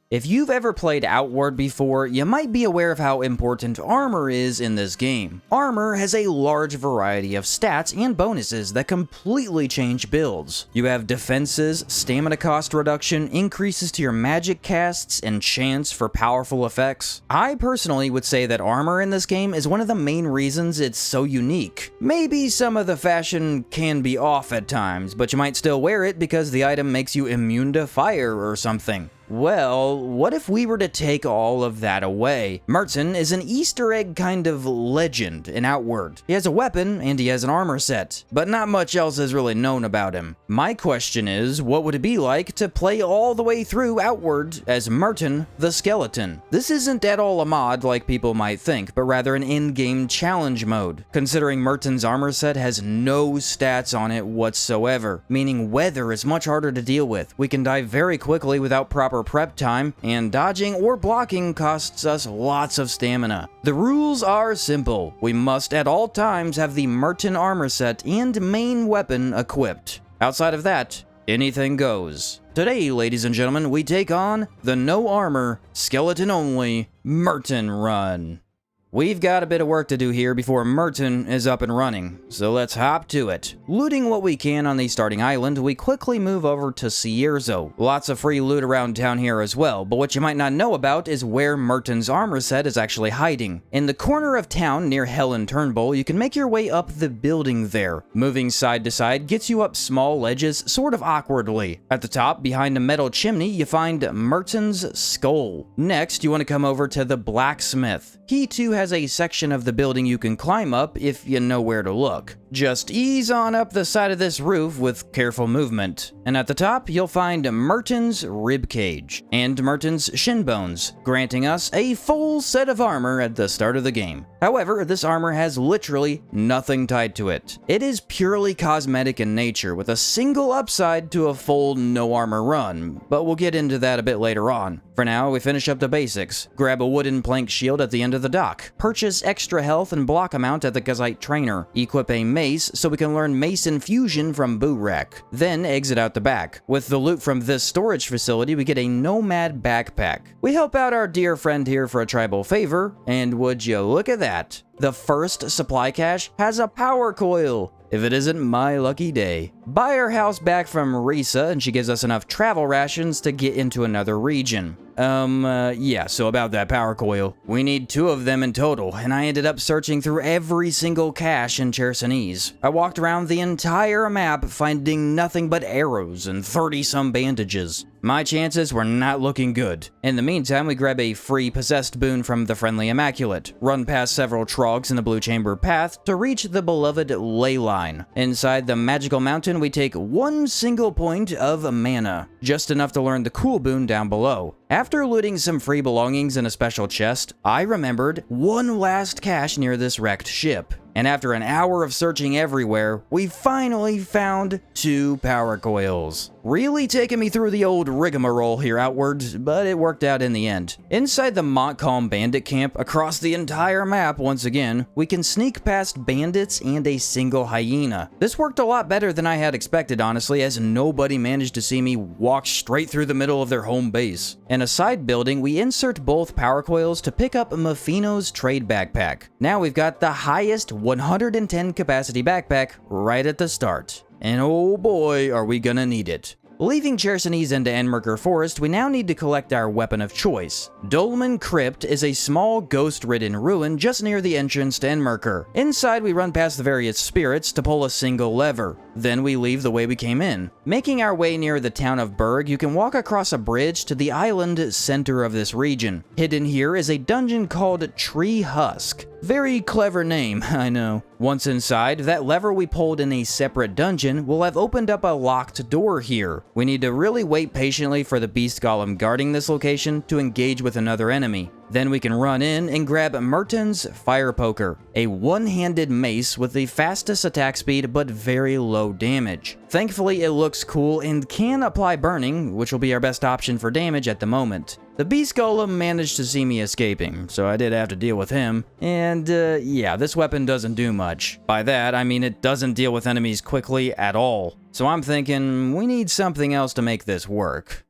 If you've ever played Outward before, you might be aware of how important armor is in this game. Armor has a large variety of stats and bonuses that completely change builds. You have defenses, stamina cost reduction, increases to your magic casts, and chance for powerful effects. I personally would say that armor in this game is one of the main reasons it's so unique. Maybe some of the fashion can be off at times, but you might still wear it because the item makes you immune to fire or something. Well, what if we were to take all of that away? Merton is an Easter egg kind of legend in Outward. He has a weapon and he has an armor set, but not much else is really known about him. My question is, what would it be like to play all the way through Outward as Merton the Skeleton? This isn't at all a mod like people might think, but rather an in-game challenge mode, considering Merton's armor set has no stats on it whatsoever, meaning weather is much harder to deal with. We can die very quickly without proper prep time, and dodging or blocking costs us lots of stamina. The rules are simple. We must at all times have the Merton armor set and main weapon equipped. Outside of that, anything goes. Today, ladies and gentlemen, we take on the no armor, skeleton only Merton run. We've got a bit of work to do here before Merton is up and running, so let's hop to it. Looting what we can on the starting island, we quickly move over to Cierzo. Lots of free loot around town here as well, but what you might not know about is where Merton's armor set is actually hiding. In the corner of town near Helen Turnbull, you can make your way up the building there. Moving side to side gets you up small ledges sort of awkwardly. At the top, behind a metal chimney, you find Merton's skull. Next, you want to come over to the blacksmith. He too has a section of the building you can climb up if you know where to look. Just ease on up the side of this roof with careful movement. And at the top, you'll find Merton's ribcage and Merton's shin bones, granting us a full set of armor at the start of the game. However, this armor has literally nothing tied to it. It is purely cosmetic in nature, with a single upside to a full no armor run, but we'll get into that a bit later on. For now, we finish up the basics. Grab a wooden plank shield at the end of the dock. Purchase extra health and block amount at the Gazite Trainer. Equip a mace so we can learn mace infusion from Burek. Then exit out the back. With the loot from this storage facility, we get a nomad backpack. We help out our dear friend here for a tribal favor, and would you look at that? The first supply cache has a power coil. If it isn't my lucky day. Buy our house back from Risa, and she gives us enough travel rations to get into another region. Yeah, so about that power coil. We need 2 of them in total, and I ended up searching through every single cache in Chersonese. I walked around the entire map, finding nothing but arrows and 30-some bandages. My chances were not looking good. In the meantime, we grab a free possessed boon from the Friendly Immaculate, run past several trogs in the Blue Chamber path to reach the beloved ley line. Inside the magical mountain, we take 1 single point of mana, just enough to learn the cool boon down below. After looting some free belongings in a special chest, I remembered one last cache near this wrecked ship. And after an hour of searching everywhere, we finally found 2 power coils. Really taking me through the old rigmarole here Outward, but it worked out in the end. Inside the Montcalm bandit camp, across the entire map once again, we can sneak past bandits and a single hyena. This worked a lot better than I had expected, honestly, as nobody managed to see me walk straight through the middle of their home base. In a side building, we insert both power coils to pick up Mafino's trade backpack. Now we've got the highest 110 capacity backpack right at the start. And oh boy, are we gonna need it. Leaving Chersonese into Enmerker Forest, we now need to collect our weapon of choice. Dolmen Crypt is a small ghost-ridden ruin just near the entrance to Enmerker. Inside, we run past the various spirits to pull a single lever. Then we leave the way we came in. Making our way near the town of Berg, you can walk across a bridge to the island center of this region. Hidden here is a dungeon called Tree Husk. Very clever name, I know. Once inside, that lever we pulled in a separate dungeon will have opened up a locked door here. We need to really wait patiently for the beast golem guarding this location to engage with another enemy. Then we can run in and grab Merton's Fire Poker, a one-handed mace with the fastest attack speed but very low damage. Thankfully, it looks cool and can apply burning, which will be our best option for damage at the moment. The Beast Golem managed to see me escaping, so I did have to deal with him. And yeah, this weapon doesn't do much. By that, I mean it doesn't deal with enemies quickly at all. So I'm thinking, we need something else to make this work.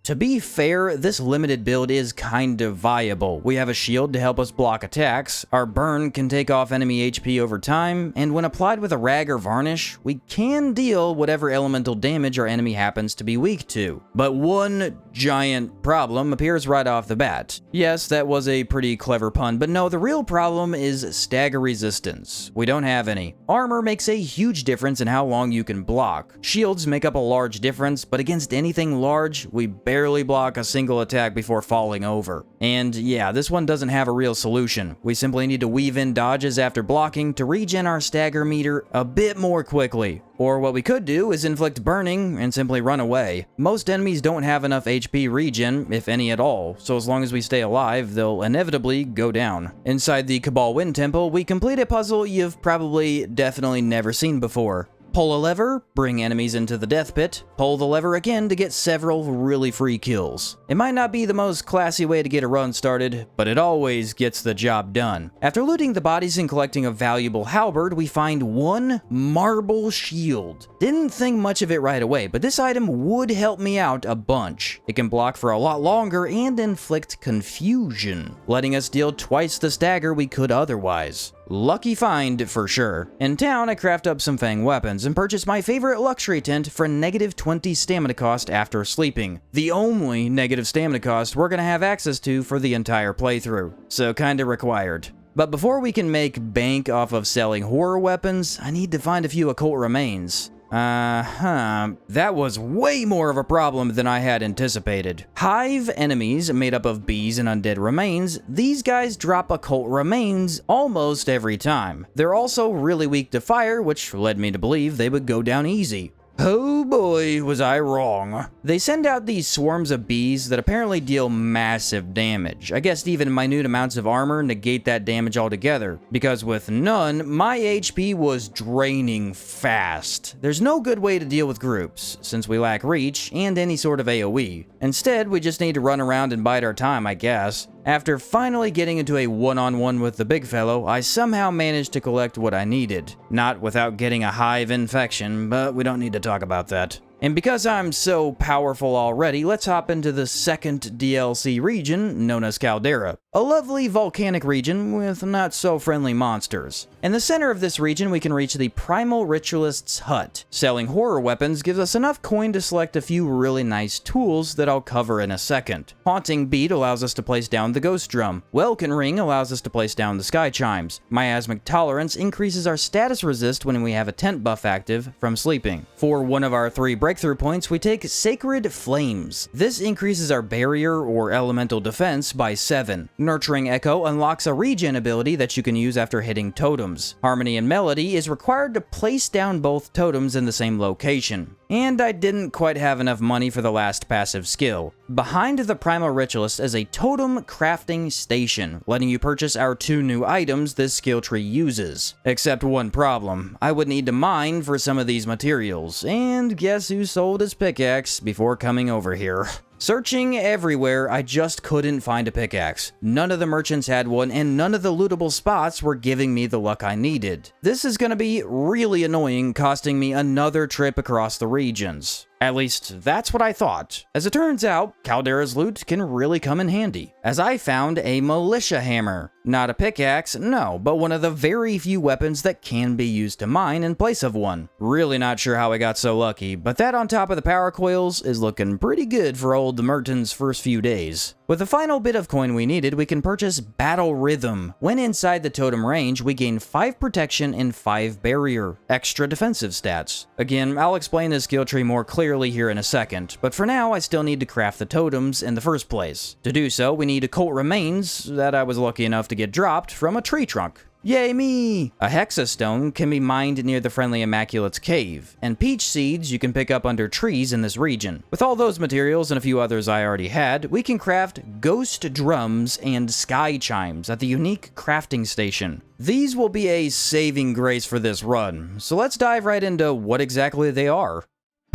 To be fair, this limited build is kind of viable. We have a shield to help us block attacks, our burn can take off enemy HP over time, and when applied with a rag or varnish, we can deal whatever elemental damage our enemy happens to be weak to. But one giant problem appears right off the bat. Yes, that was a pretty clever pun, but no, the real problem is stagger resistance. We don't have any. Armor makes a huge difference in how long you can block. Shields make up a large difference, but against anything large, we barely block a single attack before falling over. And yeah, this one doesn't have a real solution. We simply need to weave in dodges after blocking to regen our stagger meter a bit more quickly. Or what we could do is inflict burning and simply run away. Most enemies don't have enough HP regen, if any at all, so as long as we stay alive, they'll inevitably go down. Inside the Cabal Wind Temple, we complete a puzzle you've probably definitely never seen before. Pull a lever, bring enemies into the death pit, pull the lever again to get several really free kills. It might not be the most classy way to get a run started, but it always gets the job done. After looting the bodies and collecting a valuable halberd, we find one marble shield. Didn't think much of it right away, but this item would help me out a bunch. It can block for a lot longer and inflict confusion, letting us deal twice the stagger we could otherwise. Lucky find for sure. In town, I craft up some Fang weapons and purchase my favorite luxury tent for negative 20 stamina cost after sleeping. The only negative stamina cost we're gonna have access to for the entire playthrough, so kinda required. But before we can make bank off of selling horror weapons, I need to find a few occult remains. That was way more of a problem than I had anticipated. Hive enemies made up of bees and undead remains, these guys drop occult remains almost every time. They're also really weak to fire, which led me to believe they would go down easy. Oh boy, was I wrong. They send out these swarms of bees that apparently deal massive damage. I guess even minute amounts of armor negate that damage altogether, because with none, my HP was draining fast. There's no good way to deal with groups, since we lack reach and any sort of AoE. Instead, we just need to run around and bide our time, I guess. After finally getting into a one-on-one with the big fellow, I somehow managed to collect what I needed. Not without getting a hive infection, but we don't need to talk about that. And because I'm so powerful already, let's hop into the second DLC region, known as Caldera. A lovely volcanic region with not so friendly monsters. In the center of this region, we can reach the Primal Ritualist's hut. Selling horror weapons gives us enough coin to select a few really nice tools that I'll cover in a second. Haunting Beat allows us to place down the Ghost Drum. Welkin Ring allows us to place down the Sky Chimes. Miasmic Tolerance increases our status resist when we have a tent buff active from sleeping. For one of our 3 breakthrough points, we take Sacred Flames. This increases our barrier or elemental defense by 7. Nurturing Echo unlocks a regen ability that you can use after hitting totems. Harmony and Melody is required to place down both totems in the same location. And I didn't quite have enough money for the last passive skill. Behind the Primal Ritualist is a totem crafting station, letting you purchase our 2 new items this skill tree uses. Except one problem, I would need to mine for some of these materials, and guess who sold his pickaxe before coming over here? Searching everywhere, I just couldn't find a pickaxe. None of the merchants had one, and none of the lootable spots were giving me the luck I needed. This is gonna be really annoying, costing me another trip across the regions. At least, that's what I thought. As it turns out, Caldera's loot can really come in handy, as I found a militia hammer. Not a pickaxe, no, but one of the very few weapons that can be used to mine in place of one. Really not sure how I got so lucky, but that on top of the power coils is looking pretty good for old Merton's first few days. With the final bit of coin we needed, we can purchase Battle Rhythm. When inside the totem range, we gain 5 protection and 5 barrier, extra defensive stats. Again, I'll explain this skill tree more clearly here in a second, but for now I still need to craft the totems in the first place. To do so, we need occult remains that I was lucky enough to get dropped from a tree trunk. Yay me! A hexastone can be mined near the Friendly Immaculate's cave, and peach seeds you can pick up under trees in this region. With all those materials and a few others I already had, we can craft ghost drums and sky chimes at the unique crafting station. These will be a saving grace for this run, so let's dive right into what exactly they are.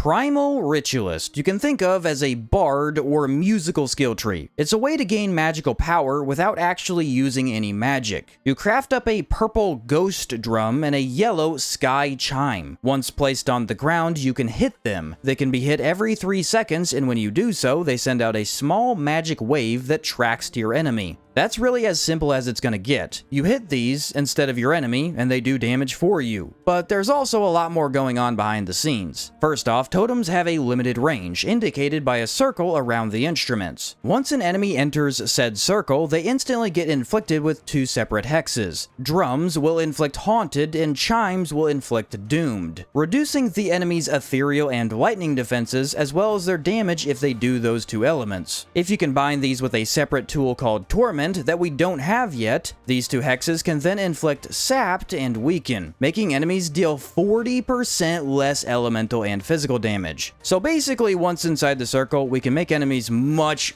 Primal Ritualist you can think of as a bard or musical skill tree. It's a way to gain magical power without actually using any magic. You craft up a purple ghost drum and a yellow sky chime. Once placed on the ground, you can hit them. They can be hit every 3 seconds, and when you do so, they send out a small magic wave that tracks to your enemy. That's really as simple as it's gonna get. You hit these instead of your enemy, and they do damage for you. But there's also a lot more going on behind the scenes. First off, totems have a limited range, indicated by a circle around the instruments. Once an enemy enters said circle, they instantly get inflicted with 2 separate hexes. Drums will inflict haunted, and chimes will inflict doomed, reducing the enemy's ethereal and lightning defenses, as well as their damage if they do those 2 elements. If you combine these with a separate tool called torment that we don't have yet, these 2 hexes can then inflict sapped and weaken, making enemies deal 40% less elemental and physical damage. So basically, once inside the circle, we can make enemies much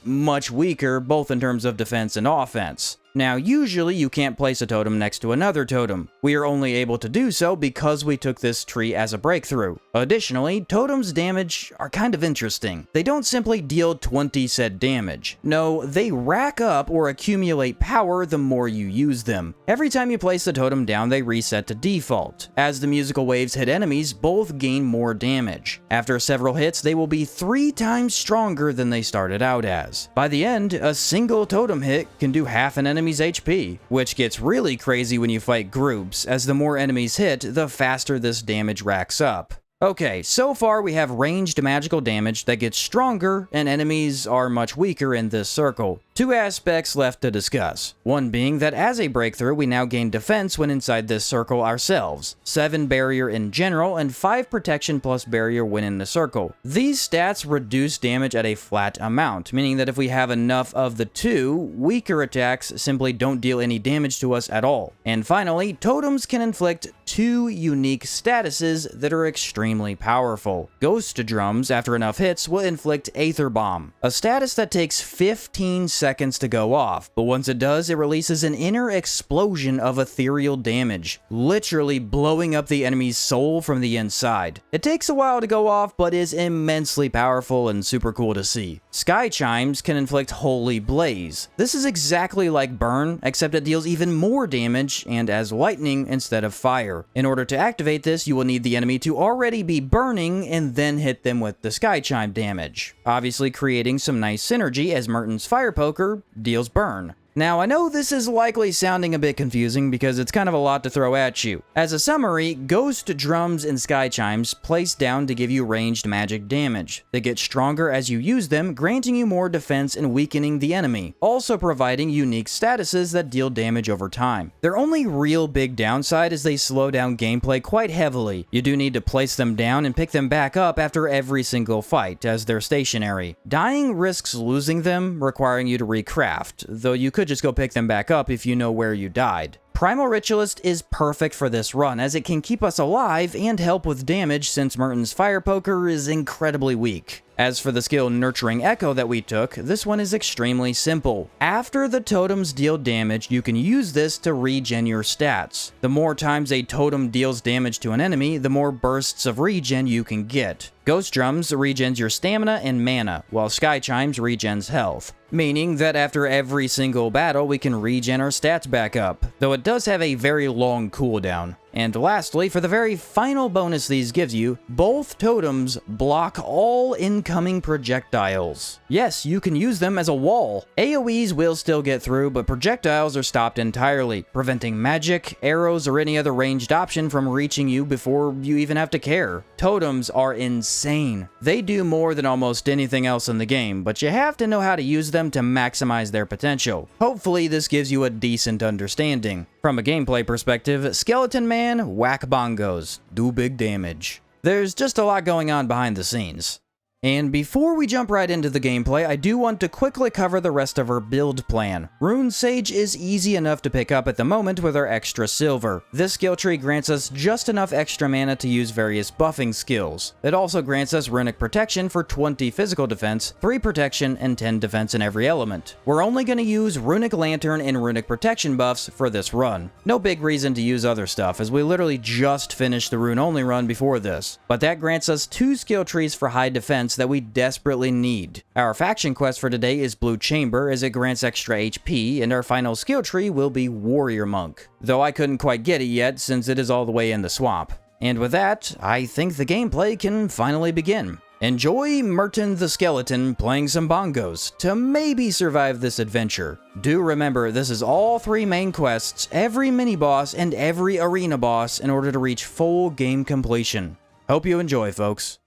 weaker, both in terms of defense and offense. Now, usually you can't place a totem next to another totem. We are only able to do so because we took this tree as a breakthrough. Additionally, totems' damage are kind of interesting. They don't simply deal 20 said damage. No, they rack up or accumulate power the more you use them. Every time you place the totem down, they reset to default. As the musical waves hit enemies, both gain more damage. After several hits, they will be 3 times stronger than they started out as. By the end, a single totem hit can do half an enemy's HP, which gets really crazy when you fight groups, as the more enemies hit, the faster this damage racks up. Okay, so far we have ranged magical damage that gets stronger, and enemies are much weaker in this circle. 2 aspects left to discuss. One being that as a breakthrough, we now gain defense when inside this circle ourselves, 7 barrier in general, and 5 protection plus barrier when in the circle. These stats reduce damage at a flat amount, meaning that if we have enough of the 2, weaker attacks simply don't deal any damage to us at all. And finally, totems can inflict 2 unique statuses that are extremely powerful. Ghost drums, after enough hits, will inflict Aether Bomb, a status that takes 15 seconds to go off, but once it does, it releases an inner explosion of ethereal damage, literally blowing up the enemy's soul from the inside. It takes a while to go off, but is immensely powerful and super cool to see. Sky chimes can inflict Holy Blaze. This is exactly like Burn, except it deals even more damage and as lightning instead of fire. In order to activate this, you will need the enemy to already be burning and then hit them with the sky chime damage, obviously creating some nice synergy as Merton's fire poker deals burn. Now, I know this is likely sounding a bit confusing because it's kind of a lot to throw at you. As a summary, ghost drums and sky chimes place down to give you ranged magic damage. They get stronger as you use them, granting you more defense and weakening the enemy, also providing unique statuses that deal damage over time. Their only real big downside is they slow down gameplay quite heavily. You do need to place them down and pick them back up after every single fight, as they're stationary. Dying risks losing them, requiring you to recraft, though you could just go pick them back up if you know where you died. Primal Ritualist is perfect for this run, as it can keep us alive and help with damage since Merton's fire poker is incredibly weak. As for the skill Nurturing Echo that we took, this one is extremely simple. After the totems deal damage, you can use this to regen your stats. The more times a totem deals damage to an enemy, the more bursts of regen you can get. Ghost Drums regens your stamina and mana, while Sky Chimes regens health, meaning that after every single battle we can regen our stats back up, though it does have a very long cooldown. And lastly, for the very final bonus these gives you, both totems block all incoming projectiles. Yes, you can use them as a wall. AoEs will still get through, but projectiles are stopped entirely, preventing magic, arrows, or any other ranged option from reaching you before you even have to care. Totems are insane. They do more than almost anything else in the game, but you have to know how to use them to maximize their potential. Hopefully this gives you a decent understanding. From a gameplay perspective, Skeleton Man, whack bongos, do big damage. There's just a lot going on behind the scenes. And before we jump right into the gameplay, I do want to quickly cover the rest of our build plan. Rune Sage is easy enough to pick up at the moment with our extra silver. This skill tree grants us just enough extra mana to use various buffing skills. It also grants us Runic Protection for 20 physical defense, 3 protection, and 10 defense in every element. We're only going to use Runic Lantern and Runic Protection buffs for this run. No big reason to use other stuff, as we literally just finished the Rune Only run before this. But that grants us 2 skill trees for high defense that we desperately need. Our faction quest for today is Blue Chamber, as it grants extra HP, and our final skill tree will be Warrior Monk, though I couldn't quite get it yet since it is all the way in the swamp. And with that, I think the gameplay can finally begin. Enjoy Merton the Skeleton playing some bongos to maybe survive this adventure. Do remember, this is all 3 main quests, every mini-boss, and every arena boss in order to reach full game completion. Hope you enjoy, folks.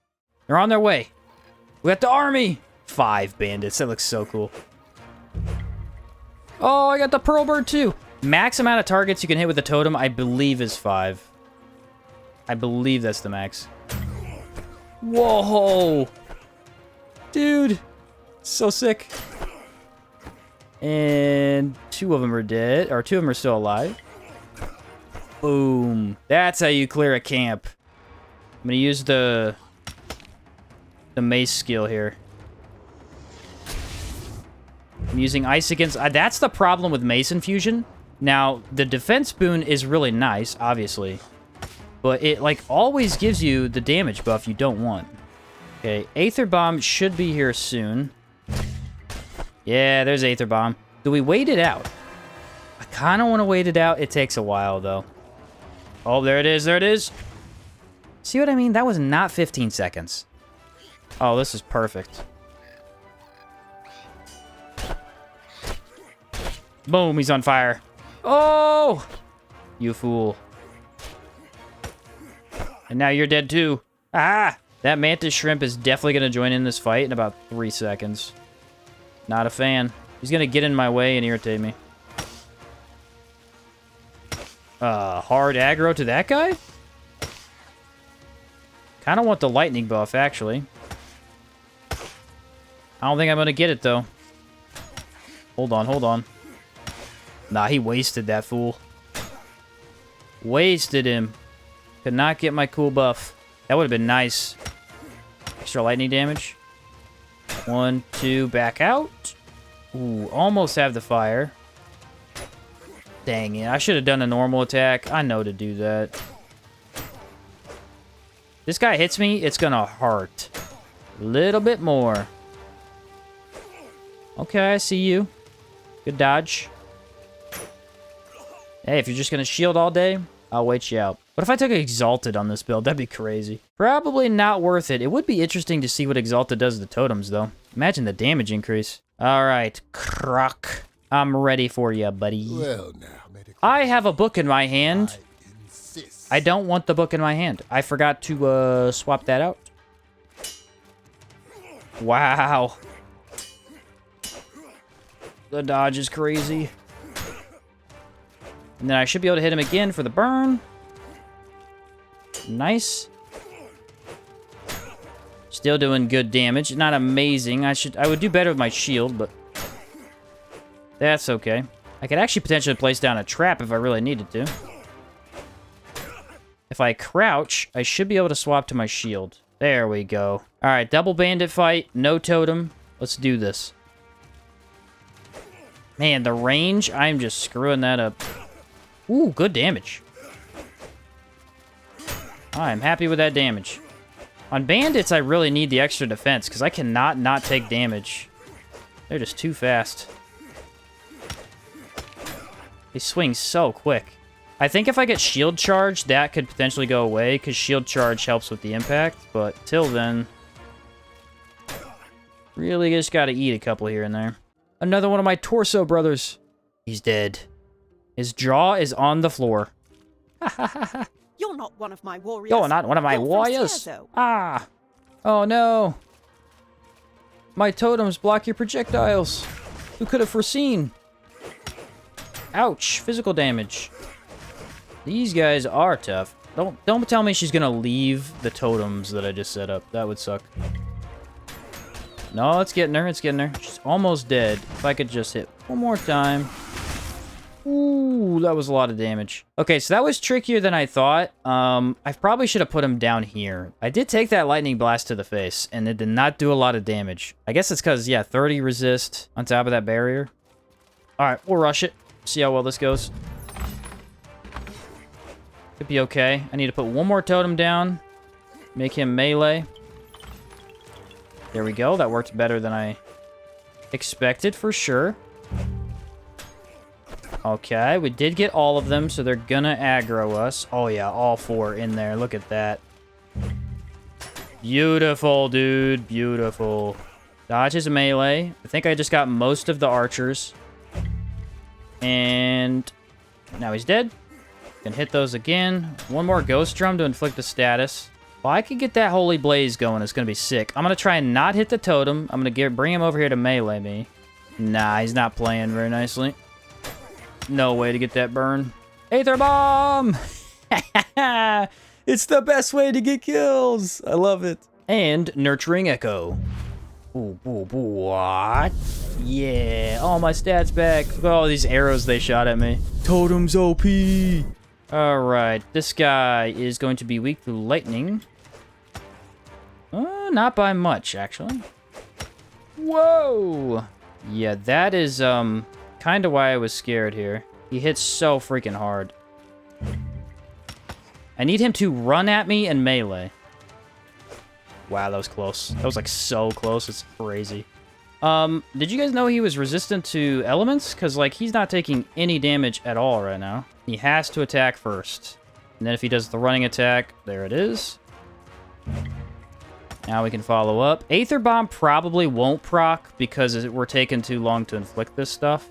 They're on their way. We got the army! 5 bandits. That looks so cool. Oh, I got the Pearl Bird too. Max amount of targets you can hit with the totem, I believe, is 5. I believe that's the max. Whoa! Dude! So sick. And 2 of them are dead. Or 2 of them are still alive. Boom. That's how you clear a camp. I'm gonna use the mace skill here. I'm using ice against... that's the problem with mace infusion. Now, the defense boon is really nice, obviously. But it, like, always gives you the damage buff you don't want. Okay, Aether Bomb should be here soon. Yeah, there's Aether Bomb. Do we wait it out? I kind of want to wait it out. It takes a while, though. Oh, there it is. There it is. See what I mean? That was not 15 seconds. Oh, this is perfect. Boom, he's on fire. Oh! You fool. And now you're dead too. Ah! That mantis shrimp is definitely going to join in this fight in about 3 seconds. Not a fan. He's going to get in my way and irritate me. Hard aggro to that guy? Kind of want the lightning buff, actually. I don't think I'm going to get it, though. Hold on, hold on. Nah, he wasted that fool. Wasted him. Could not get my cool buff. That would have been nice. Extra lightning damage. 1, 2, back out. Ooh, almost have the fire. Dang it, I should have done a normal attack. I know to do that. This guy hits me, it's gonna hurt. A little bit more. Okay, I see you. Good dodge. Hey, if you're just gonna shield all day, I'll wait you out. What if I took Exalted on this build? That'd be crazy. Probably not worth it. It would be interesting to see what Exalted does to the totems, though. Imagine the damage increase. All right, Croc. I'm ready for you, buddy. Well, now, I have a book in my hand. I don't want the book in my hand. I forgot to swap that out. Wow. The dodge is crazy. And then I should be able to hit him again for the burn. Nice. Still doing good damage. Not amazing. I would do better with my shield, but that's okay. I could actually potentially place down a trap if I really needed to. If I crouch, I should be able to swap to my shield. There we go. All right, double bandit fight, no totem. Let's do this. Man, the range, I'm just screwing that up. Ooh, good damage. I'm happy with that damage. On bandits, I really need the extra defense because I cannot not take damage. They're just too fast. They swing so quick. I think if I get shield charge, that could potentially go away because shield charge helps with the impact. But till then, really just got to eat a couple here and there. Another one of my torso brothers. He's dead. His jaw is on the floor. You're not one of my warriors. You're not one of my You're from warriors. Cierzo. Ah. Oh no. My totems block your projectiles. Who could have foreseen? Ouch. Physical damage. These guys are tough. Don't tell me she's gonna leave the totems that I just set up. That would suck. No, it's getting her. It's getting her. She's almost dead. If I could just hit one more time. Ooh, that was a lot of damage. Okay, so that was trickier than I thought. I probably should have put him down here. I did take that lightning blast to the face, and it did not do a lot of damage. I guess it's because, yeah, 30 resist on top of that barrier. All right, we'll rush it. See how well this goes. Could be okay. I need to put one more totem down. Make him melee. There we go. That worked better than I expected for sure. Okay, we did get all of them, so they're gonna aggro us. Oh yeah, all 4 in there. Look at that. Beautiful, dude. Beautiful. Dodge is melee. I think I just got most of the archers. And now he's dead. Can hit those again. One more ghost drum to inflict a status. Well, I could get that holy blaze going. It's gonna be sick. I'm gonna try and not hit the totem. I'm gonna bring him over here to melee me. Nah, he's not playing very nicely. No way to get that burn. Aether bomb! It's the best way to get kills. I love it. And nurturing echo. Ooh, what? Yeah. All my stats back. Look at all these arrows they shot at me. Totems OP. All right. This guy is going to be weak to lightning. Not by much, actually. Whoa. Yeah, that is, kind of why I was scared here. He hits so freaking hard. I need him to run at me and melee. Wow, that was close. That was like so close. It's crazy. Did you guys know he was resistant to elements? Because like he's not taking any damage at all right now. He has to attack first. And then if he does the running attack, there it is. Now we can follow up. Aether Bomb probably won't proc because we're taking too long to inflict this stuff.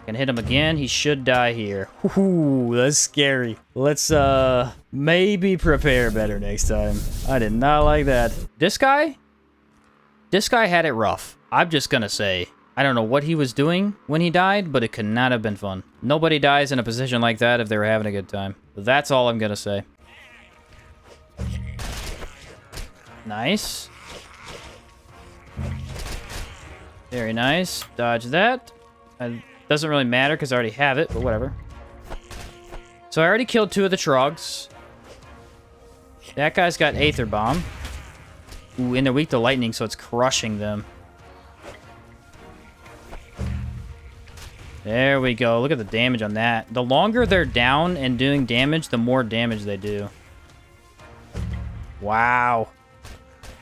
Can hit him again. He should die here. Ooh, that's scary. Let's, maybe prepare better next time. I did not like that. This guy had it rough. I'm just gonna say. I don't know what he was doing when he died, but it could not have been fun. Nobody dies in a position like that if they were having a good time. That's all I'm gonna say. Nice. Very nice. Dodge that. Doesn't really matter because I already have it, but whatever. So I already killed 2 of the Trogs. That guy's got Aether Bomb. Ooh, and they're weak to lightning, so it's crushing them. There we go. Look at the damage on that. The longer they're down and doing damage, the more damage they do. Wow.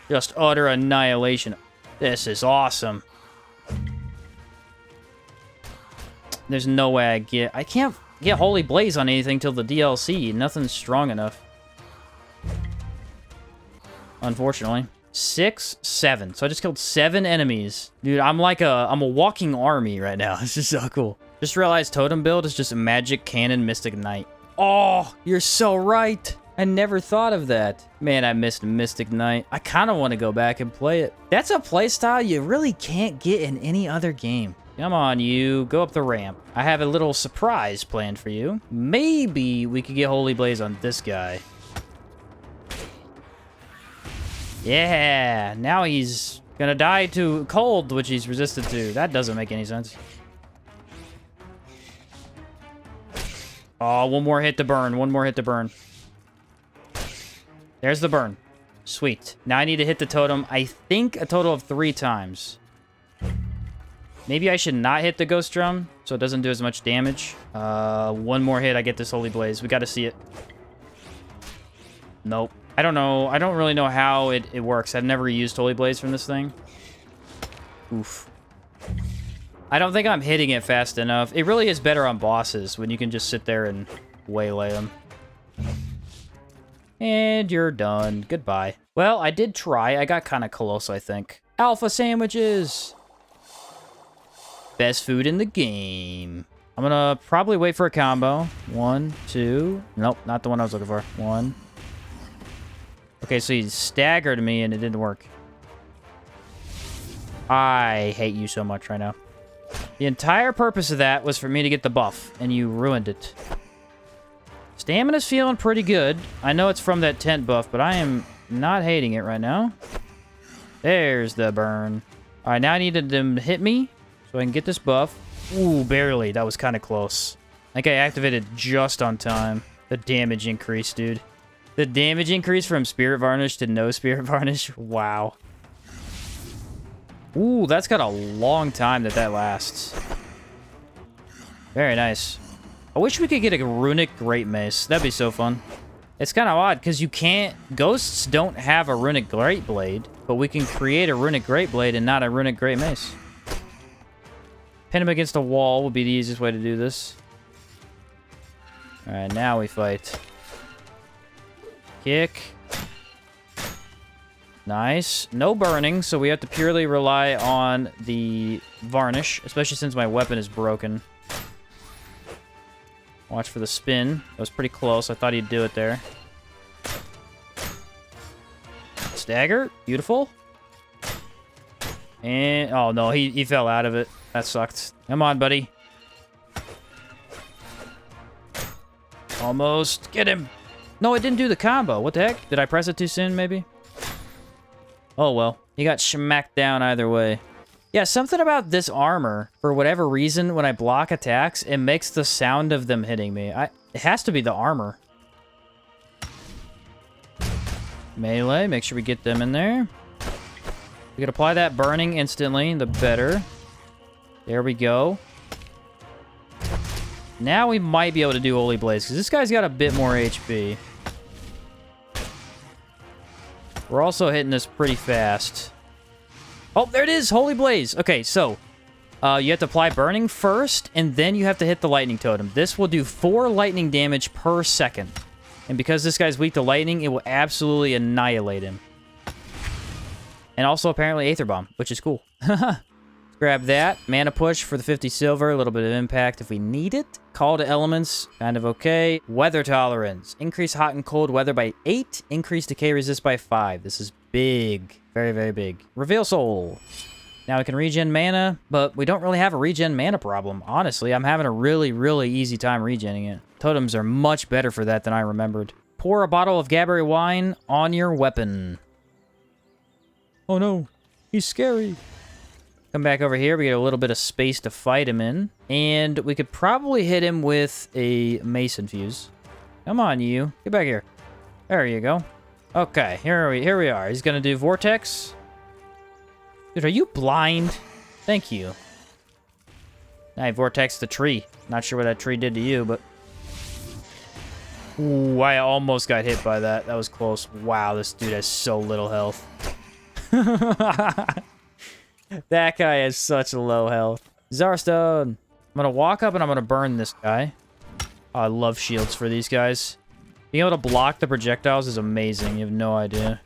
Just utter annihilation. This is awesome. There's no way I can't get Holy Blaze on anything till the DLC. Nothing's strong enough. Unfortunately. 6, 7. So I just killed 7 enemies. Dude, I'm a walking army right now. This is so cool. Just realized totem build is just a magic cannon mystic knight. Oh, you're so right. I never thought of that. Man, I missed Mystic Knight. I kind of want to go back and play it. That's a playstyle you really can't get in any other game. Come on, you. Go up the ramp. I have a little surprise planned for you. Maybe we could get Holy Blaze on this guy. Yeah, now he's gonna die to cold, which he's resistant to. That doesn't make any sense. Oh, one more hit to burn. One more hit to burn. There's the burn. Sweet. Now I need to hit the totem, I think, a total of 3 times. Maybe I should not hit the ghost drum, so it doesn't do as much damage. One more hit, I get this Holy Blaze. We gotta see it. Nope. I don't know. I don't really know how it works. I've never used Holy Blaze from this thing. Oof. I don't think I'm hitting it fast enough. It really is better on bosses when you can just sit there and waylay them. And you're done. Goodbye. Well, I did try. I got kind of close, I think. Alpha sandwiches. Best food in the game. I'm gonna probably wait for a combo. 1, 2. Nope, not the one I was looking for. 1. Okay, so he staggered me and it didn't work. I hate you so much right now. The entire purpose of that was for me to get the buff, and you ruined it. Stamina's feeling pretty good. I know it's from that tent buff, but I am not hating it right now. There's the burn. All right, now I needed them to hit me so I can get this buff. Ooh, barely. That was kind of close. I think I activated just on time. The damage increase, dude. The damage increase from Spirit Varnish to no Spirit Varnish. Wow. Ooh, that's got a long time that lasts. Very nice. I wish we could get a Runic Great Mace. That'd be so fun. It's kind of odd, because you can't... Ghosts don't have a Runic Great Blade, but we can create a Runic Great Blade and not a Runic Great Mace. Pin him against a wall would be the easiest way to do this. Alright, now we fight. Kick. Nice. No burning, so we have to purely rely on the Varnish, especially since my weapon is broken. Watch for the spin. That was pretty close. I thought he'd do it there. Stagger. Beautiful. And... Oh, no. He fell out of it. That sucked. Come on, buddy. Almost. Get him. No, it didn't do the combo. What the heck? Did I press it too soon, maybe? Oh, well. He got smacked down either way. Yeah, something about this armor, for whatever reason, when I block attacks, it makes the sound of them hitting me. It has to be the armor. Melee, make sure we get them in there. We can apply that burning instantly, the better. There we go. Now we might be able to do Holy Blaze, because this guy's got a bit more HP. We're also hitting this pretty fast. Oh, there it is! Holy Blaze! Okay, so... you have to apply burning first, and then you have to hit the lightning totem. This will do 4 lightning damage per second. And because this guy's weak to lightning, it will absolutely annihilate him. And also, apparently, Aether Bomb, which is cool. Let's grab that. Mana Push for the 50 silver. A little bit of impact if we need it. Call to Elements. Kind of okay. Weather Tolerance. Increase hot and cold weather by 8. Increase decay resist by 5. This is big. Very, very big. Reveal Soul. Now we can regen mana, but we don't really have a regen mana problem. Honestly, I'm having a really, really easy time regenning it. Totems are much better for that than I remembered. Pour a bottle of Gaberry wine on your weapon. Oh no, he's scary. Come back over here. We get a little bit of space to fight him in. And we could probably hit him with a Mace Infuse. Come on, you. Get back here. There you go. Okay, here we are. He's gonna do Vortex. Dude, are you blind? Thank you. I Vortex the tree. Not sure what that tree did to you, but... Ooh, I almost got hit by that. That was close. Wow, this dude has so little health. That guy has such low health. Zarstone. I'm gonna walk up and I'm gonna burn this guy. Oh, I love shields for these guys. Being able to block the projectiles is amazing. You have no idea.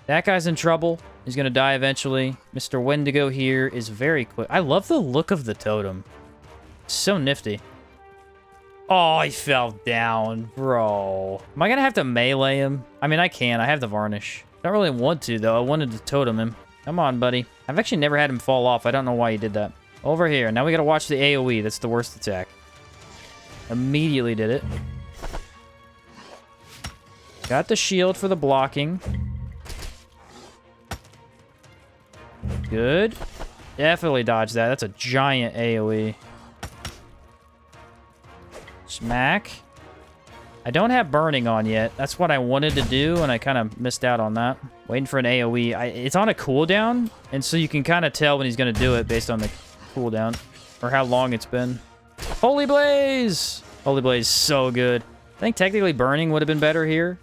That guy's in trouble. He's going to die eventually. Mr. Wendigo here is very quick. I love the look of the totem. So nifty. Oh, he fell down. Bro. Am I going to have to melee him? I mean, I can. I have the Varnish. I don't really want to, though. I wanted to totem him. Come on, buddy. I've actually never had him fall off. I don't know why he did that. Over here. Now we got to watch the AoE. That's the worst attack. Immediately did it. Got the shield for the blocking. Good. Definitely dodge that. That's a giant AoE. Smack. I don't have burning on yet. That's what I wanted to do, and I kind of missed out on that. Waiting for an AoE. It's on a cooldown, and so you can kind of tell when he's going to do it based on the cooldown, or how long it's been. Holy Blaze! Holy Blaze, so good. I think technically burning would have been better here.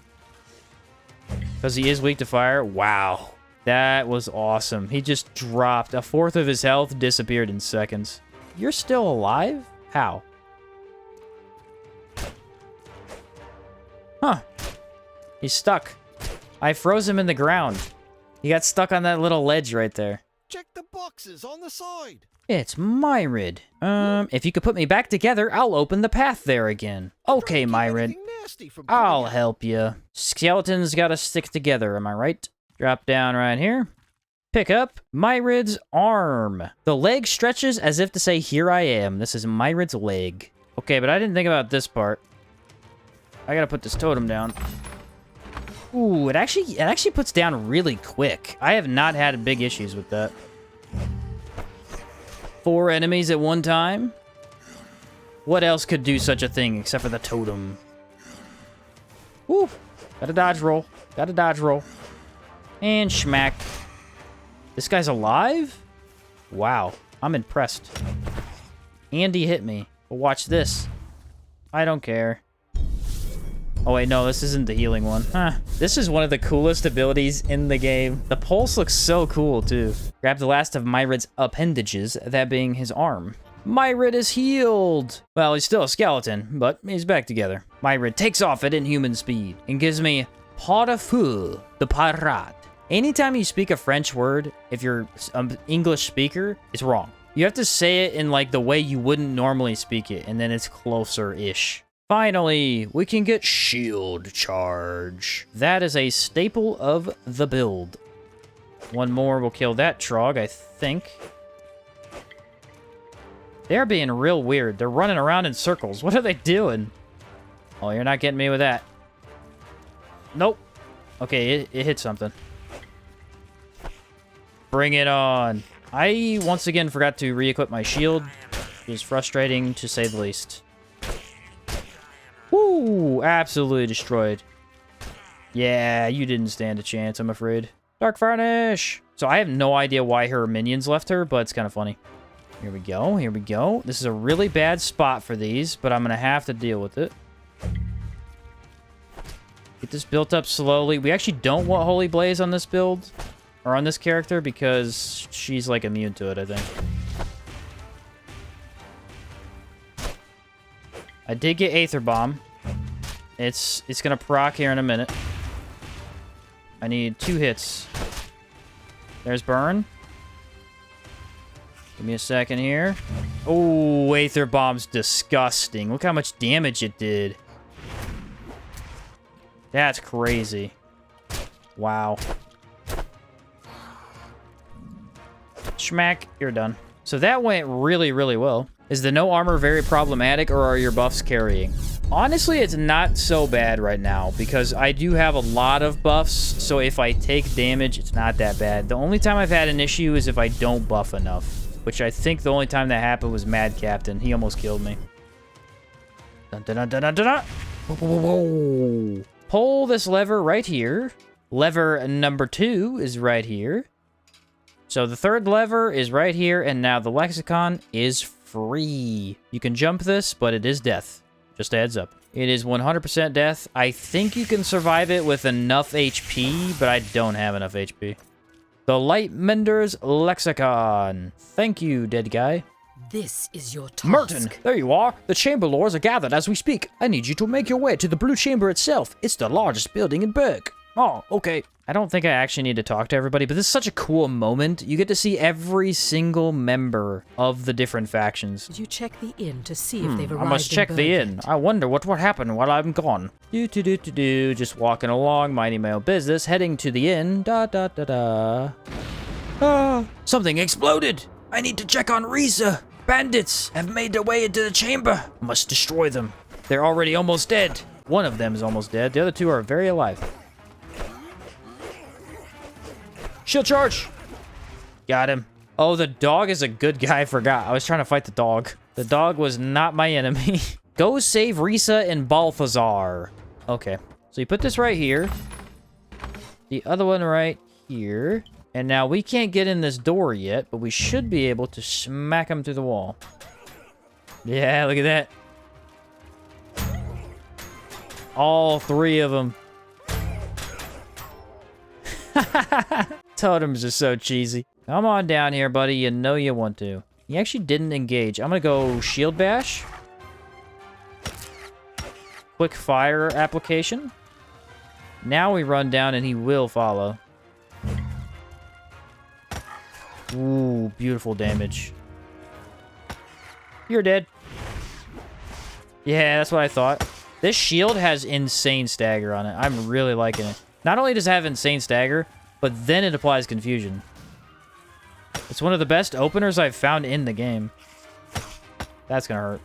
Because he is weak to fire. Wow. That was awesome. He just dropped. A fourth of his health disappeared in seconds. You're still alive? How? Huh. He's stuck. I froze him in the ground. He got stuck on that little ledge right there. Check the boxes on the side. It's Myrid. If you could put me back together, I'll open the path there again. Okay, Myrid. I'll help you. Skeletons gotta stick together, am I right? Drop down right here. Pick up Myrid's arm. The leg stretches as if to say, here I am. This is Myrid's leg. Okay, but I didn't think about this part. I gotta put this totem down. Ooh, it actually puts down really quick. I have not had big issues with that. 4 enemies at one time? What else could do such a thing except for the totem? Woo! Got a dodge roll. Got a dodge roll. And schmack. This guy's alive? Wow. I'm impressed. Andy hit me. But watch this. I don't care. Oh, wait, no, this isn't the healing one. Huh. This is one of the coolest abilities in the game. The pulse looks so cool, too. Grab the last of Myrid's appendages, that being his arm. Myrid is healed! Well, he's still a skeleton, but he's back together. Myrid takes off at inhuman speed and gives me pas de feu, the parade. Anytime you speak a French word, if you're an English speaker, it's wrong. You have to say it in, like, the way you wouldn't normally speak it, and then it's closer-ish. Finally, we can get shield charge. That is a staple of the build. One more will kill that trog, I think. They're being real weird. They're running around in circles. What are they doing? Oh, you're not getting me with that. Nope. Okay, it hit something. Bring it on. I once again forgot to re-equip my shield. It was frustrating to say the least. Woo! Absolutely destroyed. Yeah, you didn't stand a chance, I'm afraid. Dark Varnish! So I have no idea why her minions left her, but it's kind of funny. Here we go, here we go. This is a really bad spot for these, but I'm going to have to deal with it. Get this built up slowly. We actually don't want Holy Blaze on this build, or on this character, because she's, like, immune to it, I think. I did get Aether Bomb. It's gonna proc here in a minute. I need 2 hits. There's Burn. Give me a second here. Oh, Aether Bomb's disgusting. Look how much damage it did. That's crazy. Wow. Schmack, you're done. So that went really, really well. Is the no armor very problematic, or are your buffs carrying? Honestly, it's not so bad right now, because I do have a lot of buffs, so if I take damage, it's not that bad. The only time I've had an issue is if I don't buff enough, which I think the only time that happened was Mad Captain. He almost killed me. Dun, dun, dun, dun, dun, dun, dun. Whoa, whoa, whoa. Pull this lever right here. Lever number 2 is right here. So the 3rd lever is right here, and now the lexicon is free. You can jump this, but it is death. Just a heads up. It is 100% death. I think you can survive it with enough HP, but I don't have enough HP. The Lightmender's Lexicon. Thank you, dead guy. This is your task. Merton, there you are. The Chamber Lords are gathered as we speak. I need you to make your way to the Blue Chamber itself. It's the largest building in Berg. Oh, okay. I don't think I actually need to talk to everybody, but this is such a cool moment. You get to see every single member of the different factions. Did you check the inn to see if they've arrived? I must check the inn. I wonder what will happen while I'm gone. Just walking along, minding my own business, heading to the inn. Ah, something exploded. I need to check on Risa. Bandits have made their way into the chamber. Must destroy them. They're already almost dead. One of them is almost dead. The other 2 are very alive. Shield charge! Got him. Oh, the dog is a good guy. I forgot. I was trying to fight the dog. The dog was not my enemy. Go save Risa and Balthazar. Okay. So you put this right here. The other one right here. And now we can't get in this door yet, but we should be able to smack him through the wall. Yeah, look at that. All 3 of them. Totems are so cheesy. Come on down here, buddy. You know you want to. He actually didn't engage. I'm gonna go Shield Bash. Quick fire application. Now we run down and he will follow. Ooh, beautiful damage. You're dead. Yeah, that's what I thought. This shield has insane stagger on it. I'm really liking it. Not only does it have insane stagger, but then it applies confusion. It's one of the best openers I've found in the game. That's gonna hurt.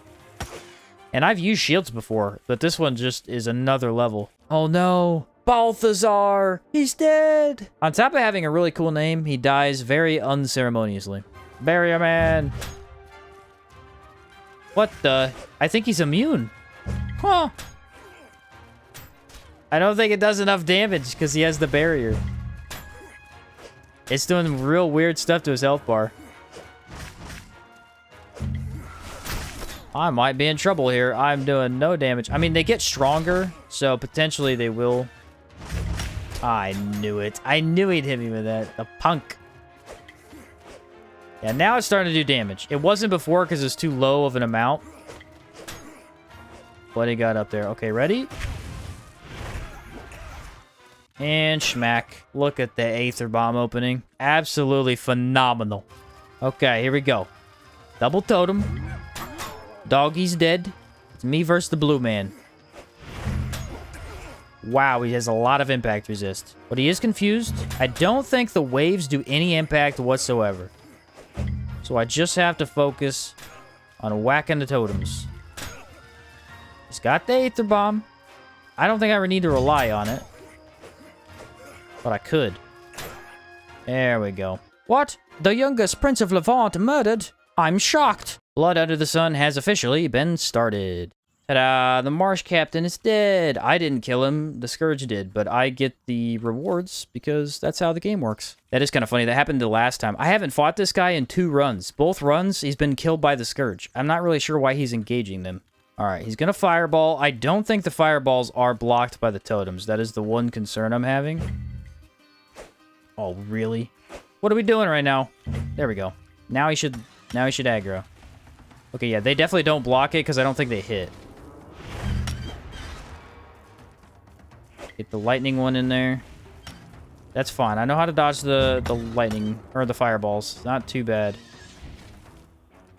And I've used shields before, but this one just is another level. Oh no! Balthazar! He's dead! On top of having a really cool name, he dies very unceremoniously. Barrier Man! What the? I think he's immune. Huh. I don't think it does enough damage because he has the barrier. It's doing real weird stuff to his health bar. I might be in trouble here. I'm doing no damage. I mean, they get stronger, so potentially they will. I knew it. I knew he'd hit me with that. The punk. Yeah, now it's starting to do damage. It wasn't before because it's too low of an amount. What he got up there? Okay, ready? And schmack. Look at the Aether Bomb opening. Absolutely phenomenal. Okay, here we go. Double totem. Doggy's dead. It's me versus the blue man. Wow, he has a lot of impact resist. But he is confused. I don't think the waves do any impact whatsoever. So I just have to focus on whacking the totems. He's got the Aether Bomb. I don't think I ever need to rely on it. But I could. There we go. What? The youngest Prince of Levant murdered? I'm shocked. Blood Under the Sun has officially been started. Ta-da! The Marsh Captain is dead. I didn't kill him. The Scourge did, but I get the rewards because that's how the game works. That is kind of funny. That happened the last time. I haven't fought this guy in 2 runs. Both runs, he's been killed by the Scourge. I'm not really sure why he's engaging them. All right, he's going to fireball. I don't think the fireballs are blocked by the totems. That is the one concern I'm having. Oh, really? What are we doing right now? There we go. Now he should aggro. Okay, yeah, they definitely don't block it because I don't think they hit. Get the lightning one in there. That's fine. I know how to dodge the lightning, or the fireballs. Not too bad.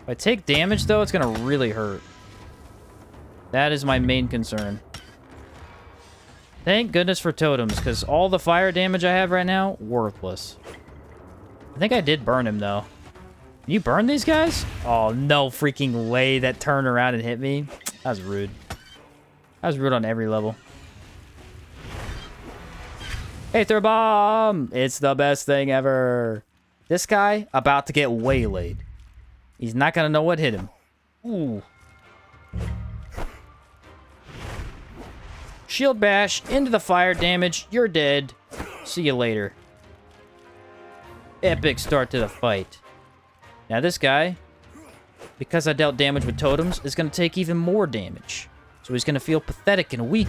If I take damage, though, it's going to really hurt. That is my main concern. Thank goodness for totems, because all the fire damage I have right now, worthless. I think I did burn him, though. Can you burn these guys? Oh, no freaking way that turned around and hit me. That was rude. That was rude on every level. Aether Bomb! It's the best thing ever. This guy about to get waylaid. He's not going to know what hit him. Ooh. Shield bash into the fire damage. You're dead. See you later. Epic start to the fight. Now this guy, because I dealt damage with totems, is going to take even more damage. So he's going to feel pathetic and weak.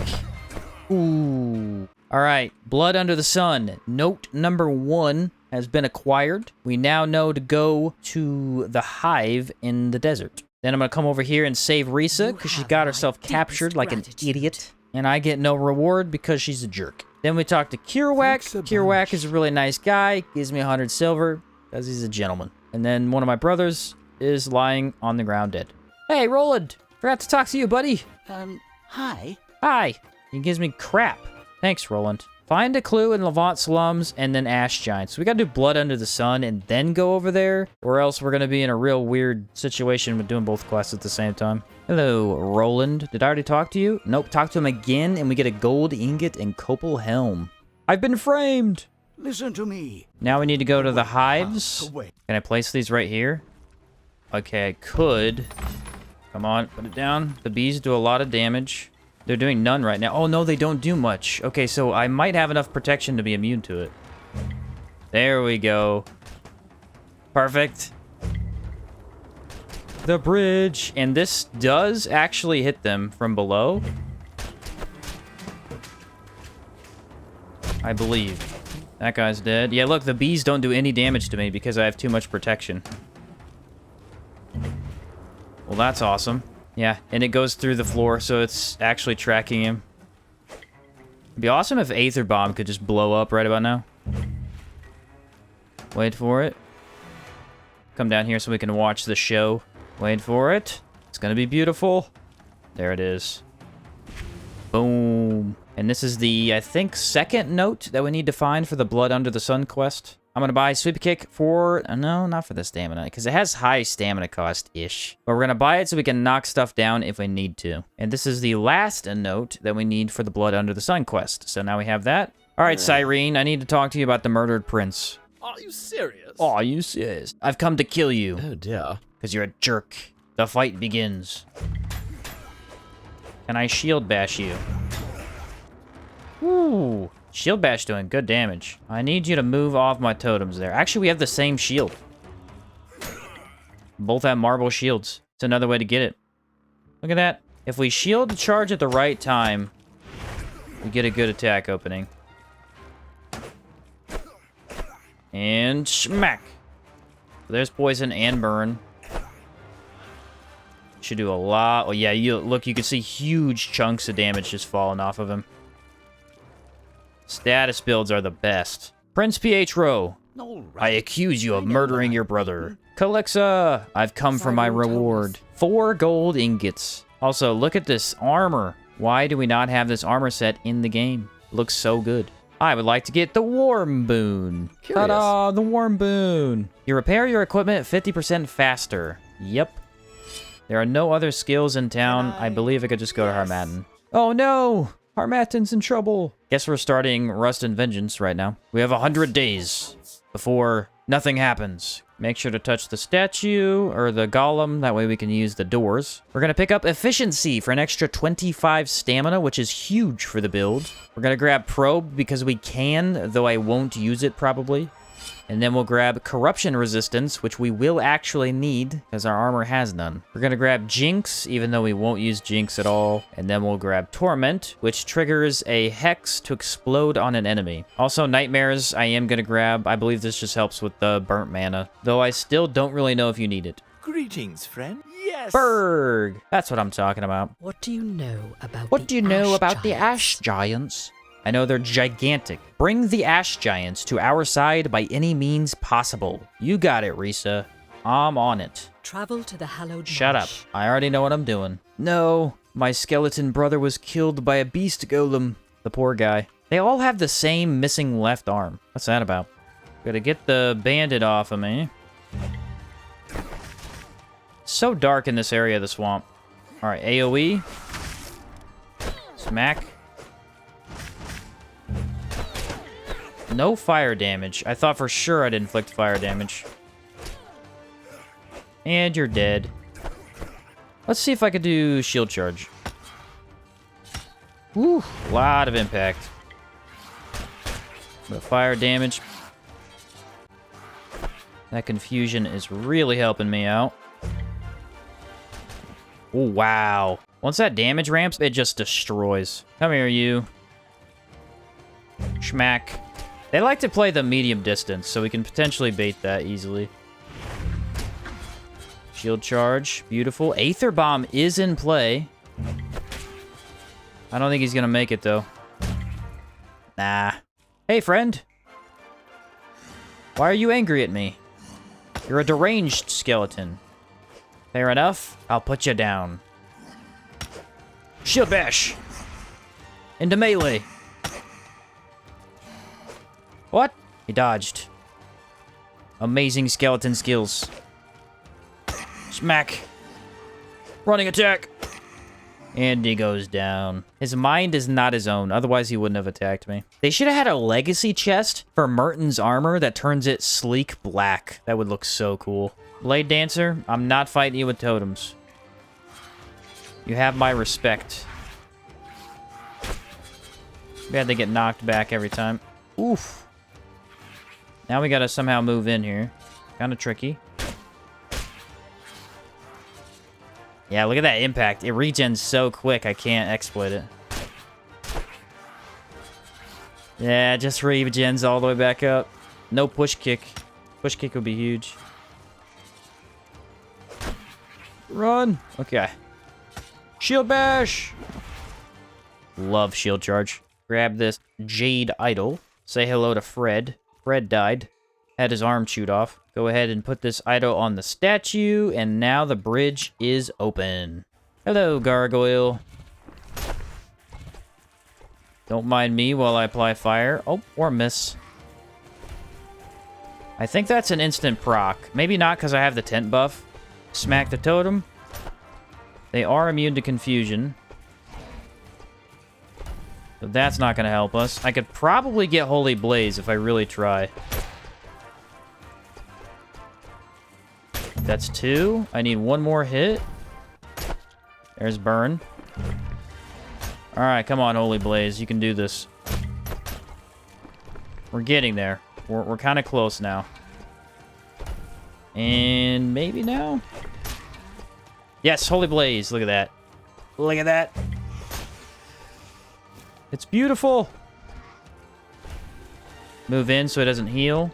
Ooh. Alright, Blood Under the Sun. Note number 1 has been acquired. We now know to go to the hive in the desert. Then I'm going to come over here and save Risa, because she got herself captured like an idiot. And I get no reward because she's a jerk. Then we talk to Kerouac. Kerouac is a really nice guy. Gives me 100 silver because he's a gentleman. And then one of my brothers is lying on the ground dead. Hey, Roland. Forgot to talk to you, buddy. Hi. Hi. He gives me crap. Thanks, Roland. Find a clue in Levant slums and then Ash Giants. So we gotta do Blood Under the Sun and then go over there, or else we're gonna be in a real weird situation with doing both quests at the same time. Hello, Roland. Did I already talk to you? Nope, talk to him again, and we get a gold ingot and copal helm. I've been framed! Listen to me. Now we need to go to the hives. Can I place these right here? Okay, I could. Come on, put it down. The bees do a lot of damage. They're doing none right now. Oh, no, they don't do much. Okay, so I might have enough protection to be immune to it. There we go. Perfect. The bridge. And this does actually hit them from below. I believe. That guy's dead. Yeah, look, the bees don't do any damage to me because I have too much protection. Well, that's awesome. Yeah, and it goes through the floor, so it's actually tracking him. It'd be awesome if Aether Bomb could just blow up right about now. Wait for it. Come down here so we can watch the show. Wait for it. It's gonna be beautiful. There it is. Boom. And this is the, I think, second note that we need to find for the Blood Under the Sun quest. I'm going to buy Sweep Kick for... no, not for the stamina, because it has high stamina cost-ish. But we're going to buy it so we can knock stuff down if we need to. And this is the last note that we need for the Blood Under the Sun quest. So now we have that. All right, Cyrene, I need to talk to you about the murdered prince. Are you serious? Oh, are you serious? I've come to kill you. Oh, dear. Because you're a jerk. The fight begins. Can I shield bash you? Ooh. Shield bash doing good damage. I need you to move off my totems there. Actually, we have the same shield. Both have marble shields. It's another way to get it. Look at that. If we shield charge at the right time, we get a good attack opening. And smack. There's poison and burn. Should do a lot. Oh yeah, you can see huge chunks of damage just falling off of him. Status builds are the best. Prince Pietro, I accuse you of murdering your brother. Calixa, I've come for my reward. 4 gold ingots. Also, look at this armor. Why do we not have this armor set in the game? Looks so good. I would like to get the Warm Boon. Ta-da, the Warm Boon. You repair your equipment 50% faster. Yep. There are no other skills in town. I believe I could just go to Harmattan. Oh no! Harmattan's in trouble. Guess we're starting Rust and Vengeance right now. We have 100 days before nothing happens. Make sure to touch the statue or the golem. That way we can use the doors. We're going to pick up Efficiency for an extra 25 stamina, which is huge for the build. We're going to grab Probe because we can, though I won't use it probably. And then we'll grab Corruption Resistance, which we will actually need, because our armor has none. We're going to grab Jinx, even though we won't use Jinx at all. And then we'll grab Torment, which triggers a Hex to explode on an enemy. Also, Nightmares, I am going to grab. I believe this just helps with the burnt mana, though I still don't really know if you need it. Greetings, friend. Yes. Berg! That's what I'm talking about. What do you know about What do you know about the Ash Giants? I know they're gigantic. Bring the Ash Giants to our side by any means possible. You got it, Risa. I'm on it. Travel to the hallowed Shut up. marsh. I already know what I'm doing. No, my skeleton brother was killed by a beast golem. The poor guy. They all have the same missing left arm. What's that about? Gotta get the bandit off of me. So dark in this area of the swamp. Alright, AoE. Smack. No fire damage. I thought for sure I'd inflict fire damage. And you're dead. Let's see if I could do shield charge. Woo, lot of impact. But fire damage. That confusion is really helping me out. Oh, wow. Once that damage ramps, it just destroys. Come here, you. Schmack. They like to play the medium distance, so we can potentially bait that easily. Shield charge. Beautiful. Aether Bomb is in play. I don't think he's going to make it, though. Nah. Hey, friend. Why are you angry at me? You're a deranged skeleton. Fair enough. I'll put you down. Shield bash. Into melee. What? He dodged. Amazing skeleton skills. Smack. Running attack. And he goes down. His mind is not his own, otherwise he wouldn't have attacked me. They should have had a legacy chest for Merton's armor that turns it sleek black. That would look so cool. Blade Dancer, I'm not fighting you with totems. You have my respect. We had to get knocked back every time. Oof. Now we gotta somehow move in here. Kinda tricky. Yeah, look at that impact. It regens so quick, I can't exploit it. Yeah, just regens all the way back up. No push kick. Push kick would be huge. Run! Okay. Shield bash! Love shield charge. Grab this Jade Idol. Say hello to Fred. Fred died. Had his arm chewed off. Go ahead and put this idol on the statue, and now the bridge is open. Hello, gargoyle. Don't mind me while I apply fire. Oh, or miss. I think that's an instant proc. Maybe not because I have the tent buff. Smack the totem. They are immune to confusion. But that's not going to help us. I could probably get Holy Blaze if I really try. That's 2. I need 1 more hit. There's burn. Alright, come on, Holy Blaze. You can do this. We're getting there. We're kind of close now. And maybe now? Yes, Holy Blaze. Look at that. Look at that. It's beautiful. Move in so it doesn't heal.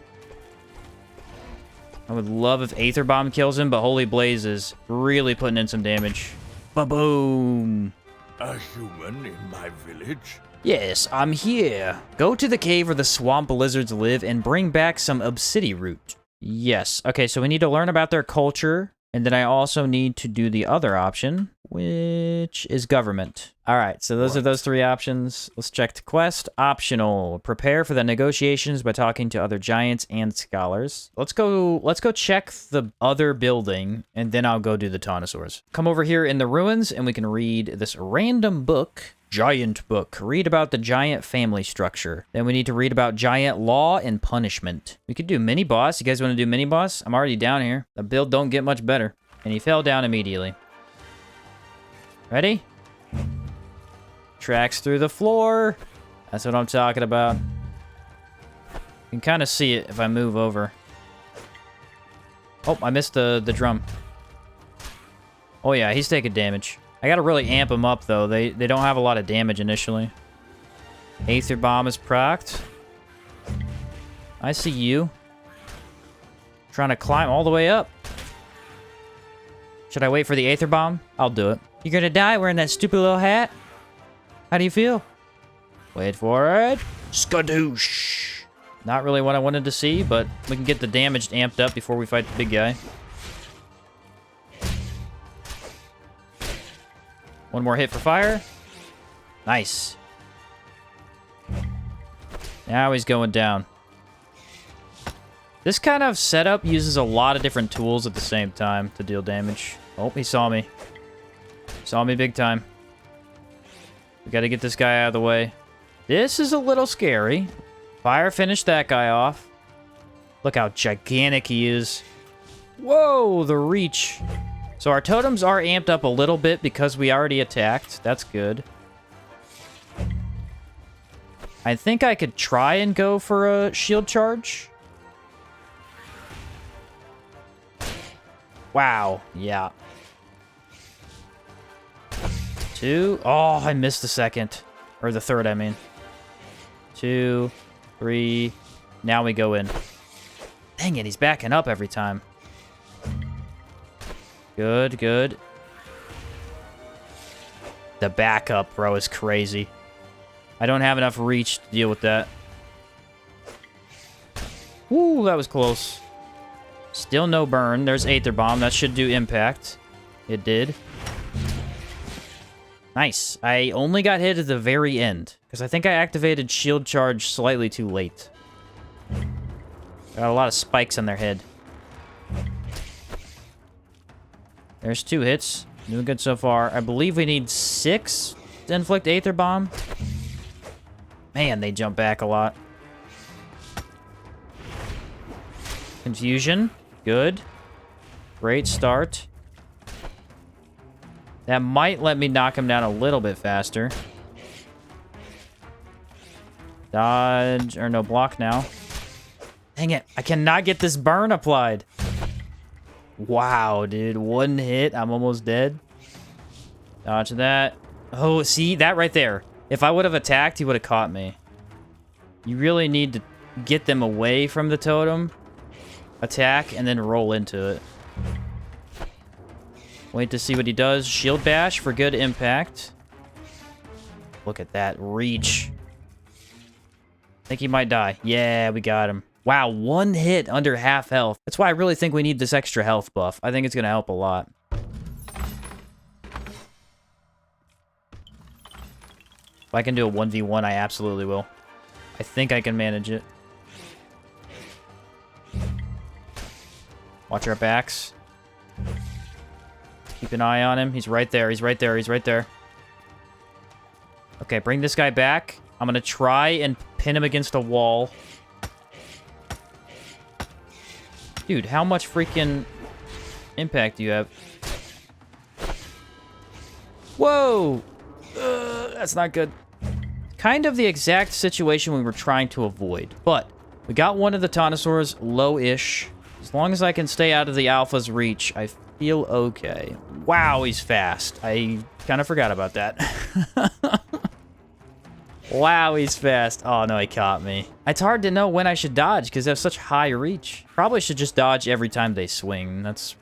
I would love if Aether Bomb kills him, but Holy Blaze is really putting in some damage. Ba-boom. A human in my village? Yes, I'm here. Go to the cave where the swamp lizards live and bring back some obsidian root. Yes. Okay, so we need to learn about their culture. And then I also need to do the other option, which is government. All right, so those are those 3 options. Let's check the quest. Optional. Prepare for the negotiations by talking to other giants and scholars. Let's go check the other building, and then I'll go do the Taunosaurs. Come over here in the ruins, and we can read this random book. Giant book. Read about the giant family structure. Then we need to read about giant law and punishment. We could do mini boss. You guys want to do mini boss? I'm already down here. The build don't get much better. And he fell down immediately. Ready? Tracks through the floor. That's what I'm talking about. You can kind of see it if I move over. Oh, I missed the drum. Oh yeah, he's taking damage. I gotta really amp them up, though. They don't have a lot of damage initially. Aether Bomb is procced. I see you. Trying to climb all the way up. Should I wait for the Aether Bomb? I'll do it. You're gonna die wearing that stupid little hat? How do you feel? Wait for it. Skadoosh. Not really what I wanted to see, but we can get the damage amped up before we fight the big guy. 1 more hit for fire. Nice. Now he's going down. This kind of setup uses a lot of different tools at the same time to deal damage. Oh, he saw me. Saw me big time. We gotta get this guy out of the way. This is a little scary. Fire finished that guy off. Look how gigantic he is. Whoa, the reach. So our totems are amped up a little bit because we already attacked. That's good. I think I could try and go for a shield charge. Wow. Yeah. 2. Oh, I missed the second. Or the third, I mean. 2, 3. Now we go in. Dang it, he's backing up every time. Good, good. The backup, bro, is crazy. I don't have enough reach to deal with that. Woo, that was close. Still no burn. There's Aether Bomb. That should do impact. It did. Nice. I only got hit at the very end, because I think I activated Shield Charge slightly too late. Got a lot of spikes on their head. There's 2 hits. Doing good so far. I believe we need 6 to inflict Aether Bomb. Man, they jump back a lot. Confusion. Good. Great start. That might let me knock him down a little bit faster. Dodge. Or no, block now. Dang it. I cannot get this burn applied. Wow, dude. 1 hit. I'm almost dead. Dodge that. Oh, see? That right there. If I would have attacked, he would have caught me. You really need to get them away from the totem. Attack, and then roll into it. Wait to see what he does. Shield bash for good impact. Look at that reach. I think he might die. Yeah, we got him. Wow, 1 hit under half health. That's why I really think we need this extra health buff. I think it's going to help a lot. If I can do a 1v1, I absolutely will. I think I can manage it. Watch our backs. Keep an eye on him. He's right there. He's right there. He's right there. Okay, bring this guy back. I'm going to try and pin him against a wall. Dude, how much freaking impact do you have? Whoa! That's not good. Kind of the exact situation we were trying to avoid. But we got one of the Taunosaurs low-ish. As long as I can stay out of the Alpha's reach, I feel okay. Wow, he's fast. I kind of forgot about that. Wow, he's fast. Oh, no, he caught me. It's hard to know when I should dodge because they have such high reach. Probably should just dodge every time they swing. That's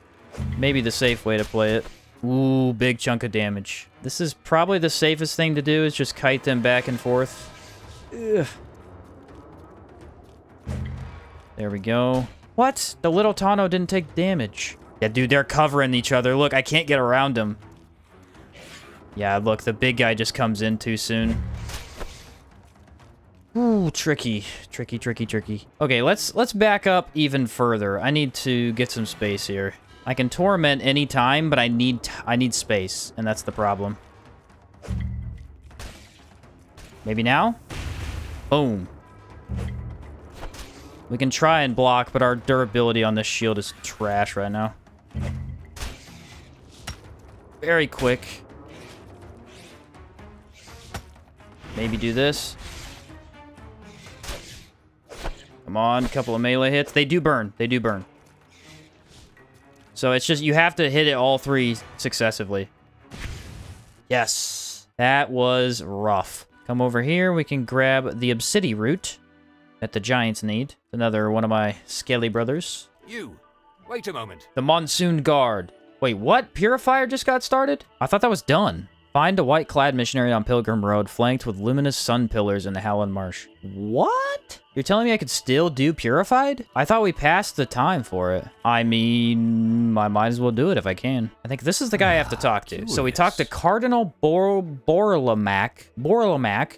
maybe the safe way to play it. Ooh, big chunk of damage. This is probably the safest thing to do is just kite them back and forth. Ugh. There we go. What? The little Tauno didn't take damage. Yeah, dude, they're covering each other. Look, I can't get around them. Yeah, look, the big guy just comes in too soon. Ooh, tricky. Tricky, tricky, tricky. Okay, let's back up even further. I need to get some space here. I can torment any time, but I need space, and that's the problem. Maybe now? Boom. We can try and block, but our durability on this shield is trash right now. Very quick. Maybe do this. Come on, a couple of melee hits. They do burn. They do burn. So it's just, you have to hit it all three successively. Yes. That was rough. Come over here. We can grab the obsidian root that the giants need. Another one of my scaly brothers. You, wait a moment. The Monsoon Guard. Wait, what? Purifier just got started? I thought that was done. Find a white-clad missionary on Pilgrim Road, flanked with luminous sun pillars in the Howland Marsh. What? You're telling me I could still do Purified? I thought we passed the time for it. I mean, I might as well do it if I can. I think this is the guy I have to talk to. So we talked to Cardinal Borlamac,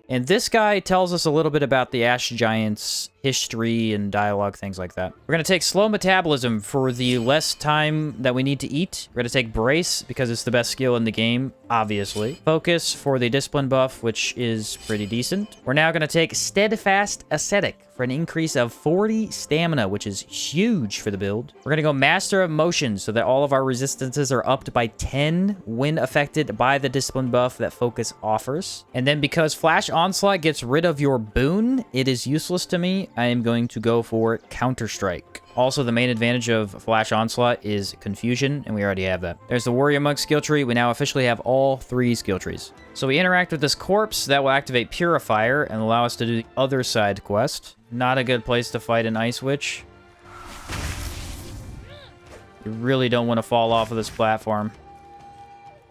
and this guy tells us a little bit about the Ash Giants' history and dialogue, things like that. We're going to take slow metabolism for the less time that we need to eat. We're going to take brace because it's the best skill in the game, obviously. Focus for the discipline buff, which is pretty decent. We're now going to take steadfast ascetic for an increase of 40 stamina, which is huge for the build. We're going to go Master of Motion so that all of our resistances are upped by 10 when affected by the discipline buff that Focus offers. And then because Flash Onslaught gets rid of your boon, it is useless to me. I am going to go for Counter-Strike. Also, the main advantage of Flash Onslaught is Confusion, and we already have that. There's the Warrior Monk skill tree. We now officially have all 3 skill trees. So we interact with this corpse that will activate Purifier and allow us to do the other side quest. Not a good place to fight an Ice Witch. You really don't want to fall off of this platform.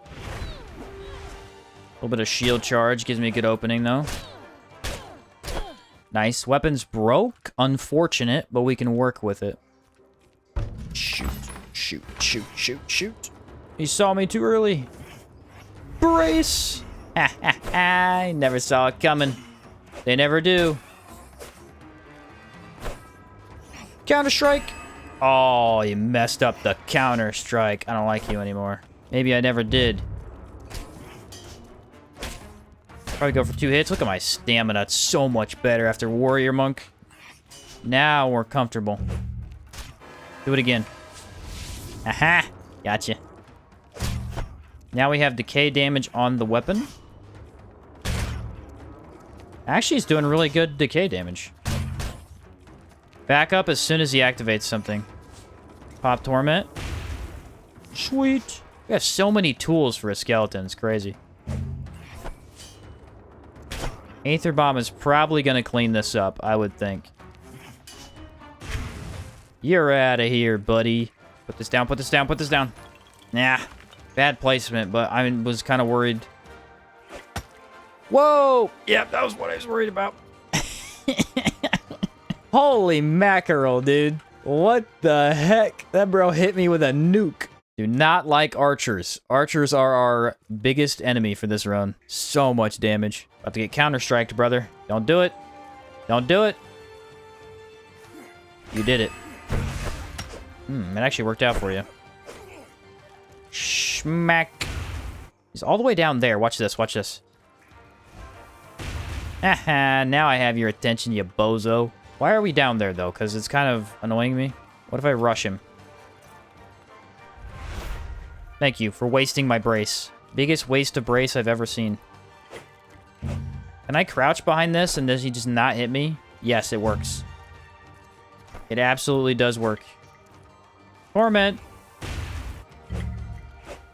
A little bit of shield charge gives me a good opening, though. Nice. Weapons broke. Unfortunate, but we can work with it. Shoot, shoot, shoot, shoot, shoot. He saw me too early. Brace! Ha ha ha! I never saw it coming. They never do. Counter-Strike! Oh, you messed up the Counter-Strike. I don't like you anymore. Maybe I never did. Probably go for 2 hits. Look at my stamina. It's so much better after Warrior Monk. Now we're comfortable. Do it again. Aha! Gotcha. Now we have decay damage on the weapon. Actually, he's doing really good decay damage. Back up as soon as he activates something. Pop Torment. Sweet. We have so many tools for a skeleton. It's crazy. Aether Bomb is probably going to clean this up, I would think. You're out of here, buddy. Put this down, put this down, put this down. Nah. Bad placement, but I was kind of worried. Whoa! Yep, that was what I was worried about. Holy mackerel, dude. What the heck? That bro hit me with a nuke. Do not like archers. Archers are our biggest enemy for this run. So much damage. About to get counter-striked, brother. Don't do it. Don't do it. You did it. It actually worked out for you. Smack. He's all the way down there. Watch this, watch this. Haha, now I have your attention, you bozo. Why are we down there, though? Because it's kind of annoying me. What if I rush him? Thank you for wasting my brace. Biggest waste of brace I've ever seen. Can I crouch behind this and does he just not hit me? Yes, it works. It absolutely does work. Torment.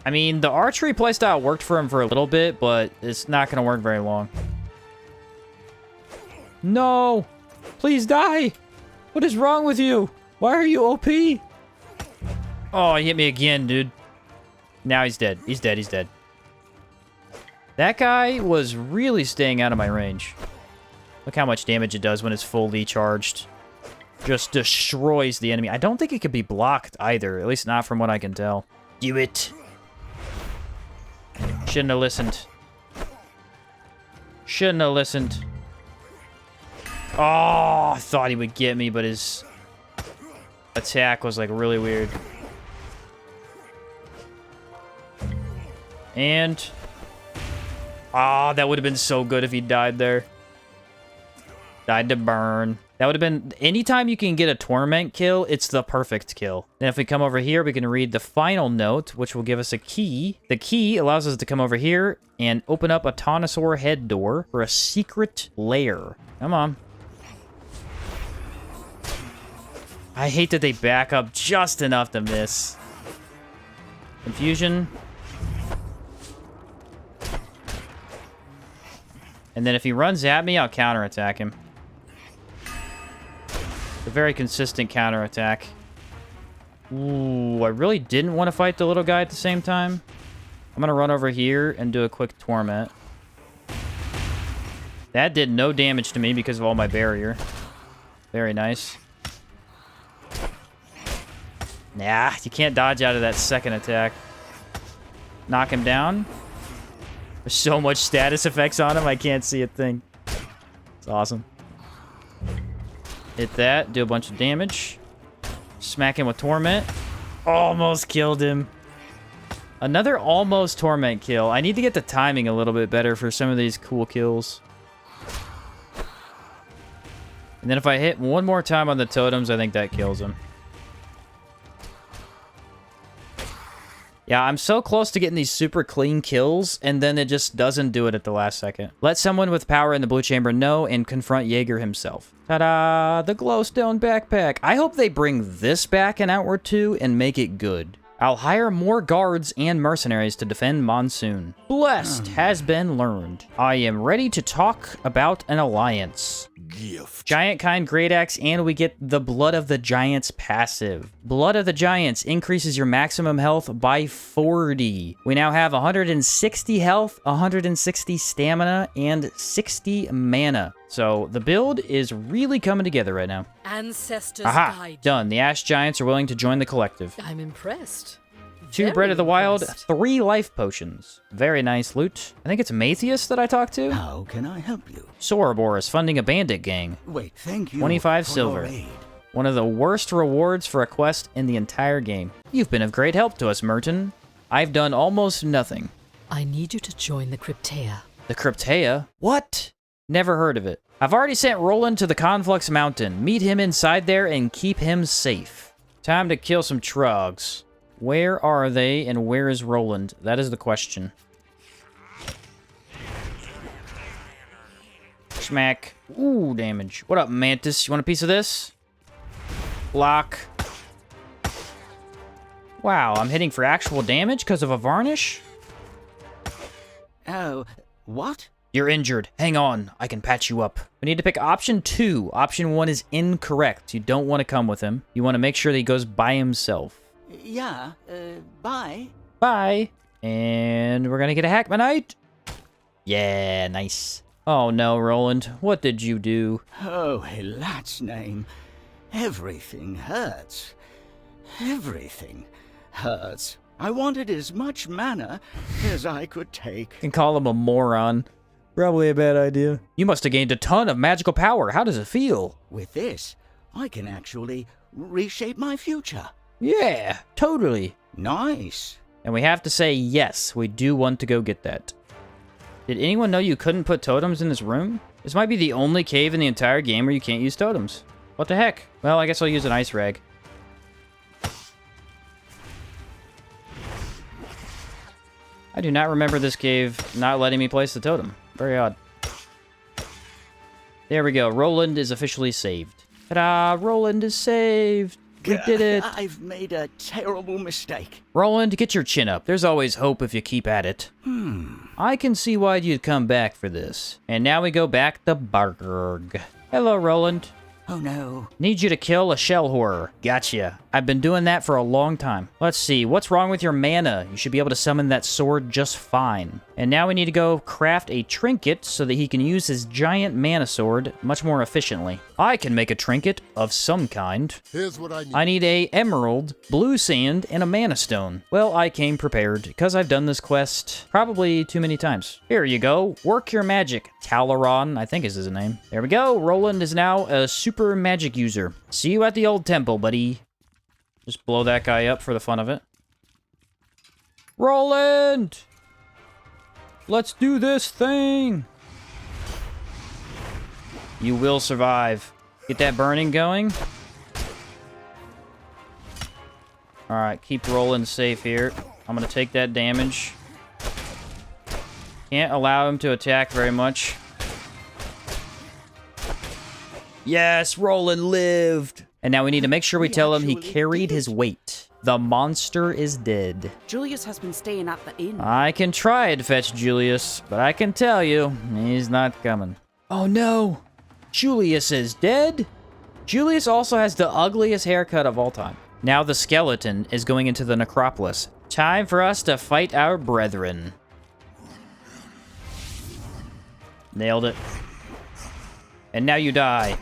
I mean, the archery playstyle worked for him for a little bit, but it's not going to work very long. No! Please die! What is wrong with you? Why are you OP? Oh, he hit me again, dude. Now he's dead. He's dead. He's dead. That guy was really staying out of my range. Look how much damage it does when it's fully charged. Just destroys the enemy. I don't think it could be blocked either. At least not from what I can tell. Do it. Shouldn't have listened. Shouldn't have listened. Oh, I thought he would get me, but his attack was like really weird. And... ah, that would have been so good if he died there. Died to burn. That would have been... anytime you can get a torment kill, it's the perfect kill. And if we come over here, we can read the final note, which will give us a key. The key allows us to come over here and open up a Tonosaur head door for a secret lair. Come on. I hate that they back up just enough to miss. Confusion. And then if he runs at me, I'll counterattack him. A very consistent counterattack. Ooh, I really didn't want to fight the little guy at the same time. I'm going to run over here and do a quick torment. That did no damage to me because of all my barrier. Very nice. Nah, you can't dodge out of that second attack. Knock him down. There's so much status effects on him, I can't see a thing. It's awesome. Hit that, do a bunch of damage. Smack him with Torment. Almost killed him. Another almost Torment kill. I need to get the timing a little bit better for some of these cool kills. And then if I hit one more time on the totems, I think that kills him. Yeah, I'm so close to getting these super clean kills, and then it just doesn't do it at the last second. Let someone with power in the blue chamber know and confront Jaeger himself. Ta-da! The glowstone backpack. I hope they bring this back in Outward 2 and make it good. I'll hire more guards and mercenaries to defend Monsoon. Blessed has been learned. I am ready to talk about an alliance. Gift. Giant kind great axe, and we get the Blood of the Giants passive. Blood of the Giants increases your maximum health by 40. We now have 160 health, 160 stamina, and 60 mana. So the build is really coming together right now. Ancestors Aha! guide. Done. The Ash Giants are willing to join the collective. I'm impressed. 2 Very Bread of the Wild, impressed. 3 life potions. Very nice loot. I think it's Matthias that I talked to. How can I help you? Sorobor is funding a bandit gang. Wait, thank you. 25 for silver. your aid. One of the worst rewards for a quest in the entire game. You've been of great help to us, Merton. I've done almost nothing. I need you to join the Cryptea. The Cryptea? What? Never heard of it. I've already sent Roland to the Conflux Mountain. Meet him inside there and keep him safe. Time to kill some trogs. Where are they and where is Roland? That is the question. Smack. Ooh, damage. What up, Mantis? You want a piece of this? Lock. Wow, I'm hitting for actual damage because of a varnish? Oh, what? You're injured. Hang on. I can patch you up. We need to pick option 2. Option 1 is incorrect. You don't want to come with him. You want to make sure that he goes by himself. Yeah, bye. Bye. And we're going to get a Hackmanite. Yeah, nice. Oh no, Roland. What did you do? Oh, a lat's name. Everything hurts. Everything hurts. I wanted as much mana as I could take. You can call him a moron. Probably a bad idea. You must have gained a ton of magical power. How does it feel? With this, I can actually reshape my future. Yeah, totally. Nice. And we have to say yes, we do want to go get that. Did anyone know you couldn't put totems in this room? This might be the only cave in the entire game where you can't use totems. What the heck? Well, I guess I'll use an ice rag. I do not remember this cave not letting me place the totem. Very odd. There we go. Roland is officially saved. Ta-da! Roland is saved! We did it! I've made a terrible mistake. Roland, get your chin up. There's always hope if you keep at it. I can see why you'd come back for this. And now we go back to Bargerg. Hello, Roland. Oh no. Need you to kill a shell horror. Gotcha. I've been doing that for a long time. Let's see, what's wrong with your mana? You should be able to summon that sword just fine. And now we need to go craft a trinket so that he can use his giant mana sword much more efficiently. I can make a trinket of some kind. Here's what I need. I need a emerald, blue sand, and a mana stone. Well, I came prepared, because I've done this quest probably too many times. Here you go. Work your magic. Talaron, I think is his name. There we go. Roland is now a super magic user. See you at the old temple, buddy. Just blow that guy up for the fun of it. Roland! Let's do this thing! You will survive. Get that burning going. Alright, keep Roland safe here. I'm gonna take that damage. Can't allow him to attack very much. Yes, Roland lived! And now we need to make sure we tell him he carried his weight. The monster is dead. Julius has been staying at the inn. I can try to fetch Julius, but I can tell you, he's not coming. Oh no! Julius is dead? Julius also has the ugliest haircut of all time. Now the skeleton is going into the necropolis. Time for us to fight our brethren. Nailed it. And now you die.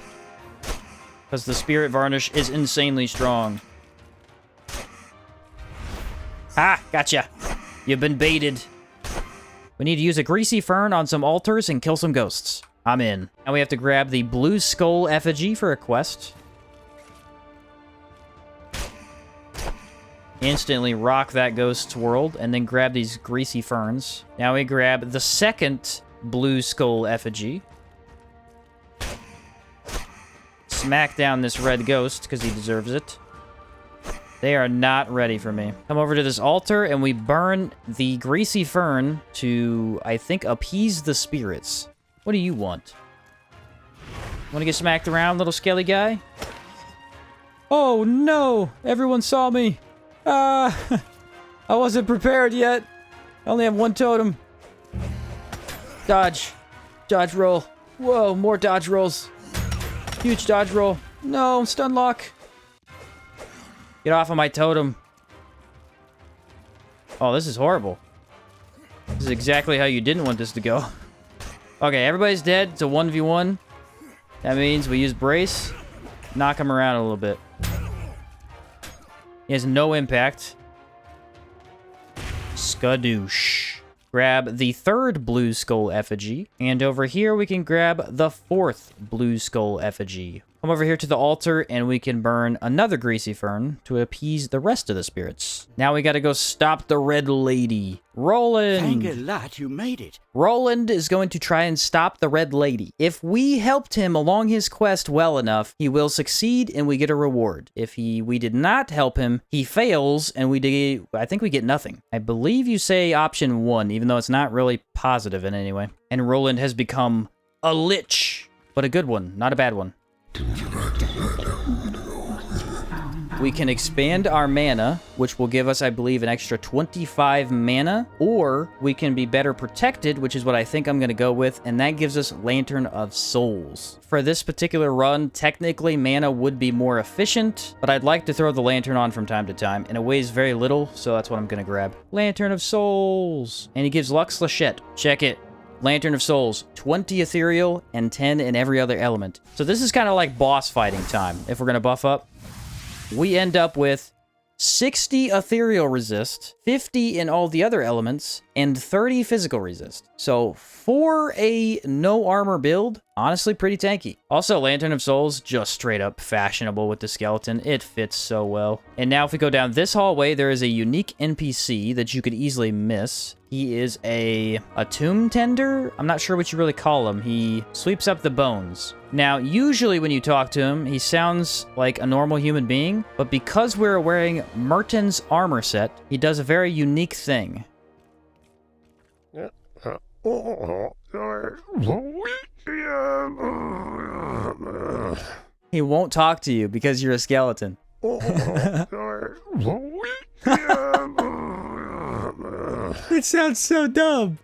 Because the spirit varnish is insanely strong. Ah, gotcha. You've been baited. We need to use a greasy fern on some altars and kill some ghosts. I'm in. Now we have to grab the blue skull effigy for a quest. Instantly rock that ghost's world, and then grab these greasy ferns. Now we grab the second blue skull effigy. Smack down this red ghost, because he deserves it. They are not ready for me. Come over to this altar, and we burn the greasy fern to, I think, appease the spirits. What do you want? Want to get smacked around, little skelly guy? Oh, no! Everyone saw me! I wasn't prepared yet. I only have one totem. Dodge. Dodge roll. Whoa, more dodge rolls. Huge dodge roll. No, stun lock. Get off of my totem. Oh, this is horrible. This is exactly how you didn't want this to go. Okay, everybody's dead. It's a 1v1. That means we use brace. Knock him around a little bit. He has no impact. Skadoosh. Grab the third blue skull effigy. And over here, we can grab the fourth blue skull effigy. Come over here to the altar, and we can burn another greasy fern to appease the rest of the spirits. Now we gotta go stop the red lady. Roland! Thank a lot you made it. Roland is going to try and stop the red lady. If we helped him along his quest well enough, he will succeed and we get a reward. If we did not help him, he fails and I think we get nothing. I believe you say option 1, even though it's not really positive in any way. And Roland has become a lich, but a good one, not a bad one. We can expand our mana, which will give us, I believe, an extra 25 mana, or we can be better protected, which is what I think I'm going to go with, and that gives us Lantern of Souls. For this particular run, technically mana would be more efficient, but I'd like to throw the Lantern on from time to time, and it weighs very little, so that's what I'm going to grab. Lantern of Souls! And he gives Lux Lachette. Check it. Lantern of Souls, 20 ethereal and 10 in every other element. So this is kind of like boss fighting time, if we're going to buff up. We end up with 60 ethereal resist, 50 in all the other elements, and 30 physical resist. So for a no armor build, honestly pretty tanky. Also, Lantern of Souls, just straight up fashionable with the skeleton. It fits so well. And now if we go down this hallway, there is a unique NPC that you could easily miss. He is a tomb tender? I'm not sure what you really call him. He sweeps up the bones. Now, usually when you talk to him, he sounds like a normal human being, but because we're wearing Merton's armor set, he does a very unique thing. He won't talk to you because you're a skeleton. It sounds so dumb.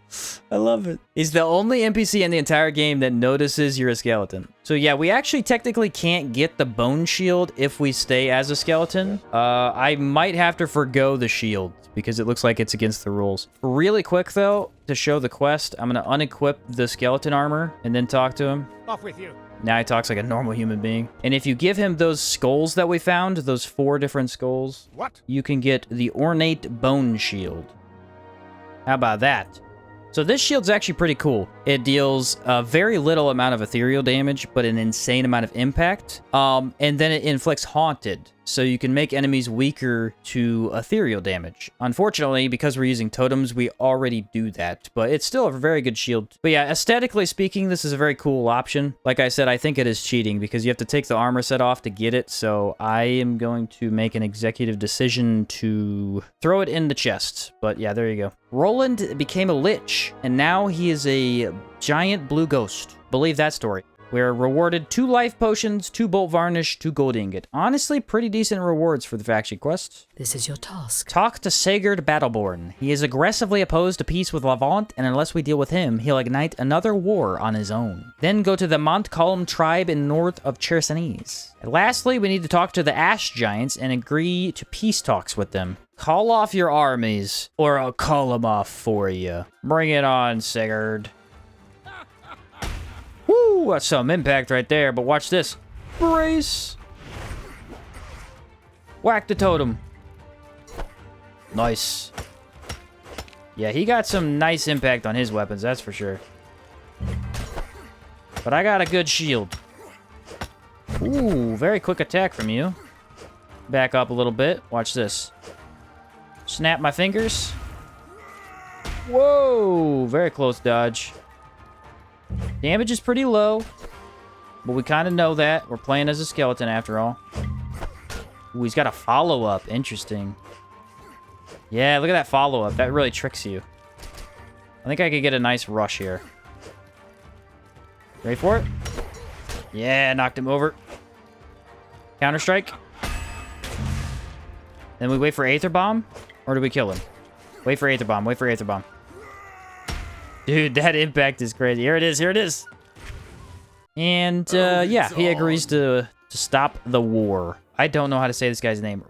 I love it. He's the only NPC in the entire game that notices you're a skeleton. So yeah, we actually technically can't get the bone shield if we stay as a skeleton. I might have to forgo the shield because it looks like it's against the rules. Really quick though, to show the quest, I'm gonna unequip the skeleton armor and then talk to him. Off with you. Now he talks like a normal human being. And if you give him those skulls that we found, those 4 different skulls, What? you can get the ornate bone shield. How about that? So this shield's actually pretty cool. It deals a very little amount of ethereal damage, but an insane amount of impact. And then it inflicts haunted, so you can make enemies weaker to ethereal damage. Unfortunately, because we're using totems, we already do that, but it's still a very good shield. But yeah, aesthetically speaking, this is a very cool option. Like I said, I think it is cheating because you have to take the armor set off to get it, so I am going to make an executive decision to throw it in the chest. But yeah, there you go. Roland became a lich, and now he is a giant blue ghost. Believe that story. We're rewarded 2 life potions, 2 bolt varnish, 2 gold ingot. Honestly, pretty decent rewards for the faction quest. This is your task. Talk to Sigurd Battleborn. He is aggressively opposed to peace with Levant, and unless we deal with him, he'll ignite another war on his own. Then go to the Montcalm tribe in north of Chersonese. And lastly, we need to talk to the Ash Giants and agree to peace talks with them. Call off your armies, or I'll call them off for you. Bring it on, Sigurd. Woo, that's some impact right there, but watch this. Brace. Whack the totem. Nice. Yeah, he got some nice impact on his weapons, that's for sure. But I got a good shield. Ooh, very quick attack from you. Back up a little bit. Watch this. Snap my fingers. Whoa, very close dodge. Damage is pretty low, but we kind of know that. We're playing as a skeleton after all. Ooh, he's got a follow-up. Interesting. Yeah, look at that follow-up. That really tricks you. I think I could get a nice rush here. Ready for it? Yeah, knocked him over. Counter-strike. Then we wait for Aether Bomb, or do we kill him? Wait for Aether Bomb. Wait for Aether Bomb. Dude, that impact is crazy. Here it is. Here it is. And, yeah, he agrees to stop the war. I don't know how to say this guy's name.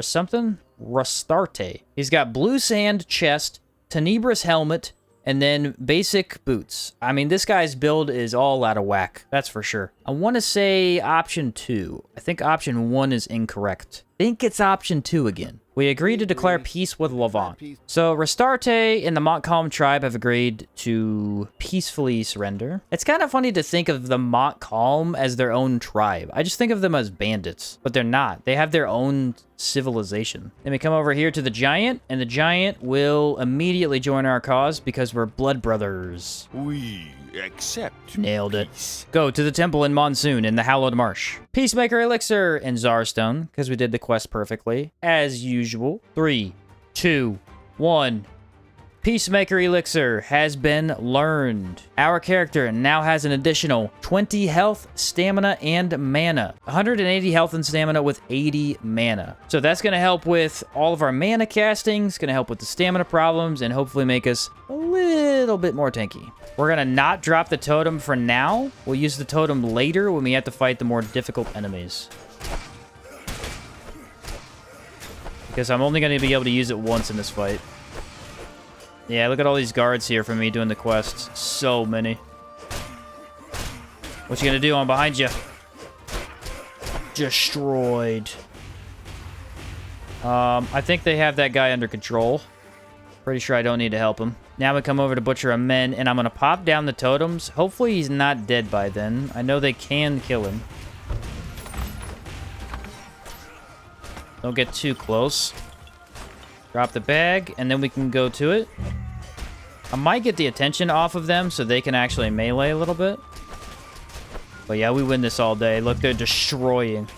Something? Rastarte. He's got blue sand chest, Tenebrous helmet, and then basic boots. I mean, this guy's build is all out of whack. That's for sure. I want to say option 2. I think option 1 is incorrect. I think it's option 2 again. We agreed to declare peace with Levant. So Rastarte and the Montcalm tribe have agreed to peacefully surrender. It's kind of funny to think of the Montcalm as their own tribe. I just think of them as bandits, but they're not. They have their own civilization. Then we come over here to the giant, and the giant will immediately join our cause because we're blood brothers. We accept. Nailed it. Go to the temple in Monsoon in the Hallowed Marsh. Peacemaker Elixir and Zarstone, because we did the quest perfectly. As usual. 3, 2, 1. Peacemaker Elixir has been learned. Our character now has an additional 20 health, stamina, and mana. 180 health and stamina with 80 mana. So that's going to help with all of our mana casting. It's going to help with the stamina problems and hopefully make us a little bit more tanky. We're going to not drop the totem for now. We'll use the totem later when we have to fight the more difficult enemies. Because I'm only going to be able to use it once in this fight. Yeah, look at all these guards here for me doing the quests. So many. What you gonna do? I'm behind you. Destroyed. I think they have that guy under control. Pretty sure I don't need to help him. Now we come over to Butcher of Men, and I'm going to pop down the totems. Hopefully he's not dead by then. I know they can kill him. Don't get too close. Drop the bag, and then we can go to it. I might get the attention off of them so they can actually melee a little bit. But yeah, we win this all day. Look, they're destroying.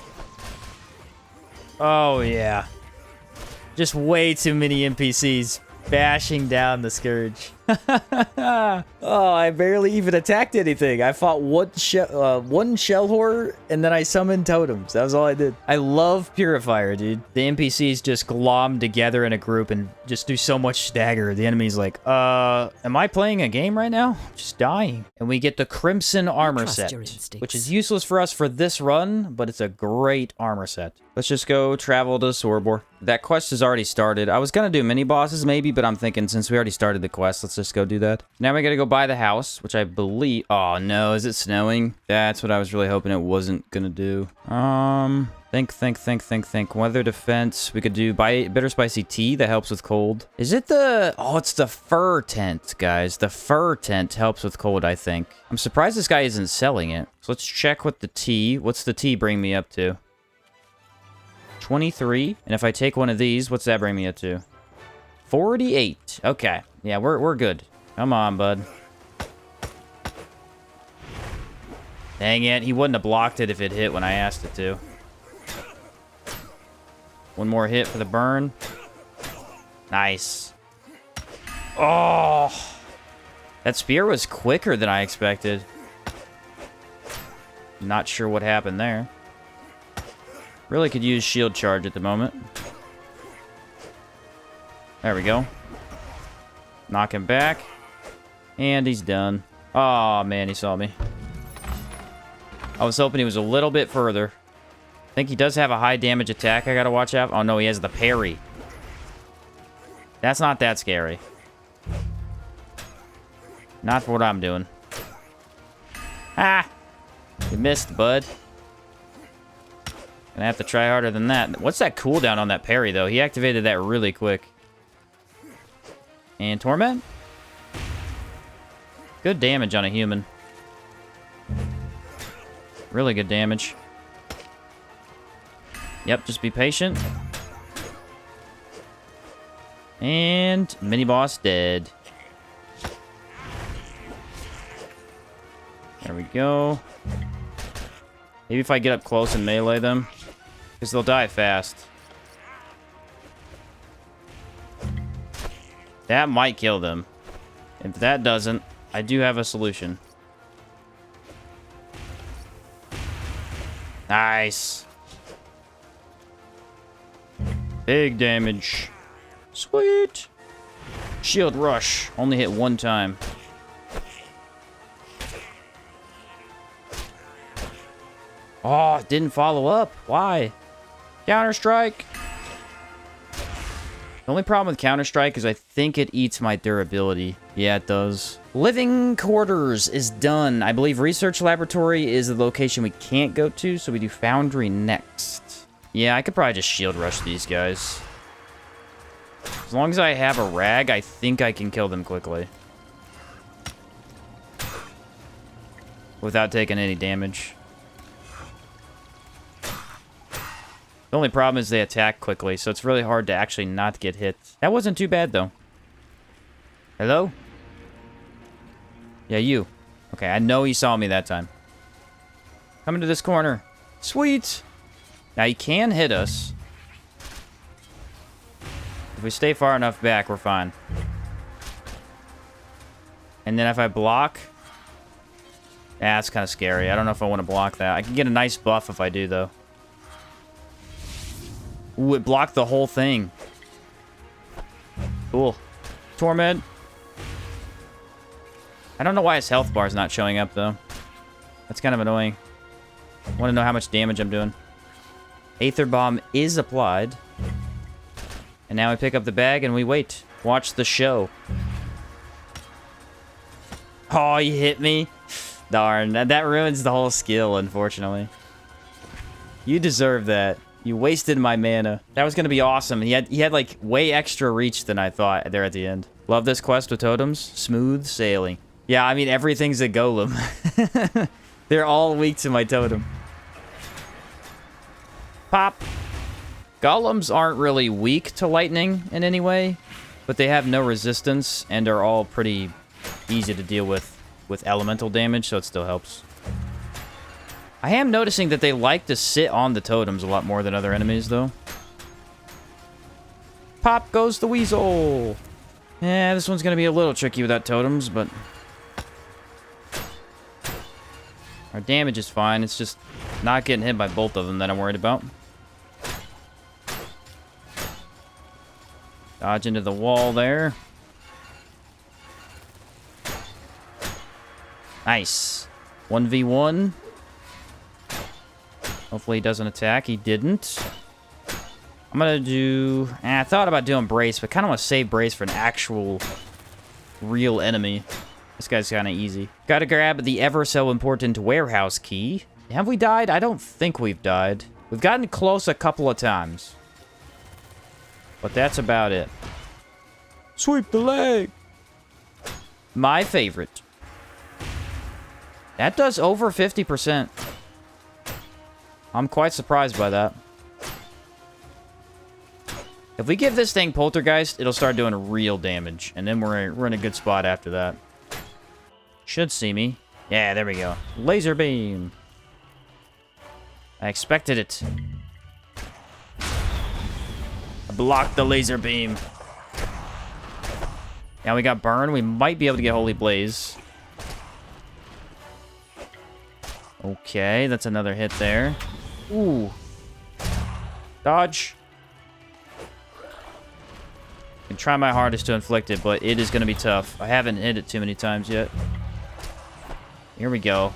Oh, yeah. Just way too many NPCs bashing down the Scourge. Oh, I barely even attacked anything. I fought one shell horror, and then I summoned totems. That was all I did. I love Purifier, dude. The NPCs just glom together in a group and just do so much stagger. The enemy's like, am I playing a game right now? I'm just dying. And we get the Crimson Armor Trust set, your instincts. which is useless for us for this run, but it's a great armor set. Let's just go travel to Sorbor. That quest has already started. I was gonna do mini bosses maybe, but I'm thinking since we already started the quest, let's just go do that. Now we gotta go buy the house, which I believe... Oh no, is it snowing? That's what I was really hoping it wasn't gonna do. Think. Weather defense. We could do bitter spicy tea that helps with cold. Is it the... Oh, it's the fur tent, guys. The fur tent helps with cold, I think. I'm surprised this guy isn't selling it. So let's check with the tea. What's the tea bring me up to? 23. And if I take one of these, what's that bring me up to? 48. Okay. Yeah, we're good. Come on, bud. Dang it. He wouldn't have blocked it if it hit when I asked it to. One more hit for the burn. Nice. Oh. That spear was quicker than I expected. Not sure what happened there. Really could use shield charge at the moment. There we go. Knock him back. And he's done. Oh, man, he saw me. I was hoping he was a little bit further. I think he does have a high damage attack I gotta watch out. Oh, no, he has the parry. That's not that scary. Not for what I'm doing. Ah! You missed, bud. Gonna have to try harder than that. What's that cooldown on that parry, though? He activated that really quick. And Torment? Good damage on a human. Really good damage. Yep, just be patient. And mini-boss dead. There we go. Maybe if I get up close and melee them. Because they'll die fast. That might kill them. If that doesn't, I do have a solution. Nice. Big damage. Sweet. Shield rush. Only hit one time. Oh, it didn't follow up. Why? Counter-Strike. The only problem with Counter-Strike is I think it eats my durability. Yeah, it does. Living Quarters is done. I believe Research Laboratory is the location we can't go to, so we do Foundry next. Yeah, I could probably just shield rush these guys. As long as I have a rag, I think I can kill them quickly. Without taking any damage. The only problem is they attack quickly, so it's really hard to actually not get hit. That wasn't too bad, though. Hello? Yeah, you. Okay, I know he saw me that time. Come into this corner. Sweet! Now, he can hit us. If we stay far enough back, we're fine. And then if I block... That's kind of scary. I don't know if I want to block that. I can get a nice buff if I do, though. Ooh, it blocked the whole thing. Cool. Torment. I don't know why his health bar is not showing up, though. That's kind of annoying. I want to know how much damage I'm doing. Aether Bomb is applied. And now we pick up the bag and we wait. Watch the show. Oh, he hit me. Darn, that ruins the whole skill, unfortunately. You deserve that. You wasted my mana. That was gonna be awesome. He had like way extra reach than I thought there at the end. Love this quest with totems. Smooth sailing. Yeah, I mean, everything's a golem. They're all weak to my totem. Pop. Golems aren't really weak to lightning in any way, but they have no resistance and are all pretty easy to deal with elemental damage, so it still helps. I am noticing that they like to sit on the totems a lot more than other enemies, though. Pop goes the weasel. Yeah, this one's going to be a little tricky without totems, but our damage is fine. It's just not getting hit by both of them that I'm worried about. Dodge into the wall there. Nice. 1v1. Hopefully he doesn't attack. He didn't. I'm going to do... I thought about doing Brace, but kind of want to save Brace for an actual real enemy. This guy's kind of easy. Got to grab the ever so important warehouse key. Have we died? I don't think we've died. We've gotten close a couple of times. But that's about it. Sweep the leg. My favorite. That does over 50%. I'm quite surprised by that. If we give this thing Poltergeist, it'll start doing real damage. And then we're in a good spot after that. Should see me. Yeah, there we go. Laser beam. I expected it. Block the laser beam. Now we got burn. We might be able to get Holy Blaze. Okay, that's another hit there. Ooh. Dodge. I can try my hardest to inflict it, but it is going to be tough. I haven't hit it too many times yet. Here we go.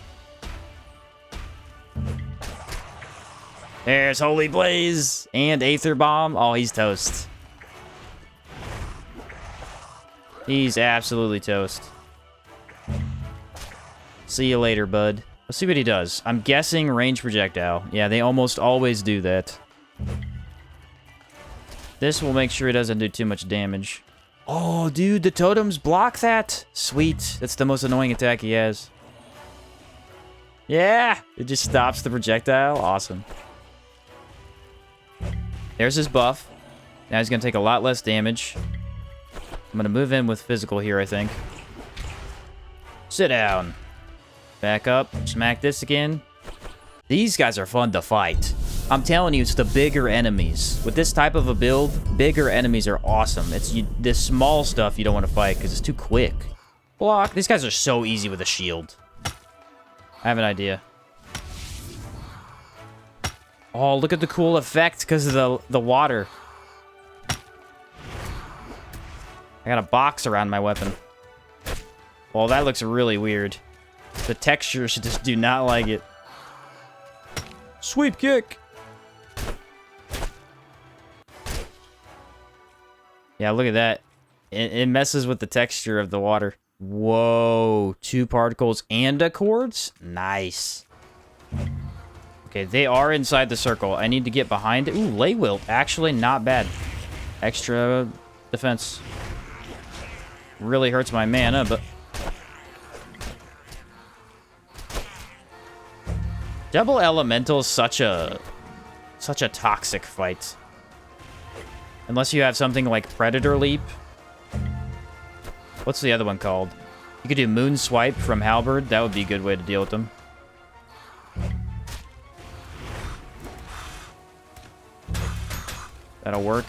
There's Holy Blaze and Aether Bomb. Oh, he's toast. He's absolutely toast. See you later, bud. Let's see what he does. I'm guessing range projectile. Yeah, they almost always do that. This will make sure he doesn't do too much damage. Oh, dude, the totems block that. Sweet. That's the most annoying attack he has. Yeah, it just stops the projectile. Awesome. There's his buff. Now he's going to take a lot less damage. I'm going to move in with physical here, I think. Sit down. Back up. Smack this again. These guys are fun to fight. I'm telling you, it's the bigger enemies. With this type of a build, bigger enemies are awesome. It's this small stuff you don't want to fight because it's too quick. Block. These guys are so easy with a shield. I have an idea. Oh, look at the cool effect because of the water. I got a box around my weapon. Well, that looks really weird. The textures just do not like it. Sweep kick. Yeah, look at that. It messes with the texture of the water. Whoa. 2 particles and a quartz? Nice. Okay, they are inside the circle. I need to get behind it. Ooh, Lay Wilt. Actually, not bad. Extra defense. Really hurts my mana, but... Double Elemental is such a toxic fight. Unless you have something like Predator Leap. What's the other one called? You could do Moon Swipe from Halberd. That would be a good way to deal with them. That'll work.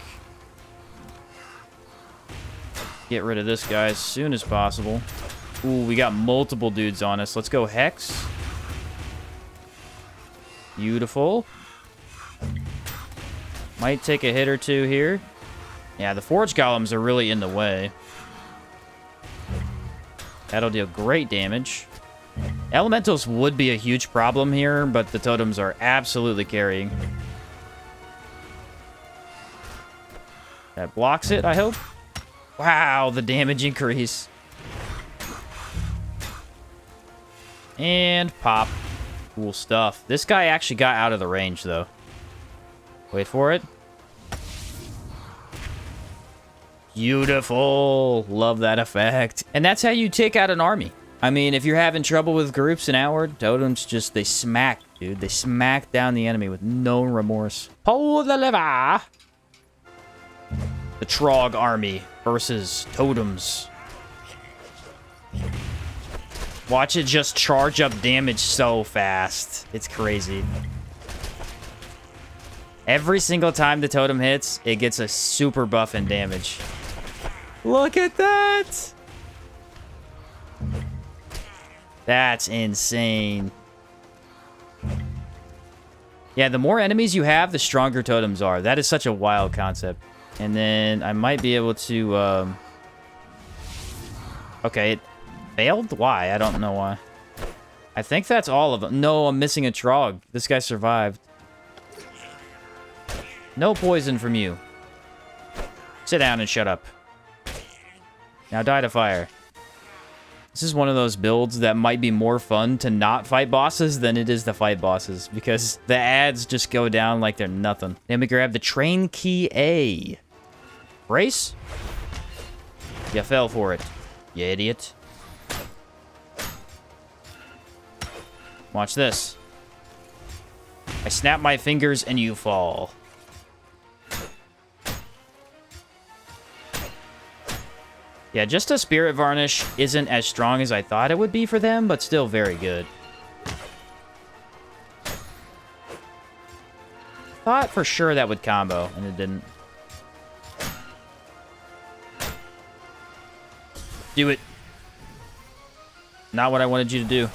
Get rid of this guy as soon as possible. Ooh, we got multiple dudes on us. Let's go Hex. Beautiful. Might take a hit or two here. Yeah, the Forge Golems are really in the way. That'll deal great damage. Elementals would be a huge problem here, but the totems are absolutely carrying. That blocks it, I hope. Wow, the damage increase. And pop. Cool stuff. This guy actually got out of the range, though. Wait for it. Beautiful. Love that effect. And that's how you take out an army. I mean, if you're having trouble with groups in Outward, totems just, they smack, dude. They smack down the enemy with no remorse. Pull the lever. The Trog army versus totems. Watch it just charge up damage so fast. It's crazy. Every single time the totem hits, it gets a super buff in damage. Look at that! That's insane. Yeah, the more enemies you have, the stronger totems are. That is such a wild concept. And then I might be able to... Okay, it failed? Why? I don't know why. I think that's all of them. No, I'm missing a Trog. This guy survived. No poison from you. Sit down and shut up. Now die to fire. This is one of those builds that might be more fun to not fight bosses than it is to fight bosses, because the ads just go down like they're nothing. Then we grab the train key A. Brace? You fell for it, you idiot. Watch this. I snap my fingers and you fall. Yeah, just a Spirit Varnish isn't as strong as I thought it would be for them, but still very good. Thought for sure that would combo, and it didn't. Do it. Not what I wanted you to do.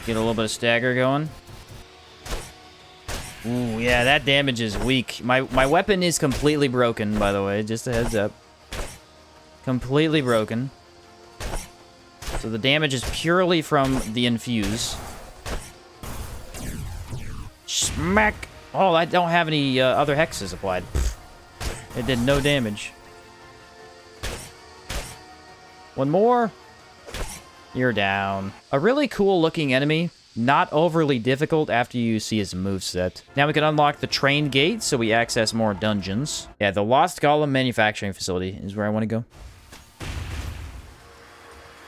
Get a little bit of stagger going. Ooh, yeah, that damage is weak. My weapon is completely broken, by the way. Just a heads up. Completely broken. So the damage is purely from the infuse. Smack! Oh, I don't have any other hexes applied. It did no damage. One more. You're down. A really cool looking enemy. Not overly difficult after you see his moveset. Now we can unlock the train gate, so we access more dungeons. Yeah, the Lost Golem Manufacturing Facility is where I want to go.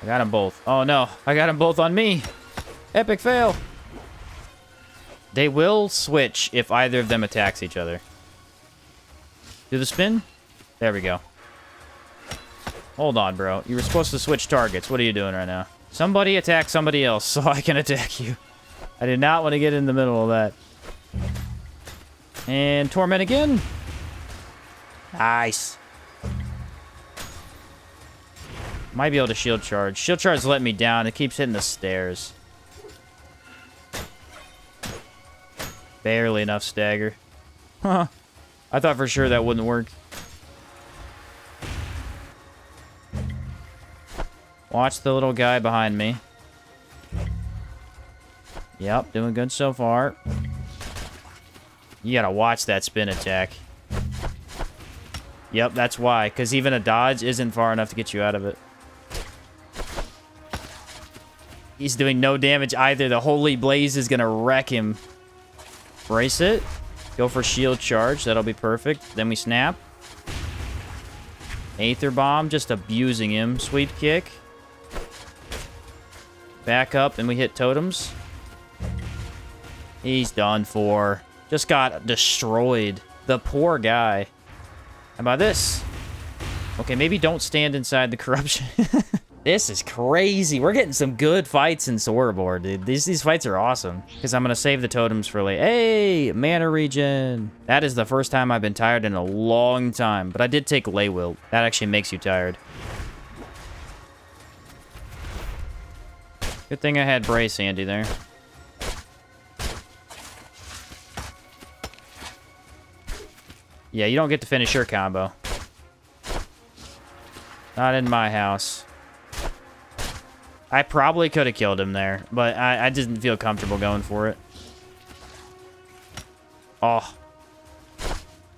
I got them both. Oh no, I got them both on me. Epic fail. They will switch if either of them attacks each other. Do the spin? There we go. Hold on, bro. You were supposed to switch targets. What are you doing right now? Somebody attack somebody else so I can attack you. I did not want to get in the middle of that. And torment again. Nice. Might be able to shield charge. Shield charge let me down. It keeps hitting the stairs. Barely enough stagger. Huh. I thought for sure that wouldn't work. Watch the little guy behind me. Yep, doing good so far. You gotta watch that spin attack. Yep, that's why. Because even a dodge isn't far enough to get you out of it. He's doing no damage either. The Holy Blaze is gonna wreck him. Brace it. Go for shield charge. That'll be perfect. Then we snap. Aether Bomb, just abusing him. Sweep kick. Back up, and we hit totems. He's done for. Just got destroyed. The poor guy. How about this? Okay, maybe don't stand inside the corruption. This is crazy. We're getting some good fights in Sorobor, dude. These fights are awesome. Because I'm going to save the totems for later. Hey, mana regen. That is the first time I've been tired in a long time. But I did take Lay Wilt. That actually makes you tired. Good thing I had Brace handy there. Yeah, you don't get to finish your combo. Not in my house. I probably could have killed him there, but I didn't feel comfortable going for it. Oh.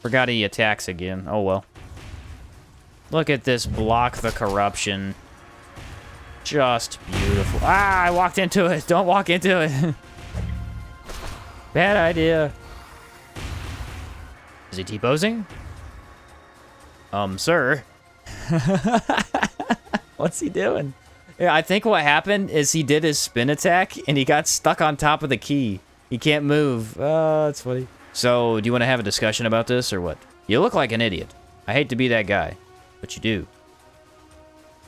Forgot he attacks again. Oh, well. Look at this block the corruption. Just beautiful. Ah, I walked into it. Don't walk into it. Bad idea. he T-posing? Sir. What's he doing? Yeah, I think what happened is he did his spin attack and he got stuck on top of the key. He can't move. Oh, that's funny. So, do you want to have a discussion about this or what? You look like an idiot. I hate to be that guy, but you do.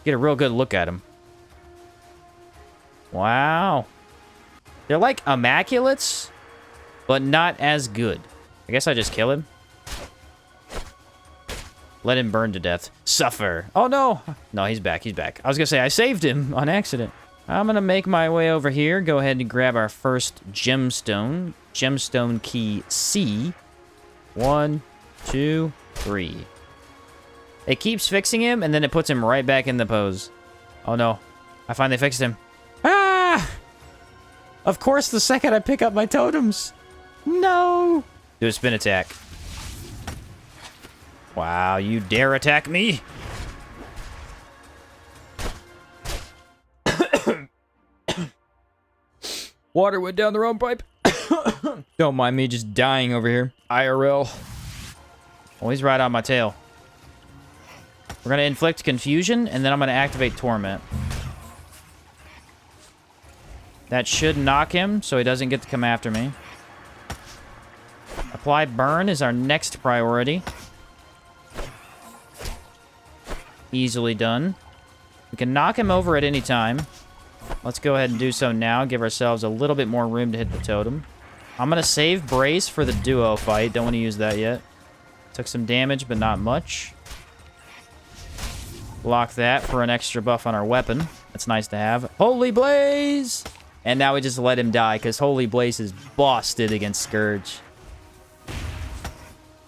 Get a real good look at him. Wow. They're like immaculates, but not as good. I guess I just kill him. Let him burn to death. Suffer. Oh, no. No, he's back. He's back. I was going to say, I saved him on accident. I'm going to make my way over here. Go ahead and grab our first gemstone. Gemstone key C. 1, 2, 3. It keeps fixing him, and then it puts him right back in the pose. Oh, no. I finally fixed him. Ah! Of course, the second I pick up my totems. No! Do a spin attack. Wow, you dare attack me? Water went down the wrong pipe. Don't mind me just dying over here. IRL. Oh, he's right on my tail. We're going to inflict confusion, and then I'm going to activate torment. That should knock him, so he doesn't get to come after me. Apply burn is our next priority. Easily done. We can knock him over at any time. Let's go ahead and do so now. Give ourselves a little bit more room to hit the totem. I'm going to save Brace for the duo fight. Don't want to use that yet. Took some damage, but not much. Block that for an extra buff on our weapon. That's nice to have. Holy Blaze! And now we just let him die, because Holy Blaze is busted against Scourge.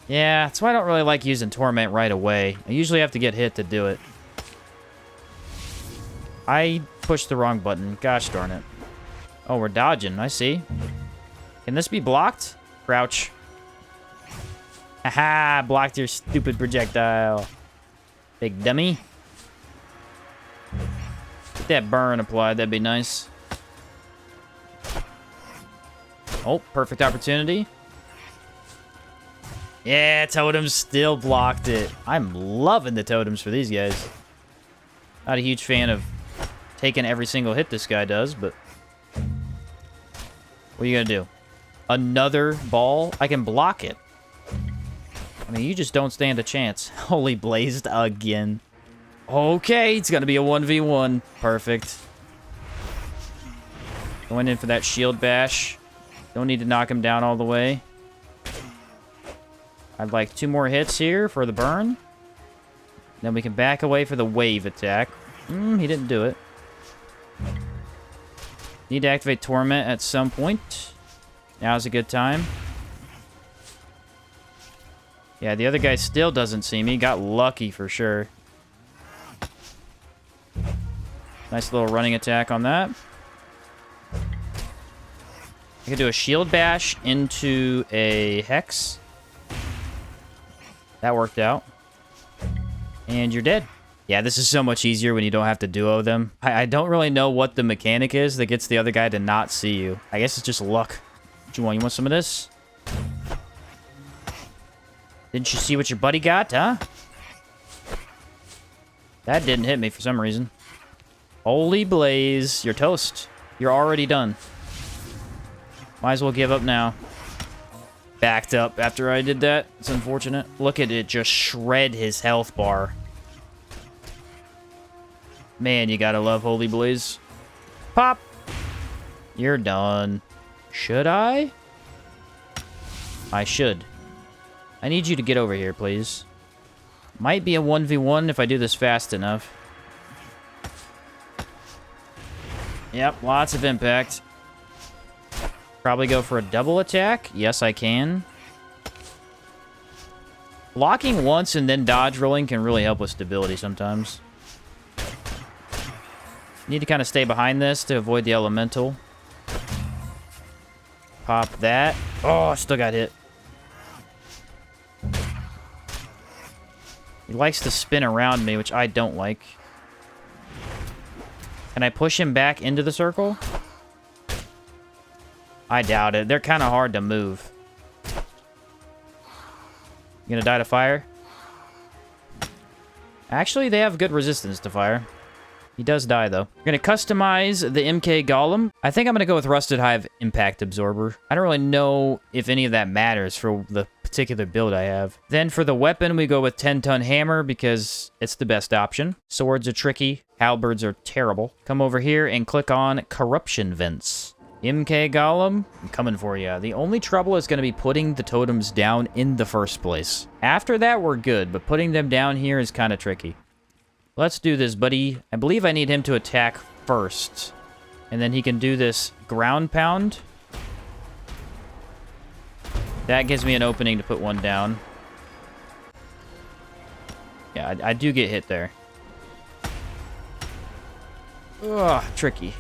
Yeah, that's why I don't really like using Torment right away. I usually have to get hit to do it. I pushed the wrong button. Gosh darn it. Oh, we're dodging. I see. Can this be blocked? Crouch. Haha, blocked your stupid projectile. Big dummy. Get that burn applied. That'd be nice. Oh, perfect opportunity. Yeah, totems still blocked it. I'm loving the totems for these guys. Not a huge fan of taking every single hit this guy does, but... What are you gonna do? Another ball? I can block it. I mean, you just don't stand a chance. Holy Blazed again. Okay, it's gonna be a 1v1. Perfect. Going in for that shield bash. Don't need to knock him down all the way. I'd like 2 more hits here for the burn. Then we can back away for the wave attack. He didn't do it. Need to activate Torment at some point. Now's a good time. Yeah, the other guy still doesn't see me. Got lucky for sure. Nice little running attack on that. I could do a shield bash into a hex. That worked out. And you're dead. Yeah, this is so much easier when you don't have to duo them. I don't really know what the mechanic is that gets the other guy to not see you. I guess it's just luck. What you want? You want some of this? Didn't you see what your buddy got, huh? That didn't hit me for some reason. Holy Blaze. You're toast. You're already done. Might as well give up now. Backed up after I did that. It's unfortunate. Look at it just shred his health bar. Man, you gotta love Holy Blaze. Pop! You're done. Should I? I should. I need you to get over here, please. Might be a 1v1 if I do this fast enough. Yep, lots of impact. Probably go for a double attack. Yes, I can. Blocking once and then dodge rolling can really help with stability sometimes. Need to kind of stay behind this to avoid the elemental. Pop that. Oh, I still got hit. He likes to spin around me, which I don't like. Can I push him back into the circle? I doubt it. They're kind of hard to move. You gonna die to fire? Actually, they have good resistance to fire. He does die, though. We're going to customize the MK Golem. I think I'm going to go with Rusted Hive Impact Absorber. I don't really know if any of that matters for the particular build I have. Then for the weapon, we go with 10-ton hammer because it's the best option. Swords are tricky. Halberds are terrible. Come over here and click on Corruption Vents. MK Golem, I'm coming for you. The only trouble is going to be putting the totems down in the first place. After that, we're good, but putting them down here is kind of tricky. Let's do this, buddy. I believe I need him to attack first. And then he can do this ground pound. That gives me an opening to put one down. Yeah, I do get hit there. Ugh, tricky.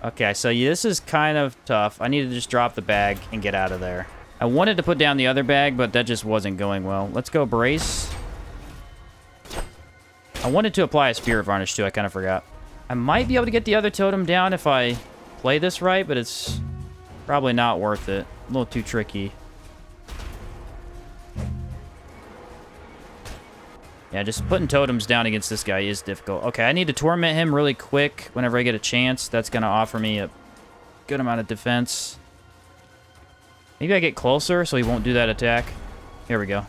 Okay, so this is kind of tough. I need to just drop the bag and get out of there. I wanted to put down the other bag, but that just wasn't going well. Let's go brace. I wanted to apply a Spirit Varnish, too. I kind of forgot. I might be able to get the other totem down if I play this right, but it's probably not worth it. A little too tricky. Yeah, just putting totems down against this guy is difficult. Okay, I need to torment him really quick whenever I get a chance. That's going to offer me a good amount of defense. Maybe I get closer so he won't do that attack. Here we go.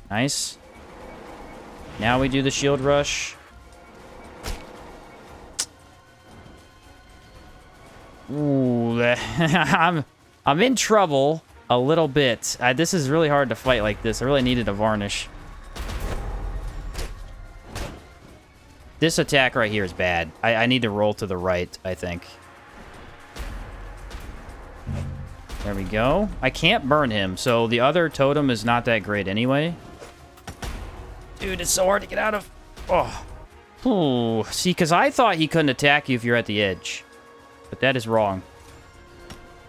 Nice. Now we do the shield rush. Ooh, I'm in trouble a little bit. This is really hard to fight like this. I really needed a varnish. This attack right here is bad. I need to roll to the right, I think. There we go. I can't burn him, so the other totem is not that great anyway. Dude, it's so hard to get out of. Oh. Ooh. See, because I thought he couldn't attack you if you're at the edge. But that is wrong.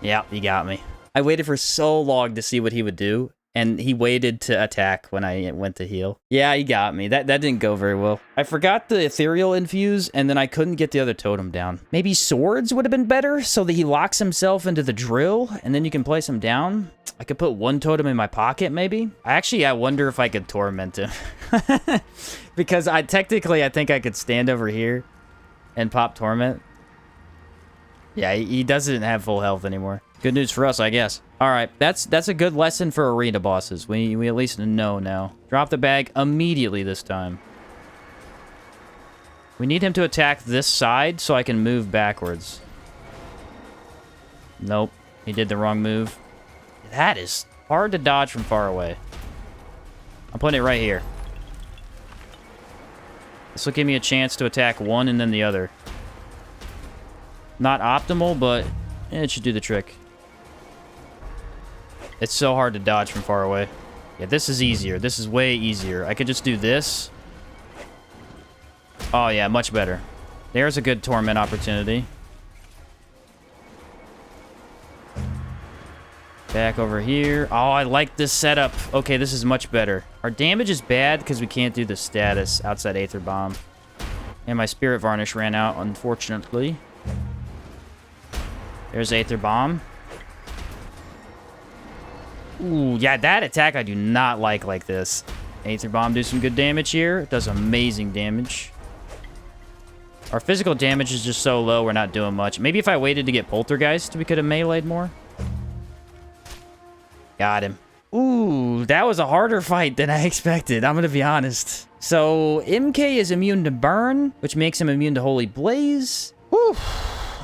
Yeah, he got me. I waited for so long to see what he would do, and he waited to attack when I went to heal. Yeah, he got me. That didn't go very well. I forgot the ethereal infuse, and then I couldn't get the other totem down. Maybe swords would have been better, so that he locks himself into the drill, and then you can place him down. I could put one totem in my pocket, maybe. I wonder if I could torment him. Because I think I could stand over here and pop torment. Yeah, he doesn't have full health anymore. Good news for us, I guess. All right, that's a good lesson for arena bosses. We at least know now. Drop the bag immediately this time. We need him to attack this side so I can move backwards. Nope, he did the wrong move. That is hard to dodge from far away. I'm putting it right here. This will give me a chance to attack one and then the other. Not optimal, but it should do the trick. It's so hard to dodge from far away. Yeah, this is easier. This is way easier. I could just do this. Oh, yeah, much better. There's a good torment opportunity. Back over here. Oh, I like this setup. Okay, this is much better. Our damage is bad because we can't do the status outside Aether Bomb. And my Spirit Varnish ran out, unfortunately. There's Aether Bomb. Ooh, yeah, that attack I do not like this. Aether Bomb do some good damage here. It does amazing damage. Our physical damage is just so low, we're not doing much. Maybe if I waited to get Poltergeist, we could have meleeed more. Got him. Ooh, that was a harder fight than I expected, I'm gonna be honest. So, MK is immune to burn, which makes him immune to Holy Blaze. Whew.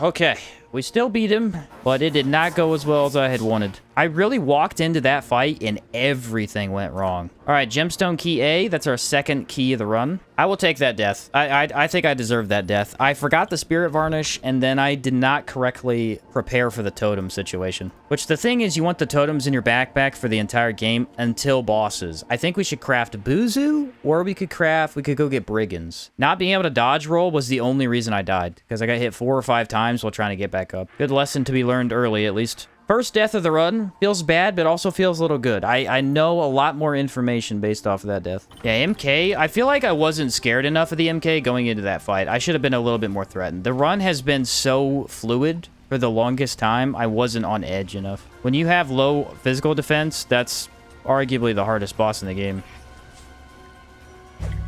Okay. We still beat him, but it did not go as well as I had wanted. I really walked into that fight and everything went wrong. All right, Gemstone Key A. That's our second key of the run. I will take that death. I think I deserve that death. I forgot the Spirit Varnish, and then I did not correctly prepare for the totem situation. Which the thing is, you want the totems in your backpack for the entire game until bosses. I think we should craft Buzu, or we could go get Brigands. Not being able to dodge roll was the only reason I died, because I got hit 4 or 5 times while trying to get back up. Good lesson to be learned early, at least. First death of the run. Feels bad, but also feels a little good. I know a lot more information based off of that death. Yeah, MK. I feel like I wasn't scared enough of the MK going into that fight. I should have been a little bit more threatened. The run has been so fluid for the longest time, I wasn't on edge enough. When you have low physical defense, that's arguably the hardest boss in the game.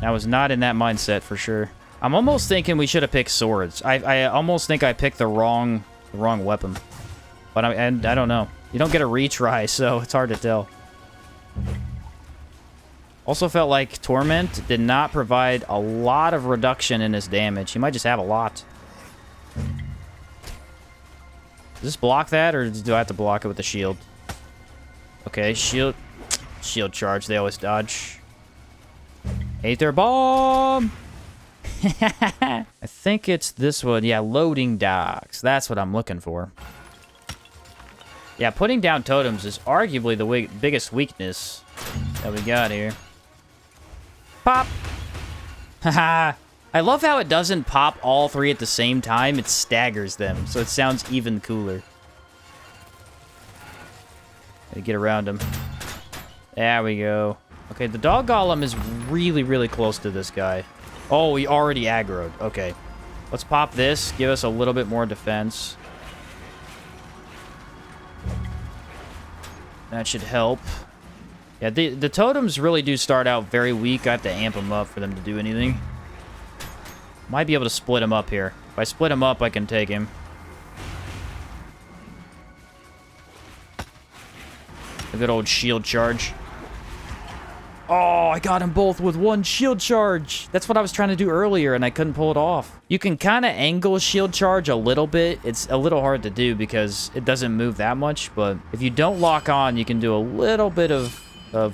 I was not in that mindset for sure. I'm almost thinking we should have picked swords. I almost think I picked the wrong weapon. But I don't know. You don't get a retry, so it's hard to tell. Also felt like Torment did not provide a lot of reduction in his damage. He might just have a lot. Does this block that, or do I have to block it with the shield? Okay, shield charge. They always dodge. Aether bomb! I think it's this one. Yeah, loading docks. That's what I'm looking for. Yeah, putting down totems is arguably the biggest weakness that we got here. Pop! Haha! I love how it doesn't pop all three at the same time. It staggers them, so it sounds even cooler. Gotta get around him. There we go. Okay, the dog golem is really, really close to this guy. Oh, he already aggroed. Okay. Let's pop this. Give us a little bit more defense. That should help. Yeah, the totems really do start out very weak. I have to amp them up for them to do anything. Might be able to split him up here. If I split him up, I can take him. A good old shield charge. Oh, I got them both with one shield charge. That's what I was trying to do earlier, and I couldn't pull it off. You can kind of angle shield charge a little bit. It's a little hard to do because it doesn't move that much, but if you don't lock on, you can do a little bit of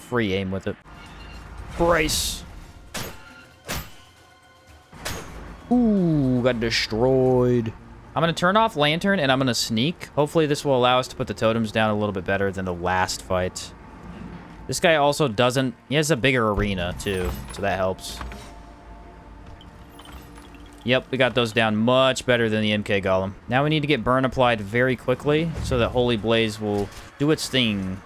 free aim with it. Brace. Ooh, got destroyed. I'm going to turn off Lantern, and I'm going to sneak. Hopefully, this will allow us to put the totems down a little bit better than the last fight. This guy also doesn't... He has a bigger arena, too, so that helps. Yep, we got those down much better than the MK Golem. Now we need to get burn applied very quickly so that Holy Blaze will do its thing.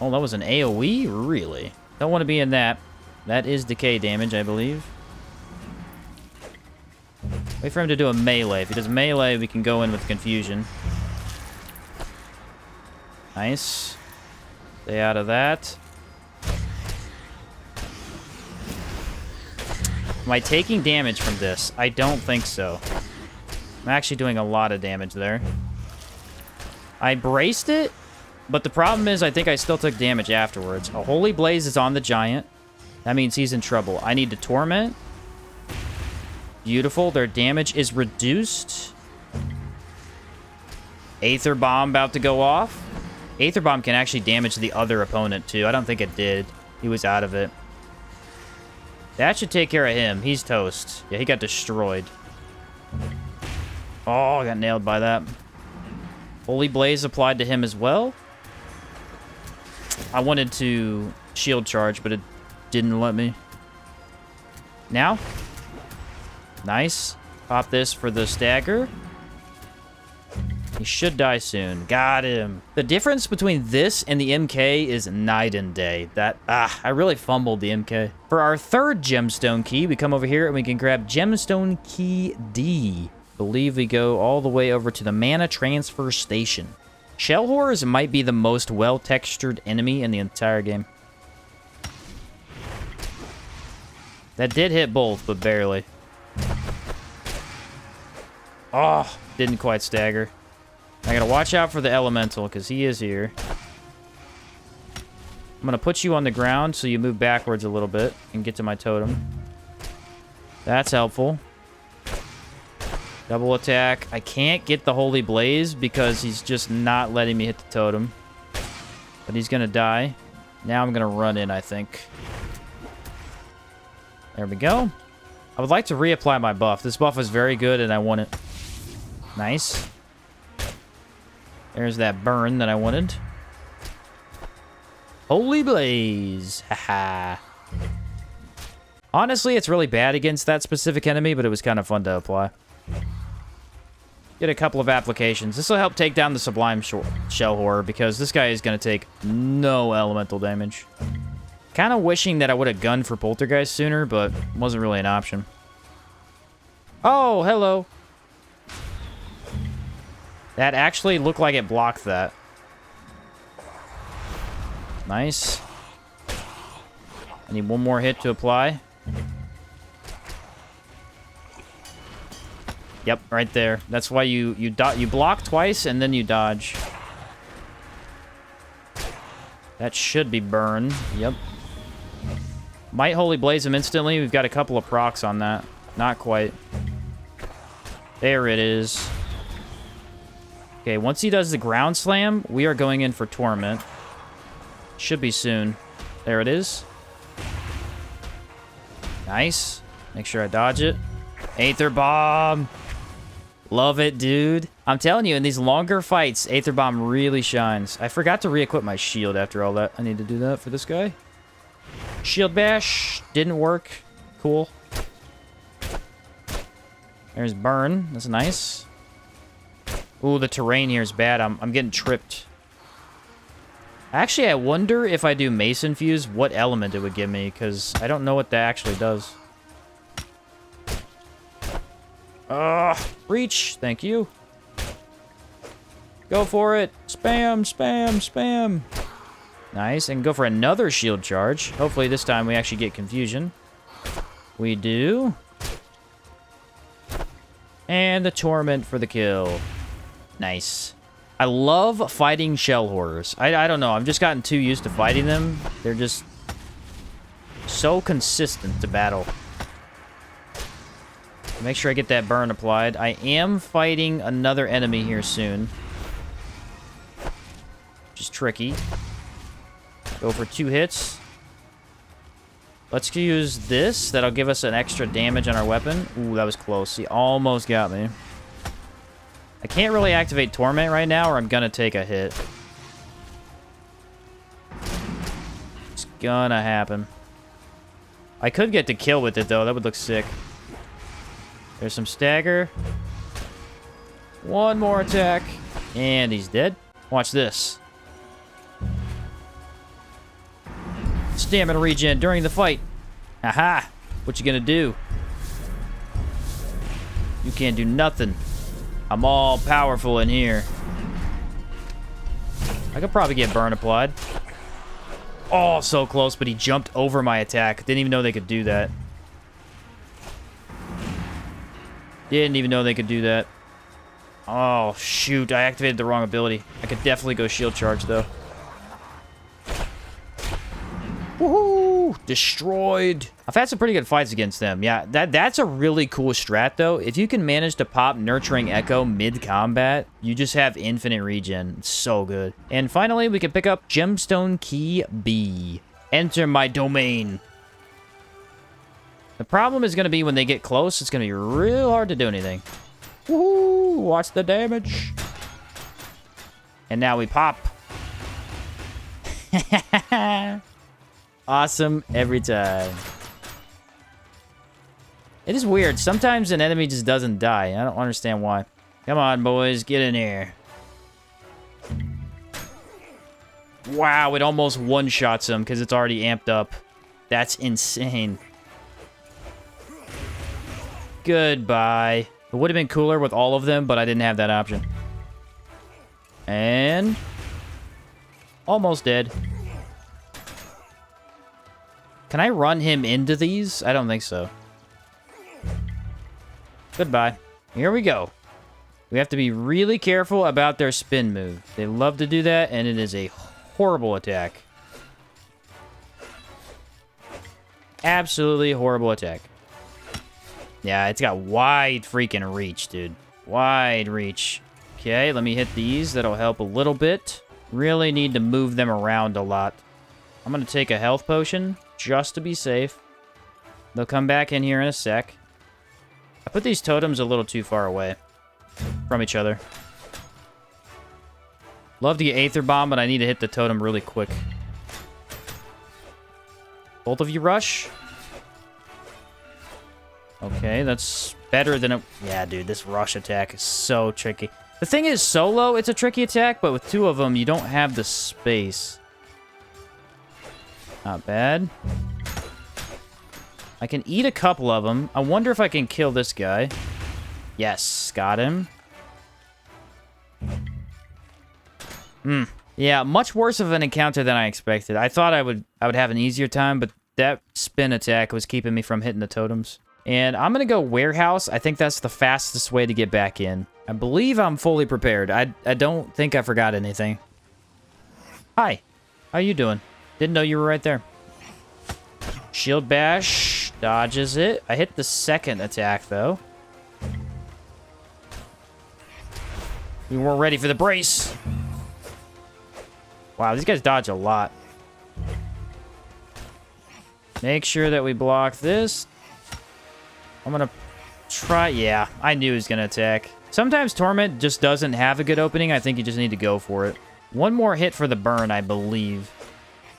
Oh, that was an AoE? Really? Don't want to be in that. That is decay damage, I believe. Wait for him to do a melee. If he does melee, we can go in with confusion. Nice. Stay out of that. Am I taking damage from this? I don't think so. I'm actually doing a lot of damage there. I braced it, but the problem is I think I still took damage afterwards. A Holy Blaze is on the giant. That means he's in trouble. I need to Torment. Beautiful. Their damage is reduced. Aether Bomb about to go off. Aether Bomb can actually damage the other opponent, too. I don't think it did. He was out of it. That should take care of him. He's toast. Yeah, he got destroyed. Oh, I got nailed by that. Holy Blaze applied to him as well. I wanted to shield charge, but it didn't let me. Now. Nice. Pop this for the stagger. He should die soon. Got him. The difference between this and the MK is night and day. I really fumbled the MK. For our third gemstone key, we come over here and we can grab gemstone key D. Believe we go all the way over to the mana transfer station. Shell Horrors might be the most well-textured enemy in the entire game. That did hit both, but barely. Oh, didn't quite stagger. I gotta watch out for the elemental, because he is here. I'm gonna put you on the ground so you move backwards a little bit and get to my totem. That's helpful. Double attack. I can't get the Holy Blaze because he's just not letting me hit the totem. But he's gonna die. Now I'm gonna run in, I think. There we go. I would like to reapply my buff. This buff is very good and I want it. Nice. There's that burn that I wanted. Holy Blaze. Haha. Honestly, it's really bad against that specific enemy, but it was kind of fun to apply. Get a couple of applications. This will help take down the Sublime Shell Horror, because this guy is going to take no elemental damage. Kind of wishing that I would have gunned for Poltergeist sooner, but wasn't really an option. Oh, hello. That actually looked like it blocked that. Nice. I need one more hit to apply. Yep, right there. That's why you block twice and then you dodge. That should be burn. Yep. Might Holy Blaze him instantly. We've got a couple of procs on that. Not quite. There it is. Okay, once he does the ground slam, we are going in for Torment. Should be soon. There it is. Nice. Make sure I dodge it. Aether Bomb. Love it, dude. I'm telling you, in these longer fights, Aether Bomb really shines. I forgot to re-equip my shield after all that. I need to do that for this guy. Shield bash. Didn't work. Cool. There's burn. That's nice. Ooh, the terrain here is bad. I'm getting tripped. Actually, I wonder if I do Mason Fuse, what element it would give me, because I don't know what that actually does. Reach. Thank you. Go for it. Spam, spam, spam. Nice. And go for another shield charge. Hopefully this time we actually get confusion. We do. And the torment for the kill. Nice. I love fighting shell horrors. I don't know. I've just gotten too used to fighting them. They're just so consistent to battle. Make sure I get that burn applied. I am fighting another enemy here soon. Which is tricky. Go for 2 hits. Let's use this. That'll give us an extra damage on our weapon. Ooh, that was close. He almost got me. I can't really activate Torment right now or I'm gonna take a hit. It's gonna happen. I could get the kill with it though. That would look sick. There's some stagger. One more attack. And he's dead. Watch this. Stamina regen during the fight. Aha! What you gonna do? You can't do nothing. I'm all powerful in here. I could probably get burn applied. Oh, so close, but he jumped over my attack. Didn't even know they could do that. Didn't even know they could do that. Oh, shoot. I activated the wrong ability. I could definitely go shield charge, though. Woohoo! Destroyed. I've had some pretty good fights against them. Yeah, that's a really cool strat, though. If you can manage to pop Nurturing Echo mid-combat, you just have infinite regen. It's so good. And finally, we can pick up Gemstone Key B. Enter my domain. The problem is going to be when they get close, it's going to be real hard to do anything. Woohoo! Watch the damage. And now we pop. Awesome every time. It is weird. Sometimes an enemy just doesn't die. I don't understand why. Come on, boys. Get in here. Wow, it almost one-shots him because it's already amped up. That's insane. Goodbye. It would have been cooler with all of them, but I didn't have that option. And... almost dead. Can I run him into these? I don't think so. Goodbye. Here we go. We have to be really careful about their spin move. They love to do that, and it is a horrible attack. Absolutely horrible attack. Yeah, it's got wide freaking reach, dude. Wide reach. Okay, let me hit these. That'll help a little bit. Really need to move them around a lot. I'm going to take a health potion just to be safe. They'll come back in here in a sec. I put these totems a little too far away from each other. Love to get Aether Bomb, but I need to hit the totem really quick. Both of you rush. Okay, that's better than a... yeah, dude, this rush attack is so tricky. The thing is, solo, it's a tricky attack, but with 2 of them, you don't have the space. Not bad. I can eat a couple of them. I wonder if I can kill this guy. Yes, got him. Yeah, much worse of an encounter than I expected. I thought I would have an easier time, but that spin attack was keeping me from hitting the totems. And I'm going to go warehouse. I think that's the fastest way to get back in. I believe I'm fully prepared. I don't think I forgot anything. Hi. How you doing? Didn't know you were right there. Shield bash. Dodges it. I hit the second attack, though. We weren't ready for the brace. Wow, these guys dodge a lot. Make sure that we block this. I'm gonna try... Yeah, I knew he was gonna attack. Sometimes Torment just doesn't have a good opening. I think you just need to go for it. One more hit for the burn, I believe.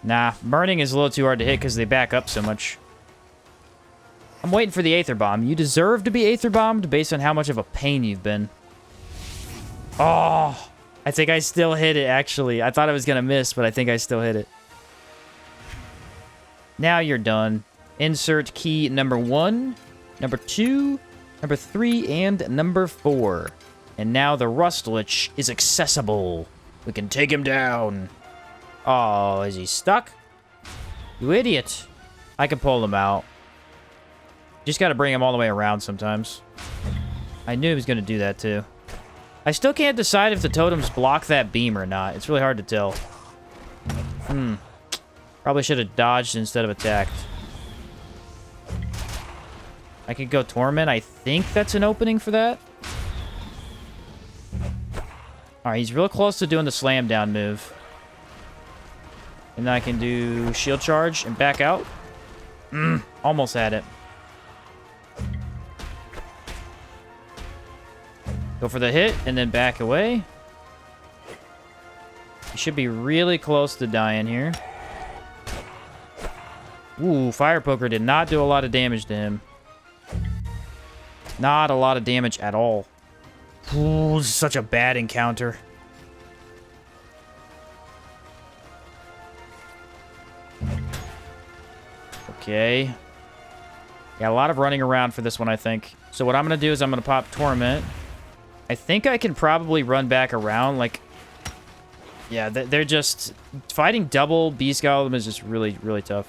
Nah, burning is a little too hard to hit because they back up so much. I'm waiting for the Aether Bomb. You deserve to be Aether Bombed based on how much of a pain you've been. Oh, I think I still hit it, actually. I thought I was going to miss, but I think I still hit it. Now you're done. Insert key number 1, number 2, number 3, and number 4. And now the Rustlich is accessible. We can take him down. Oh, is he stuck? You idiot. I can pull him out. Just got to bring him all the way around sometimes. I knew he was going to do that, too. I still can't decide if the totems block that beam or not. It's really hard to tell. Probably should have dodged instead of attacked. I could go Torment. I think that's an opening for that. Alright, he's real close to doing the slam down move. And then I can do shield charge and back out. Almost had it. Go for the hit and then back away. He should be really close to dying here. Ooh, Fire Poker did not do a lot of damage to him. Not a lot of damage at all. Ooh, this is such a bad encounter. Okay. Yeah, a lot of running around for this one, I think. So what I'm going to do is I'm going to pop Torment. I think I can probably run back around, like... Yeah, they're just... Fighting double Beast Golem is just really, really tough.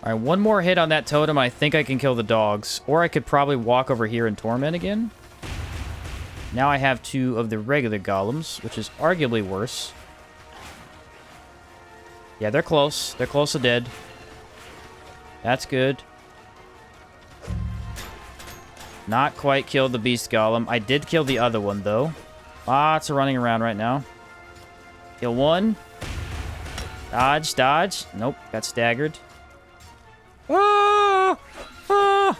Alright, one more hit on that totem. I think I can kill the dogs. Or I could probably walk over here and Torment again. Now I have 2 of the regular golems, which is arguably worse. Yeah, they're close. They're close to dead. That's good. Not quite killed the Beast Golem. I did kill the other one, though. Lots of running around right now. Kill one. Dodge, dodge. Nope, got staggered. Ah! Ah!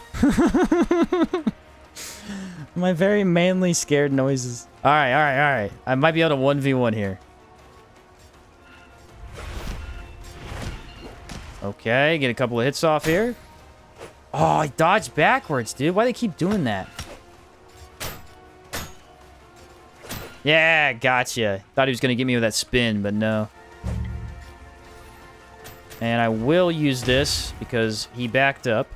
My very manly scared noises. Alright, alright, alright. I might be able to 1v1 here. Okay, get a couple of hits off here. Oh, I dodged backwards, dude. Why do they keep doing that? Yeah, gotcha. Thought he was going to get me with that spin, but no. And I will use this because he backed up.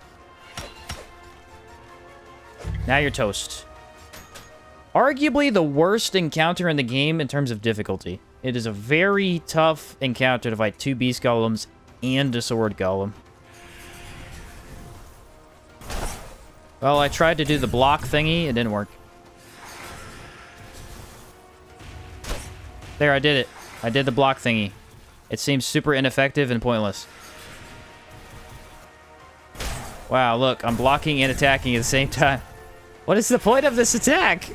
Now you're toast. Arguably the worst encounter in the game in terms of difficulty. It is a very tough encounter to fight 2 Beast Golems and a Sword Golem. Well, I tried to do the block thingy. It didn't work. There, I did it. I did the block thingy. It seems super ineffective and pointless. Wow, look. I'm blocking and attacking at the same time. What is the point of this attack?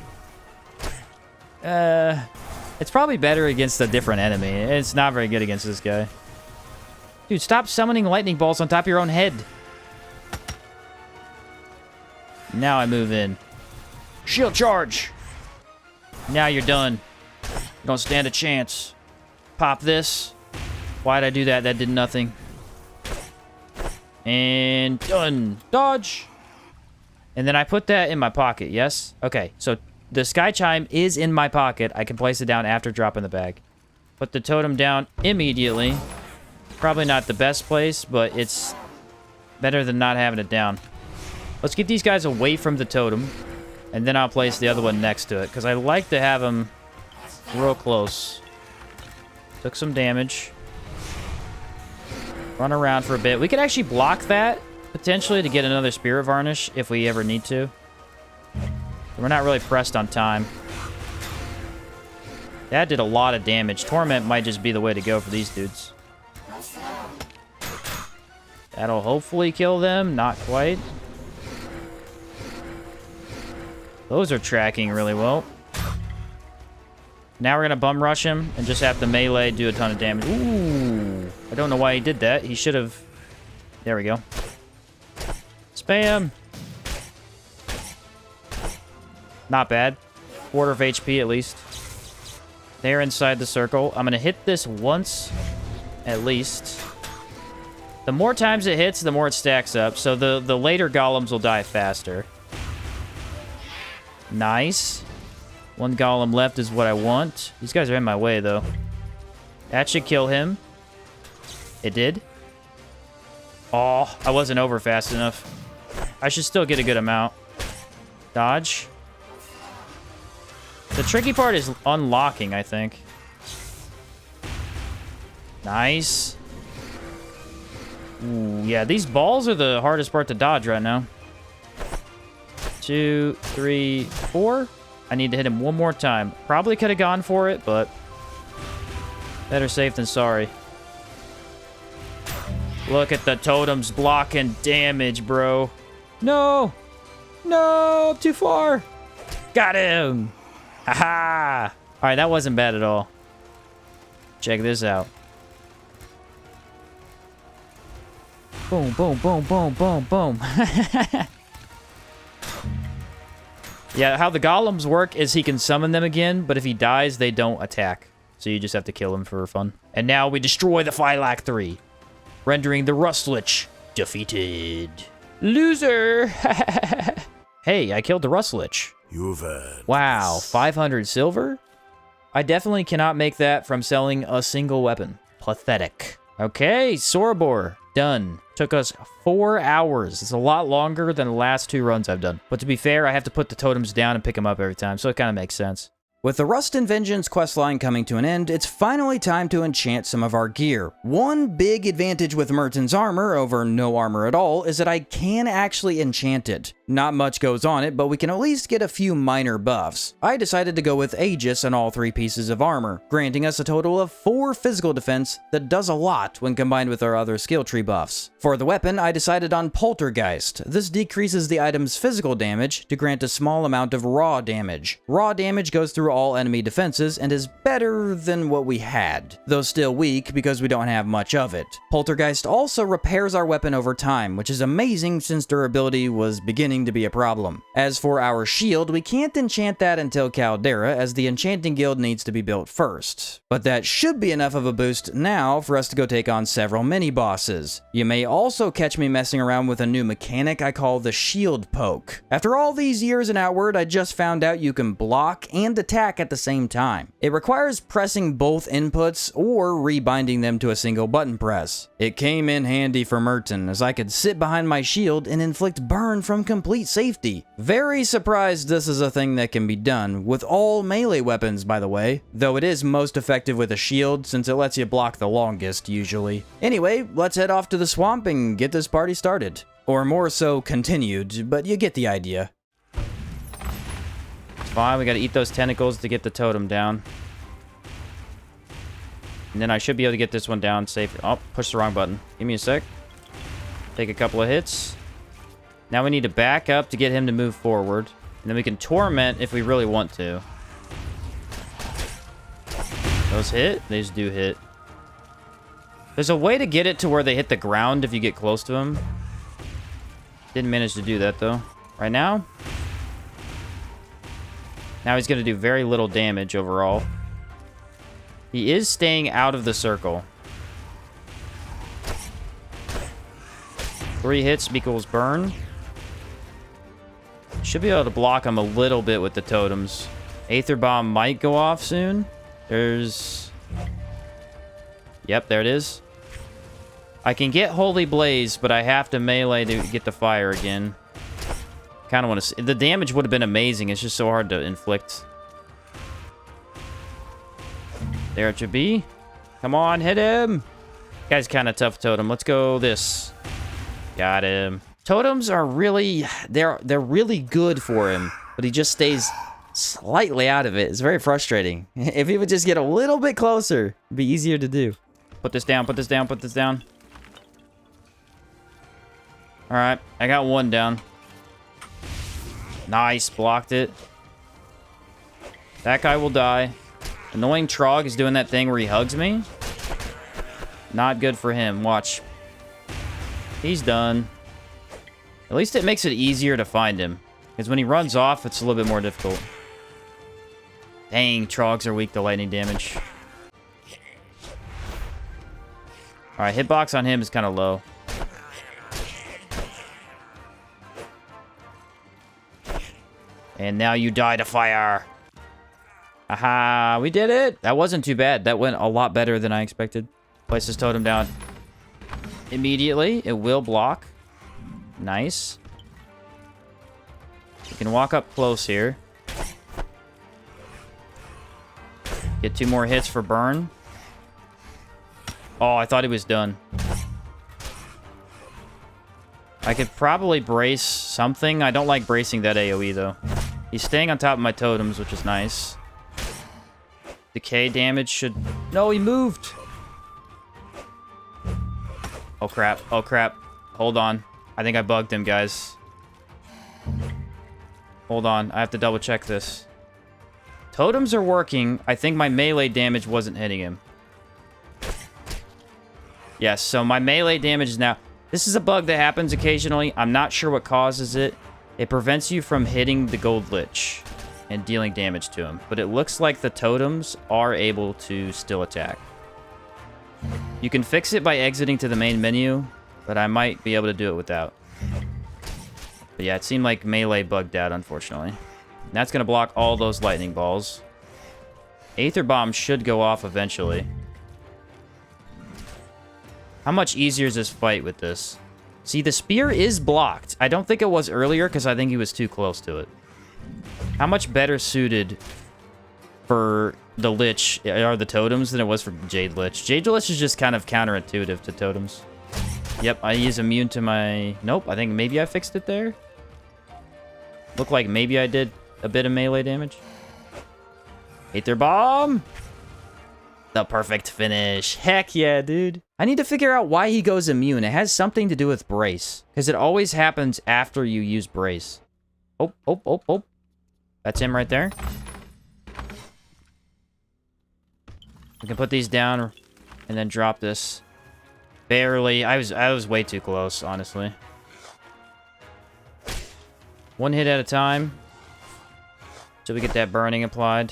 It's probably better against a different enemy. It's not very good against this guy. Dude, stop summoning lightning bolts on top of your own head. Now I move in. Shield charge! Now you're done. You don't stand a chance. Pop this. Why'd I do that? That did nothing. And done. Dodge! And then I put that in my pocket, yes? Okay, so the Sky Chime is in my pocket. I can place it down after dropping the bag. Put the totem down immediately. Probably not the best place, but it's better than not having it down. Let's get these guys away from the totem. And then I'll place the other one next to it, because I like to have them real close. Took some damage. Run around for a bit. We could actually block that, potentially, to get another Spirit Varnish if we ever need to. We're not really pressed on time. That did a lot of damage. Torment might just be the way to go for these dudes. That'll hopefully kill them. Not quite. Those are tracking really well. Now we're going to bum rush him and just have to melee, do a ton of damage. Ooh. I don't know why he did that. He should have... There we go. Spam. Not bad. Quarter of HP at least. They're inside the circle. I'm going to hit this once at least. The more times it hits, the more it stacks up. So the later golems will die faster. Nice. One golem left is what I want. These guys are in my way, though. That should kill him. It did. Oh, I wasn't over fast enough. I should still get a good amount. Dodge. The tricky part is unlocking, I think. Nice. Ooh, yeah, these balls are the hardest part to dodge right now. 2, 3, 4. I need to hit him one more time. Probably could have gone for it, but better safe than sorry. Look at the totems blocking damage, bro. No! No! Too far! Got him! Haha! Alright, that wasn't bad at all. Check this out. Boom, boom, boom, boom, boom, boom. Yeah, how the golems work is he can summon them again, but if he dies, they don't attack. So you just have to kill him for fun. And now we destroy the Phylac 3, rendering the Rustlich defeated. Loser! Hey, I killed the Rustlich. You've heard. Wow, 500 silver? I definitely cannot make that from selling a single weapon. Pathetic. Okay, Sorobor. Done. Took us 4 hours. It's a lot longer than the last 2 runs I've done. But to be fair, I have to put the totems down and pick them up every time, so it kind of makes sense. With the Rust and Vengeance questline coming to an end, it's finally time to enchant some of our gear. One big advantage with Merton's armor over no armor at all is that I can actually enchant it. Not much goes on it, but we can at least get a few minor buffs. I decided to go with Aegis on all 3 pieces of armor, granting us a total of 4 physical defense that does a lot when combined with our other skill tree buffs. For the weapon, I decided on Poltergeist. This decreases the item's physical damage to grant a small amount of raw damage. Raw damage goes through all enemy defenses and is better than what we had, though still weak because we don't have much of it. Poltergeist also repairs our weapon over time, which is amazing since durability was beginning to be a problem. As for our shield, we can't enchant that until Caldera, as the enchanting guild needs to be built first. But that should be enough of a boost now for us to go take on several mini-bosses. You may also catch me messing around with a new mechanic I call the shield poke. After all these years in Outward, I just found out you can block and attack at the same time. It requires pressing both inputs or rebinding them to a single button press. It came in handy for Merton, as I could sit behind my shield and inflict burn from complete safety. Very surprised this is a thing that can be done, with all melee weapons by the way, though it is most effective with a shield since it lets you block the longest usually. Anyway, let's head off to the swamp and get this party started. Or more so continued, but you get the idea. Fine, we gotta eat those tentacles to get the totem down. And then I should be able to get this one down safe. Oh, push the wrong button. Give me a sec. Take a couple of hits. Now we need to back up to get him to move forward. And then we can torment if we really want to. Those hit? These do hit. There's a way to get it to where they hit the ground if you get close to him. Didn't manage to do that though. Right now? Now he's going to do very little damage overall. He is staying out of the circle. 3 hits equals burn. Should be able to block him a little bit with the totems. Aether Bomb might go off soon. There's... Yep, there it is. I can get Holy Blaze, but I have to melee to get the fire again. Kind of want to... The damage would have been amazing. It's just so hard to inflict. There it should be. Come on, hit him. Guy's kind of tough totem. Let's go this. Got him. Totems are really... They're really good for him. But he just stays slightly out of it. It's very frustrating. If he would just get a little bit closer, it'd be easier to do. Put this down, put this down, put this down. Alright, I got one down. Nice, blocked it. That guy will die. Annoying Trog is doing that thing where he hugs me. Not good for him. Watch. He's done. At least it makes it easier to find him. Because when he runs off, it's a little bit more difficult. Dang, Trogs are weak to lightning damage. Alright, hitbox on him is kind of low. And now you die to fire. Aha, we did it. That wasn't too bad. That went a lot better than I expected. Place this totem down immediately. It will block. Nice. You can walk up close here. Get 2 more hits for burn. Oh, I thought he was done. I could probably brace something. I don't like bracing that AoE, though. He's staying on top of my totems, which is nice. Decay damage should... No, he moved! Oh, crap. Oh, crap. Hold on. I think I bugged him, guys. Hold on. I have to double check this. Totems are working. I think my melee damage wasn't hitting him. Yes, so my melee damage is now... This is a bug that happens occasionally. I'm not sure what causes it. It prevents you from hitting the Gold Lich and dealing damage to him. But it looks like the totems are able to still attack. You can fix it by exiting to the main menu, but I might be able to do it without. But yeah, it seemed like melee bugged out, unfortunately. And that's going to block all those lightning balls. Aether Bomb should go off eventually. How much easier is this fight with this? See, the spear is blocked. I don't think it was earlier because I think he was too close to it. How much better suited for the Lich are the totems than it was for Jade Lich? Jade Lich is just kind of counterintuitive to totems. Yep, he's immune to my... Nope, I think maybe I fixed it there. Looked like maybe I did a bit of melee damage. Aether Bomb! The perfect finish. Heck yeah, dude. I need to figure out why he goes immune. It has something to do with Brace. Because it always happens after you use Brace. Oh, oh, oh, oh. That's him right there. We can put these down and then drop this. Barely. I was way too close, honestly. One hit at a time. So we get that burning applied.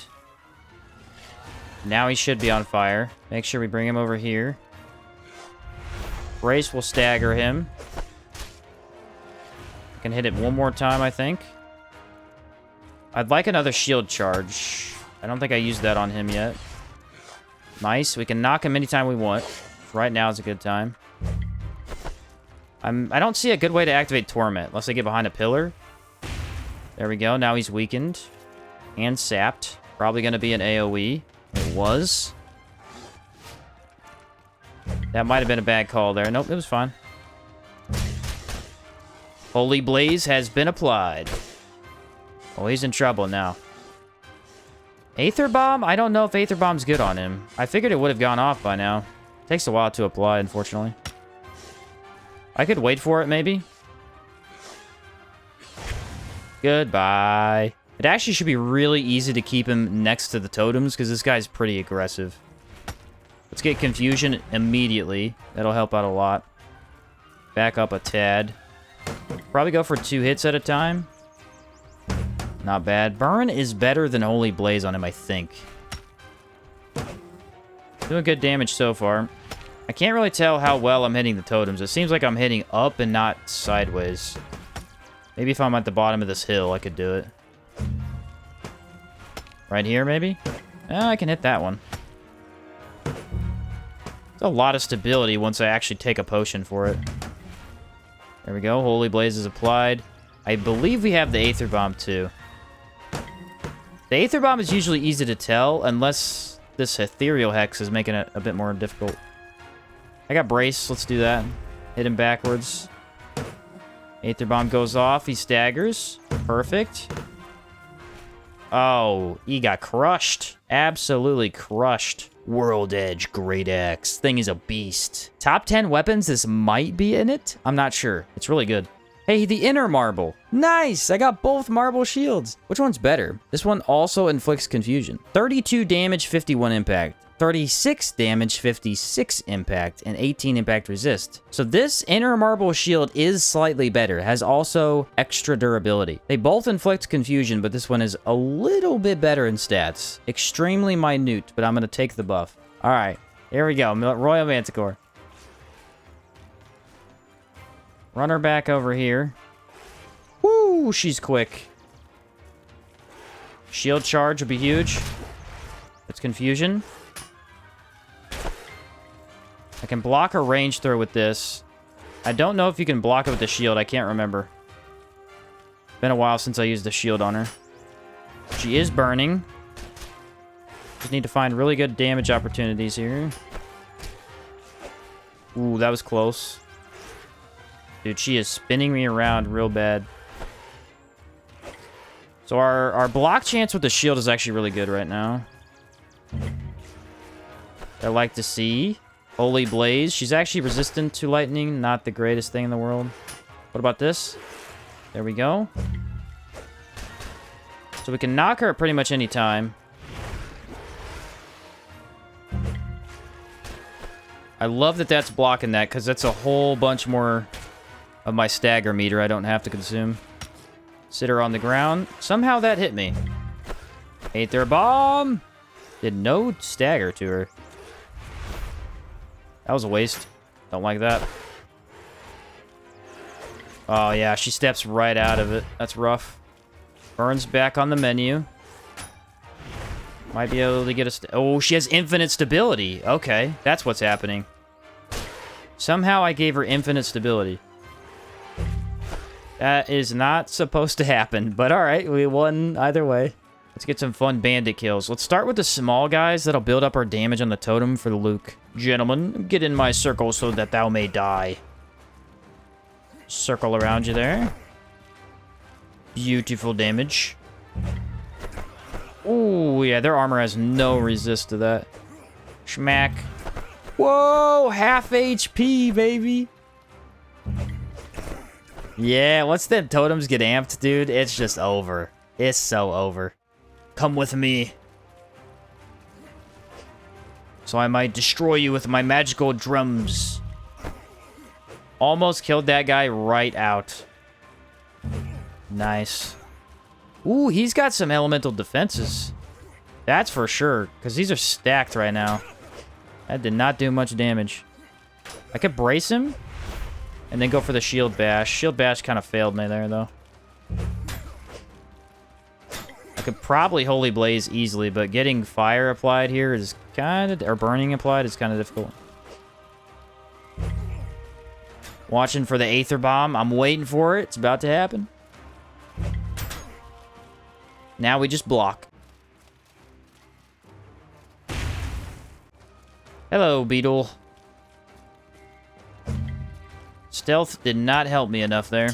Now he should be on fire. Make sure we bring him over here. Brace will stagger him. I can hit it one more time, I think. I'd like another shield charge. I don't think I used that on him yet. Nice. We can knock him anytime we want. Right now is a good time. I don't see a good way to activate Torment unless I get behind a pillar. There we go. Now he's weakened. And sapped. Probably going to be an AoE. It was. That might have been a bad call there. Nope, it was fine. Holy Blaze has been applied. Oh, he's in trouble now. Aether Bomb? I don't know if Aether Bomb's good on him. I figured it would have gone off by now. Takes a while to apply, unfortunately. I could wait for it, maybe. Goodbye. It actually should be really easy to keep him next to the totems, because this guy's pretty aggressive. Let's get Confusion immediately. That'll help out a lot. Back up a tad. Probably go for 2 hits at a time. Not bad. Burn is better than Holy Blaze on him, I think. Doing good damage so far. I can't really tell how well I'm hitting the totems. It seems like I'm hitting up and not sideways. Maybe if I'm at the bottom of this hill, I could do it. Right here, maybe? I can hit that one. It's a lot of stability once I actually take a potion for it. There we go. Holy Blaze is applied. I believe we have the Aether Bomb, too. The Aether Bomb is usually easy to tell, unless this Ethereal Hex is making it a bit more difficult. I got Brace. Let's do that. Hit him backwards. Aether Bomb goes off. He staggers. Perfect. Oh, he got crushed. Absolutely crushed. World Edge Great Axe. Thing is a beast. Top 10 weapons, this might be in it. I'm not sure. It's really good. Hey, the inner marble. Nice! I got both marble shields. Which one's better? This one also inflicts confusion. 32 damage, 51 impact. 36 damage, 56 impact, and 18 impact resist. So this inner marble shield is slightly better. Has also extra durability. They both inflict confusion, but this one is a little bit better in stats. Extremely minute, but I'm going to take the buff. All right, here we go. Royal Manticore. Run her back over here. Woo, she's quick. Shield charge will be huge. It's confusion. I can block a range throw with this. I don't know if you can block it with the shield. I can't remember. Been a while since I used the shield on her. She is burning. Just need to find really good damage opportunities here. Ooh, that was close. Dude, she is spinning me around real bad. So our block chance with the shield is actually really good right now. I like to see. Holy Blaze. She's actually resistant to lightning. Not the greatest thing in the world. What about this? There we go. So we can knock her at pretty much any time. I love that that's blocking that, because that's a whole bunch more of my stagger meter I don't have to consume. Sit her on the ground. Somehow that hit me. Aether Bomb! Did no stagger to her. That was a waste. Don't like that. Oh, yeah. She steps right out of it. That's rough. Burns back on the menu. Might be able to get a... Oh, she has infinite stability. Okay. That's what's happening. Somehow I gave her infinite stability. That is not supposed to happen. But alright. We won either way. Let's get some fun bandit kills. Let's start with the small guys. That'll build up our damage on the totem for the Luke. Gentlemen, get in my circle so that thou may die. Circle around you there. Beautiful damage. Ooh, yeah, their armor has no resist to that. Schmack. Whoa, half HP, baby. Yeah, once them totems get amped, dude, it's just over. It's so over. Come with me. So I might destroy you with my magical drums. Almost killed that guy right out. Nice. Ooh, he's got some elemental defenses. That's for sure, because these are stacked right now. That did not do much damage. I could brace him, and then go for the shield bash. Shield bash kind of failed me there, though. I could probably Holy Blaze easily, but getting fire applied here is kind of... Or burning applied is kind of difficult. Watching for the Aether Bomb. I'm waiting for it. It's about to happen. Now we just block. Hello, Beetle. Stealth did not help me enough there.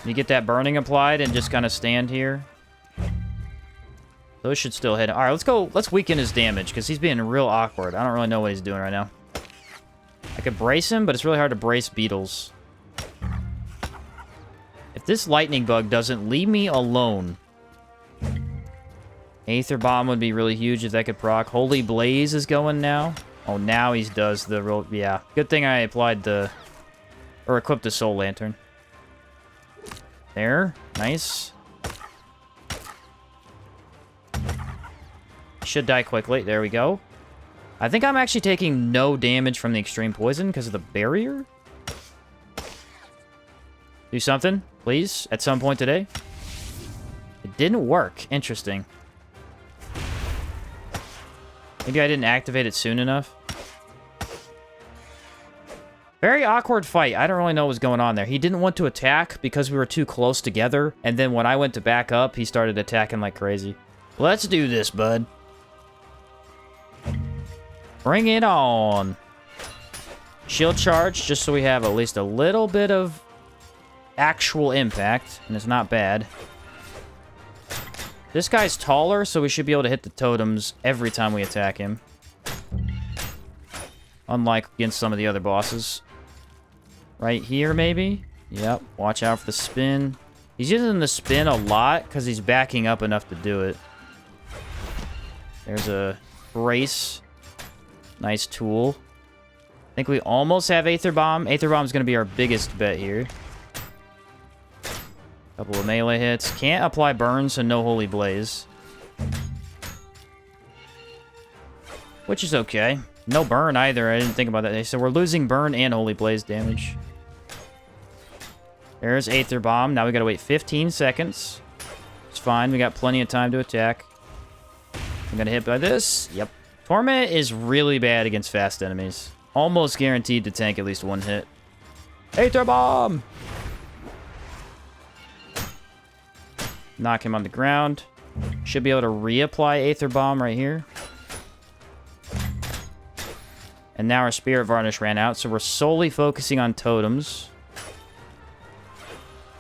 You get that burning applied and just kind of stand here. Those should still hit. All right, let's go. Let's weaken his damage because he's being real awkward. I don't really know what he's doing right now. I could brace him, but it's really hard to brace beetles. If this lightning bug doesn't leave me alone, Aether Bomb would be really huge if that could proc. Holy Blaze is going now. Oh, now he does the real... Yeah. Good thing I applied the... Or equipped the Soul Lantern. There. Nice. Should die quickly. There we go. I think I'm actually taking no damage from the extreme poison because of the barrier. Do something, please, at some point today. It didn't work. Interesting. Maybe I didn't activate it soon enough. Very awkward fight. I don't really know what was going on there. He didn't want to attack because we were too close together. And then when I went to back up, he started attacking like crazy. Let's do this, bud. Bring it on. Shield charge, just so we have at least a little bit of actual impact. And it's not bad. This guy's taller, so we should be able to hit the totems every time we attack him. Unlike against some of the other bosses. Right here, maybe? Yep. Watch out for the spin. He's using the spin a lot because he's backing up enough to do it. There's a brace. Nice tool. I think we almost have Aether Bomb. Aether Bomb is going to be our biggest bet here. Couple of melee hits. Can't apply burn, so no Holy Blaze. Which is okay. No burn either. I didn't think about that. So we're losing burn and Holy Blaze damage. There's Aether Bomb. Now we gotta wait 15 seconds. It's fine. We got plenty of time to attack. I'm gonna hit by this. Yep. Torment is really bad against fast enemies. Almost guaranteed to tank at least one hit. Aether Bomb! Knock him on the ground. Should be able to reapply Aether Bomb right here. And now our Spirit Varnish ran out, so we're solely focusing on totems.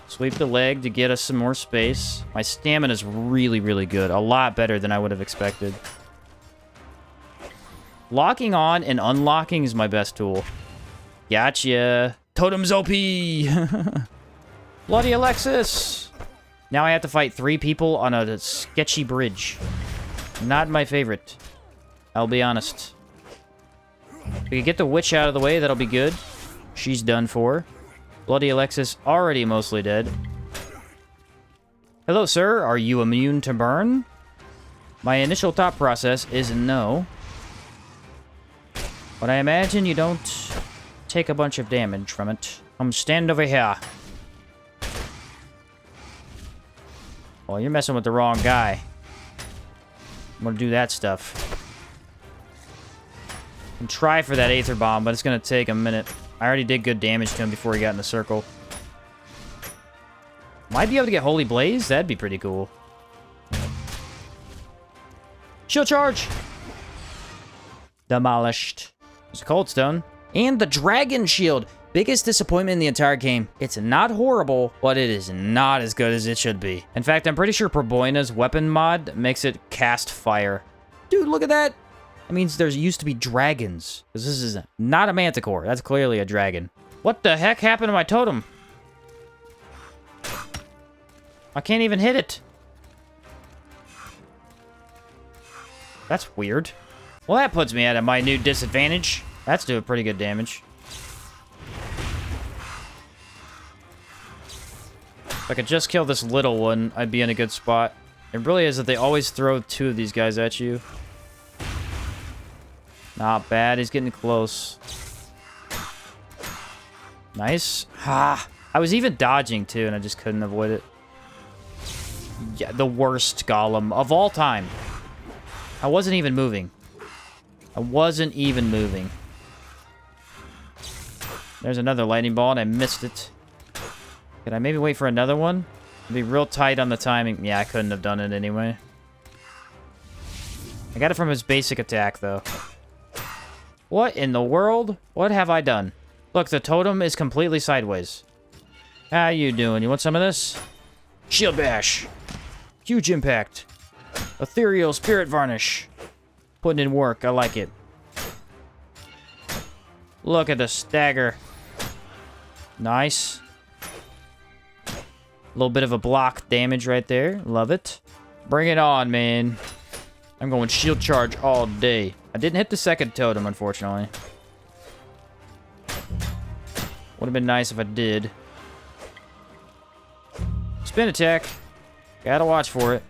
Sweep the leg to get us some more space. My stamina's really, really good. A lot better than I would have expected. Locking on and unlocking is my best tool. Gotcha. Totems OP! Bloody Alexis! Now I have to fight 3 people on a sketchy bridge. Not my favorite. I'll be honest. If we can get the witch out of the way, that'll be good. She's done for. Bloody Alexis already mostly dead. Hello, sir. Are you immune to burn? My initial thought process is no. But I imagine you don't take a bunch of damage from it. Stand over here. Well, you're messing with the wrong guy. I'm gonna do that stuff. And try for that Aether Bomb, but it's gonna take a minute. I already did good damage to him before he got in the circle. Might be able to get Holy Blaze? That'd be pretty cool. Shield charge! Demolished. There's a Cold Stone. And the Dragon Shield. Biggest disappointment in the entire game. It's not horrible, but it is not as good as it should be. In fact, I'm pretty sure Proboina's weapon mod makes it cast fire. Dude, look at that! That means there used to be dragons. Because this is not a manticore. That's clearly a dragon. What the heck happened to my totem? I can't even hit it. That's weird. Well, that puts me at a minute disadvantage. That's doing pretty good damage. If I could just kill this little one, I'd be in a good spot. It really is that they always throw 2 of these guys at you. Not bad. He's getting close. Nice. Ha! I was even dodging, too, and I just couldn't avoid it. Yeah, the worst golem of all time. I wasn't even moving. I wasn't even moving. There's another lightning ball, and I missed it. Could I maybe wait for another one? Be real tight on the timing. Yeah, I couldn't have done it anyway. I got it from his basic attack, though. What in the world? What have I done? Look, the totem is completely sideways. How you doing? You want some of this? Shield bash. Huge impact. Ethereal Spirit Varnish. Putting in work. I like it. Look at the stagger. Nice. A little bit of a block damage right there. Love it. Bring it on, man. I'm going shield charge all day. I didn't hit the second totem, unfortunately. Would have been nice if I did. Spin attack. Gotta watch for it.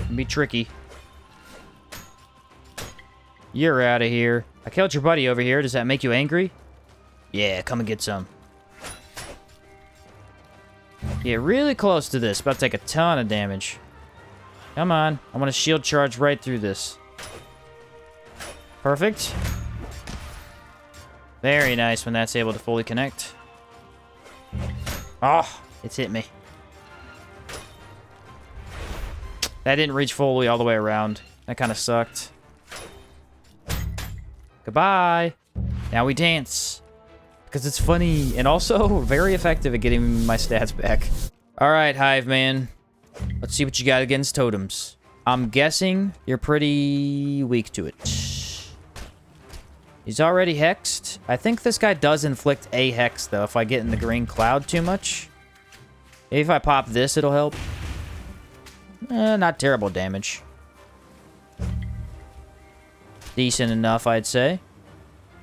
Can be tricky. You're out of here. I killed your buddy over here. Does that make you angry? Yeah, come and get some. Get really close to this. About to take a ton of damage. Come on. I want to shield charge right through this. Perfect. Very nice when that's able to fully connect. Oh, it's hit me. That didn't reach fully all the way around. That kind of sucked. Goodbye. Now we dance. Because it's funny and also very effective at getting my stats back. All right, Hive Man. Let's see what you got against totems. I'm guessing you're pretty weak to it. He's already hexed. I think this guy does inflict a hex, though, if I get in the green cloud too much. Maybe if I pop this, it'll help. Not terrible damage. Decent enough, I'd say.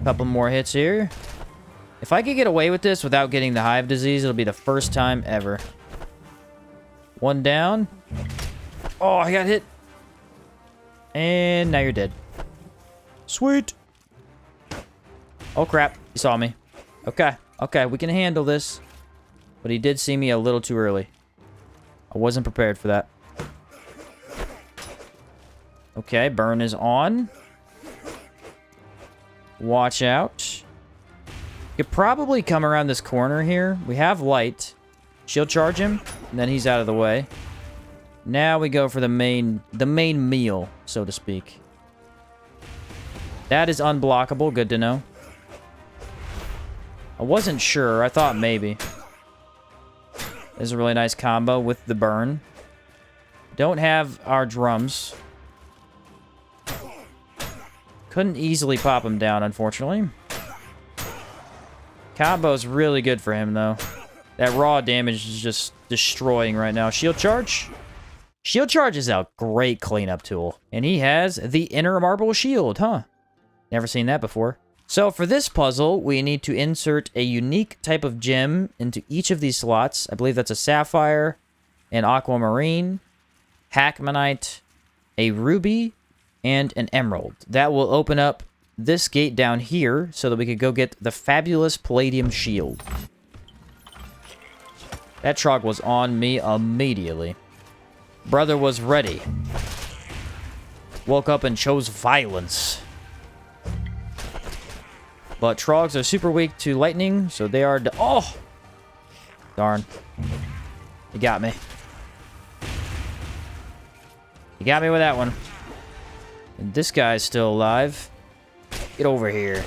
Couple more hits here. If I could get away with this without getting the hive disease, it'll be the first time ever. One down. Oh, I got hit. And now you're dead. Sweet. Oh, crap. He saw me. Okay. Okay, we can handle this. But he did see me a little too early. I wasn't prepared for that. Okay, burn is on. Watch out. Could probably come around this corner here. We have light. Shield charge him, and then he's out of the way. Now we go for the main meal, so to speak. That is unblockable. Good to know. I wasn't sure. I thought maybe. This is a really nice combo with the burn. Don't have our drums. Couldn't easily pop him down, unfortunately. Combo's really good for him, though. That raw damage is just destroying right now. Shield charge? Shield charge is a great cleanup tool. And he has the inner marble shield, huh? Never seen that before. So for this puzzle, we need to insert a unique type of gem into each of these slots. I believe that's a sapphire, an aquamarine, hackmanite, a ruby, and an emerald. That will open up this gate down here so that we could go get the fabulous palladium shield. That trog was on me immediately. Brother was ready. Woke up and chose violence. But trogs are super weak to lightning, so they are... Oh! Darn. You got me. You got me with that one. And this guy's still alive. Get over here.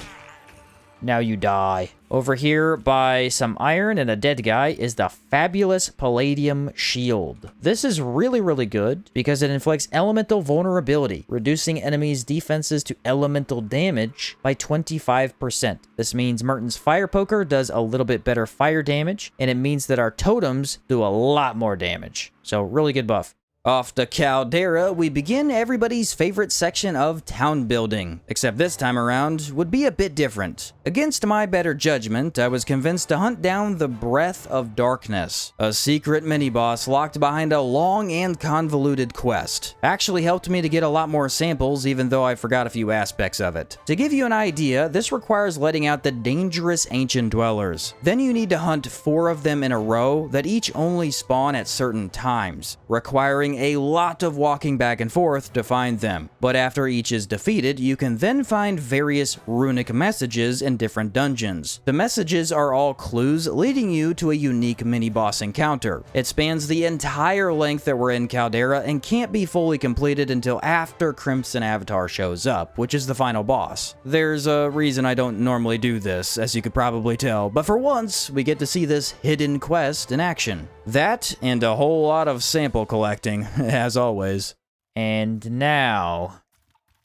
Now you die. Over here by some iron and a dead guy is the fabulous palladium shield. This is really, really good because it inflicts elemental vulnerability, reducing enemies' defenses to elemental damage by 25%. This means Merton's fire poker does a little bit better fire damage, and it means that our totems do a lot more damage. So really good buff. Off to Caldera, we begin everybody's favorite section of town building, except this time around would be a bit different. Against my better judgment, I was convinced to hunt down the Breath of Darkness, a secret mini-boss locked behind a long and convoluted quest. Actually helped me to get a lot more samples, even though I forgot a few aspects of it. To give you an idea, this requires letting out the dangerous ancient dwellers. Then you need to hunt 4 of them in a row that each only spawn at certain times, requiring a lot of walking back and forth to find them. But after each is defeated, you can then find various runic messages in different dungeons. The messages are all clues leading you to a unique mini-boss encounter. It spans the entire length that we're in Caldera and can't be fully completed until after Crimson Avatar shows up, which is the final boss. There's a reason I don't normally do this, as you could probably tell, but for once, we get to see this hidden quest in action. That, and a whole lot of sample collecting, as always. And now,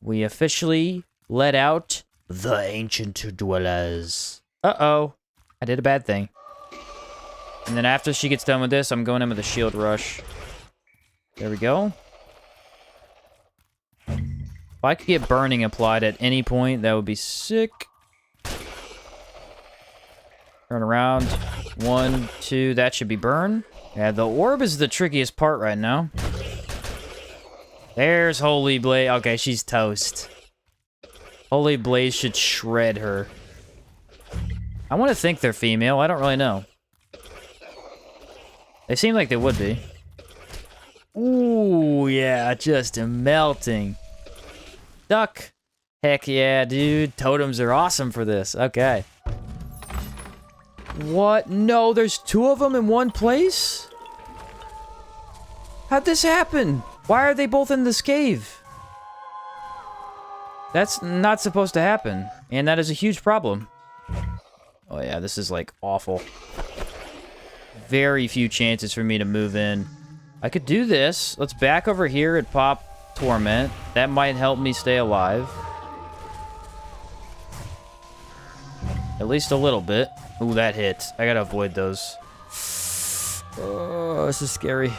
we officially let out the ancient dwellers. Uh-oh. I did a bad thing. And then after she gets done with this, I'm going in with a shield rush. There we go. If I could get burning applied at any point, that would be sick. Turn around. 1, 2, that should be burn. Yeah, the orb is the trickiest part right now. There's Holy Blaze. Okay, she's toast. Holy Blaze should shred her. I want to think they're female. I don't really know. They seem like they would be. Ooh, yeah, just melting. Duck. Heck yeah, dude. Totems are awesome for this. Okay. What? No, there's 2 of them in one place? How'd this happen? Why are they both in this cave? That's not supposed to happen. And that is a huge problem. Oh yeah, this is like awful. Very few chances for me to move in. I could do this. Let's back over here and pop Torment. That might help me stay alive. At least a little bit. Ooh, that hit. I gotta avoid those. Oh, this is scary.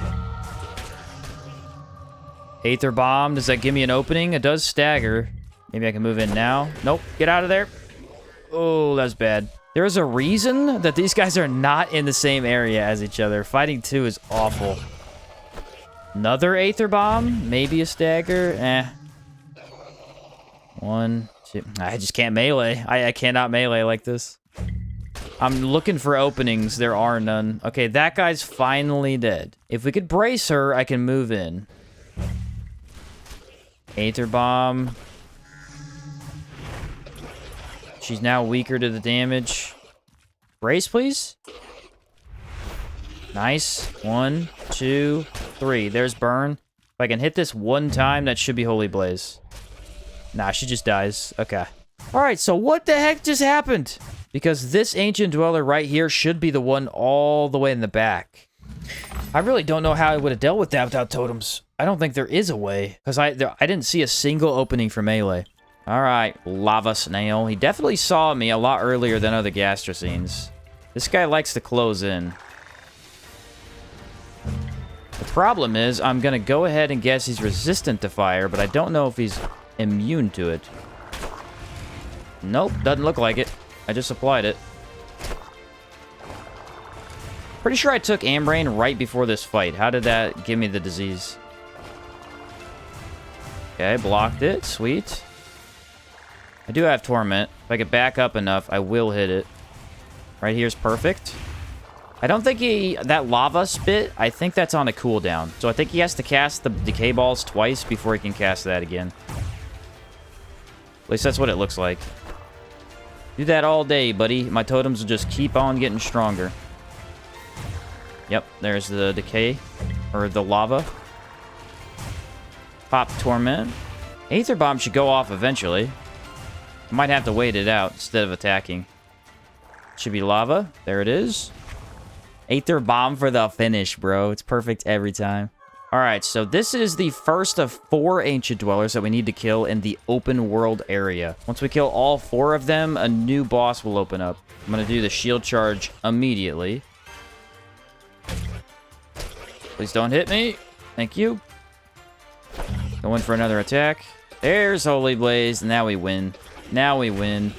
Aether Bomb. Does that give me an opening? It does stagger. Maybe I can move in now. Nope. Get out of there. Oh, that's bad. There's a reason that these guys are not in the same area as each other. Fighting 2 is awful. Another Aether Bomb. Maybe a stagger. Eh. 1, 2. I just can't melee. I cannot melee like this. I'm looking for openings. There are none. Okay, that guy's finally dead. If we could brace her, I can move in. Aether Bomb. She's now weaker to the damage. Brace, please. Nice. 1, 2, 3. There's burn. If I can hit this one time, that should be Holy Blaze. Nah, she just dies. Okay. Alright, so what the heck just happened? Because this Ancient Dweller right here should be the one all the way in the back. I really don't know how I would have dealt with that without totems. I don't think there is a way. Because I didn't see a single opening for melee. Alright, Lava Snail. He definitely saw me a lot earlier than other Gastrocenes. This guy likes to close in. The problem is, I'm going to go ahead and guess he's resistant to fire, but I don't know if he's immune to it. Nope, doesn't look like it. I just applied it. Pretty sure I took Ambrain right before this fight. How did that give me the disease? Okay, blocked it. Sweet. I do have Torment. If I could back up enough, I will hit it. Right here's perfect. I don't think that lava spit, I think that's on a cooldown. So I think he has to cast the decay balls twice before he can cast that again. At least that's what it looks like. Do that all day, buddy. My totems will just keep on getting stronger. Yep, there's the decay. Or the lava. Pop Torment. Aether Bomb should go off eventually. Might have to wait it out instead of attacking. Should be lava. There it is. Aether Bomb for the finish, bro. It's perfect every time. Alright, so this is the first of 4 Ancient Dwellers that we need to kill in the open world area. Once we kill all 4 of them, a new boss will open up. I'm going to do the shield charge immediately. Please don't hit me. Thank you. Going for another attack. There's Holy Blaze. Now we win. Now we win.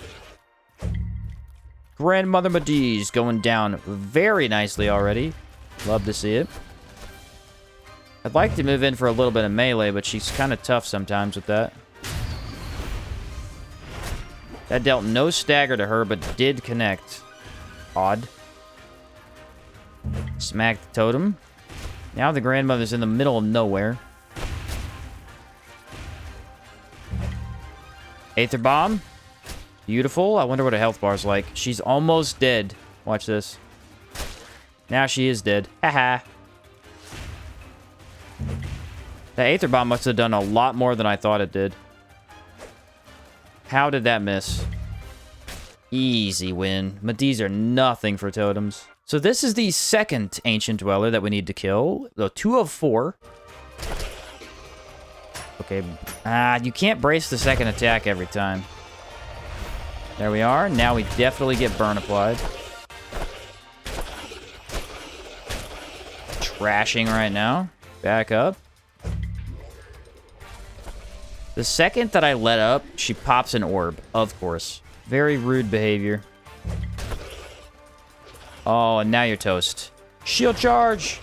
Grandmother Medivh going down very nicely already. Love to see it. I'd like to move in for a little bit of melee, but she's kind of tough sometimes with that. That dealt no stagger to her, but did connect. Odd. Smack the totem. Now the grandmother's in the middle of nowhere. Aether Bomb. Beautiful. I wonder what a health bar's like. She's almost dead. Watch this. Now she is dead. Haha. That Aether Bomb must have done a lot more than I thought it did. How did that miss? Easy win. Medivhs are nothing for totems. So this is the second Ancient Dweller that we need to kill. So 2 of 4. Okay. You can't brace the second attack every time. There we are. Now we definitely get burn applied. Trashing right now. Back up. The second that I let up, she pops an orb, of course. Very rude behavior. Oh, and now you're toast. Shield charge!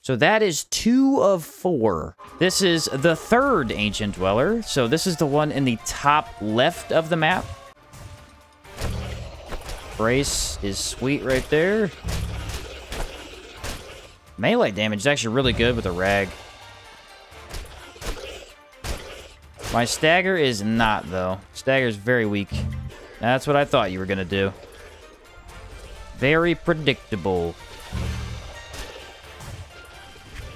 So that is 2 of 4. This is the third Ancient Dweller. So this is the one in the top left of the map. Brace is sweet right there. Melee damage is actually really good with a rag. My stagger is not, though. Stagger is very weak. That's what I thought you were going to do. Very predictable.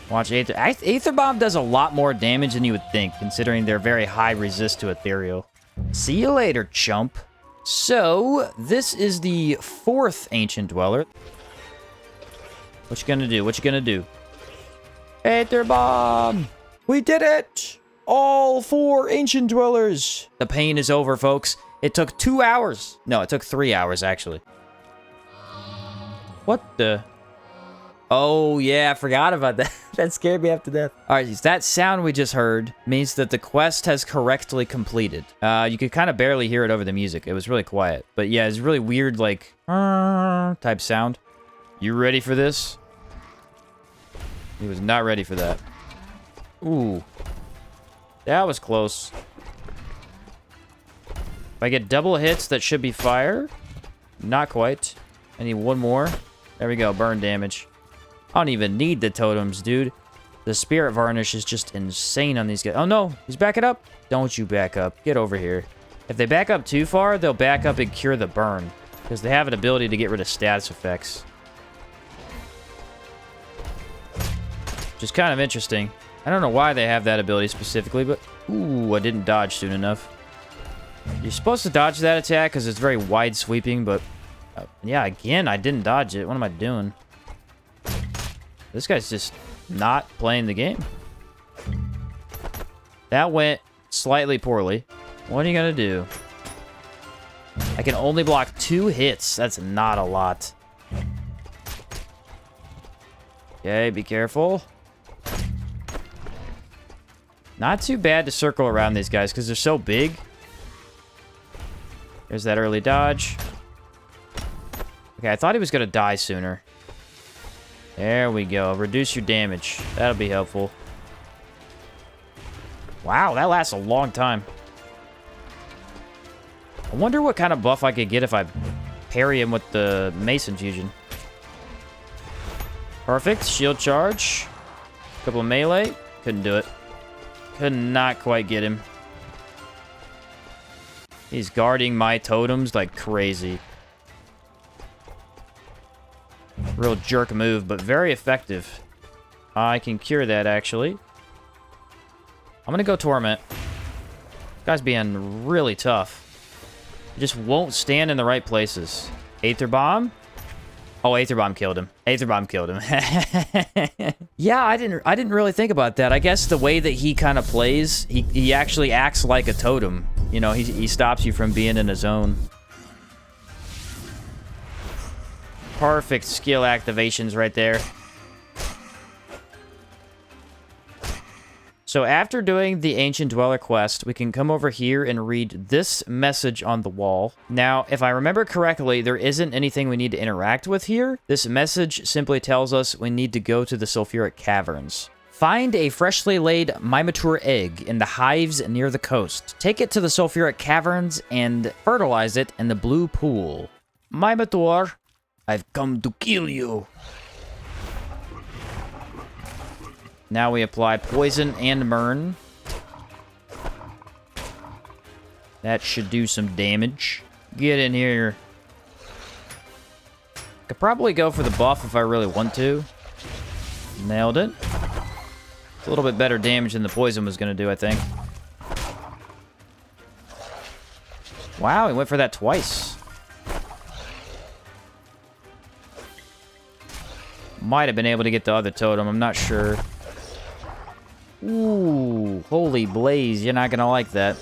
Watch Aether. Aether Bomb does a lot more damage than you would think, considering they're very high resist to ethereal. See you later, chump. So, this is the 4th Ancient Dweller. What you gonna do? What you gonna do? Aether Bomb! We did it! All 4 Ancient Dwellers! The pain is over, folks. It took 2 hours. No, it took 3 hours, actually. What the... Oh, yeah, I forgot about that. That scared me half to death. All right, that sound we just heard means that the quest has correctly completed. You could kind of barely hear it over the music. It was really quiet. But yeah, it's really weird, like, type sound. You ready for this? He was not ready for that. Ooh. That was close. If I get double hits, that should be fire. Not quite. I need one more. There we go, burn damage. I don't even need the totems, dude. The spirit varnish is just insane on these guys. Oh no, he's backing up. Don't you back up. Get over here. If they back up too far, they'll back up and cure the burn. Because they have an ability to get rid of status effects. Which is kind of interesting. I don't know why they have that ability specifically, but... Ooh, I didn't dodge soon enough. You're supposed to dodge that attack because it's very wide sweeping, but... yeah, again, I didn't dodge it. What am I doing? This guy's just not playing the game. That went slightly poorly. What are you gonna do? I can only block 2 hits. That's not a lot. Okay, be careful. Not too bad to circle around these guys because they're so big. There's that early dodge. Okay, I thought he was gonna die sooner. There we go. Reduce your damage. That'll be helpful. Wow, that lasts a long time. I wonder what kind of buff I could get if I parry him with the Mason Fusion. Perfect. Shield charge. Couple of melee. Couldn't do it. Could not quite get him. He's guarding my totems like crazy. Real jerk move, but very effective. I can cure that, actually. I'm gonna go Torment. This guy's being really tough. He just won't stand in the right places. Aether Bomb? Oh, Aether Bomb killed him. Aether Bomb killed him. Yeah, I didn't really think about that. I guess the way that he kind of plays, he actually acts like a totem. You know, he stops you from being in a zone. Perfect skill activations right there. So after doing the Ancient Dweller quest, we can come over here and read this message on the wall. Now, if I remember correctly, there isn't anything we need to interact with here. This message simply tells us we need to go to the sulfuric caverns. Find a freshly laid Mimitor egg in the hives near the coast. Take it to the sulfuric caverns and fertilize it in the blue pool. Mimitor, I've come to kill you. Now we apply poison and burn. That should do some damage. Get in here. Could probably go for the buff if I really want to. Nailed it. It's a little bit better damage than the poison was going to do, I think. Wow, he went for that twice. Might have been able to get the other totem, I'm not sure. Ooh, holy blaze, you're not gonna like that.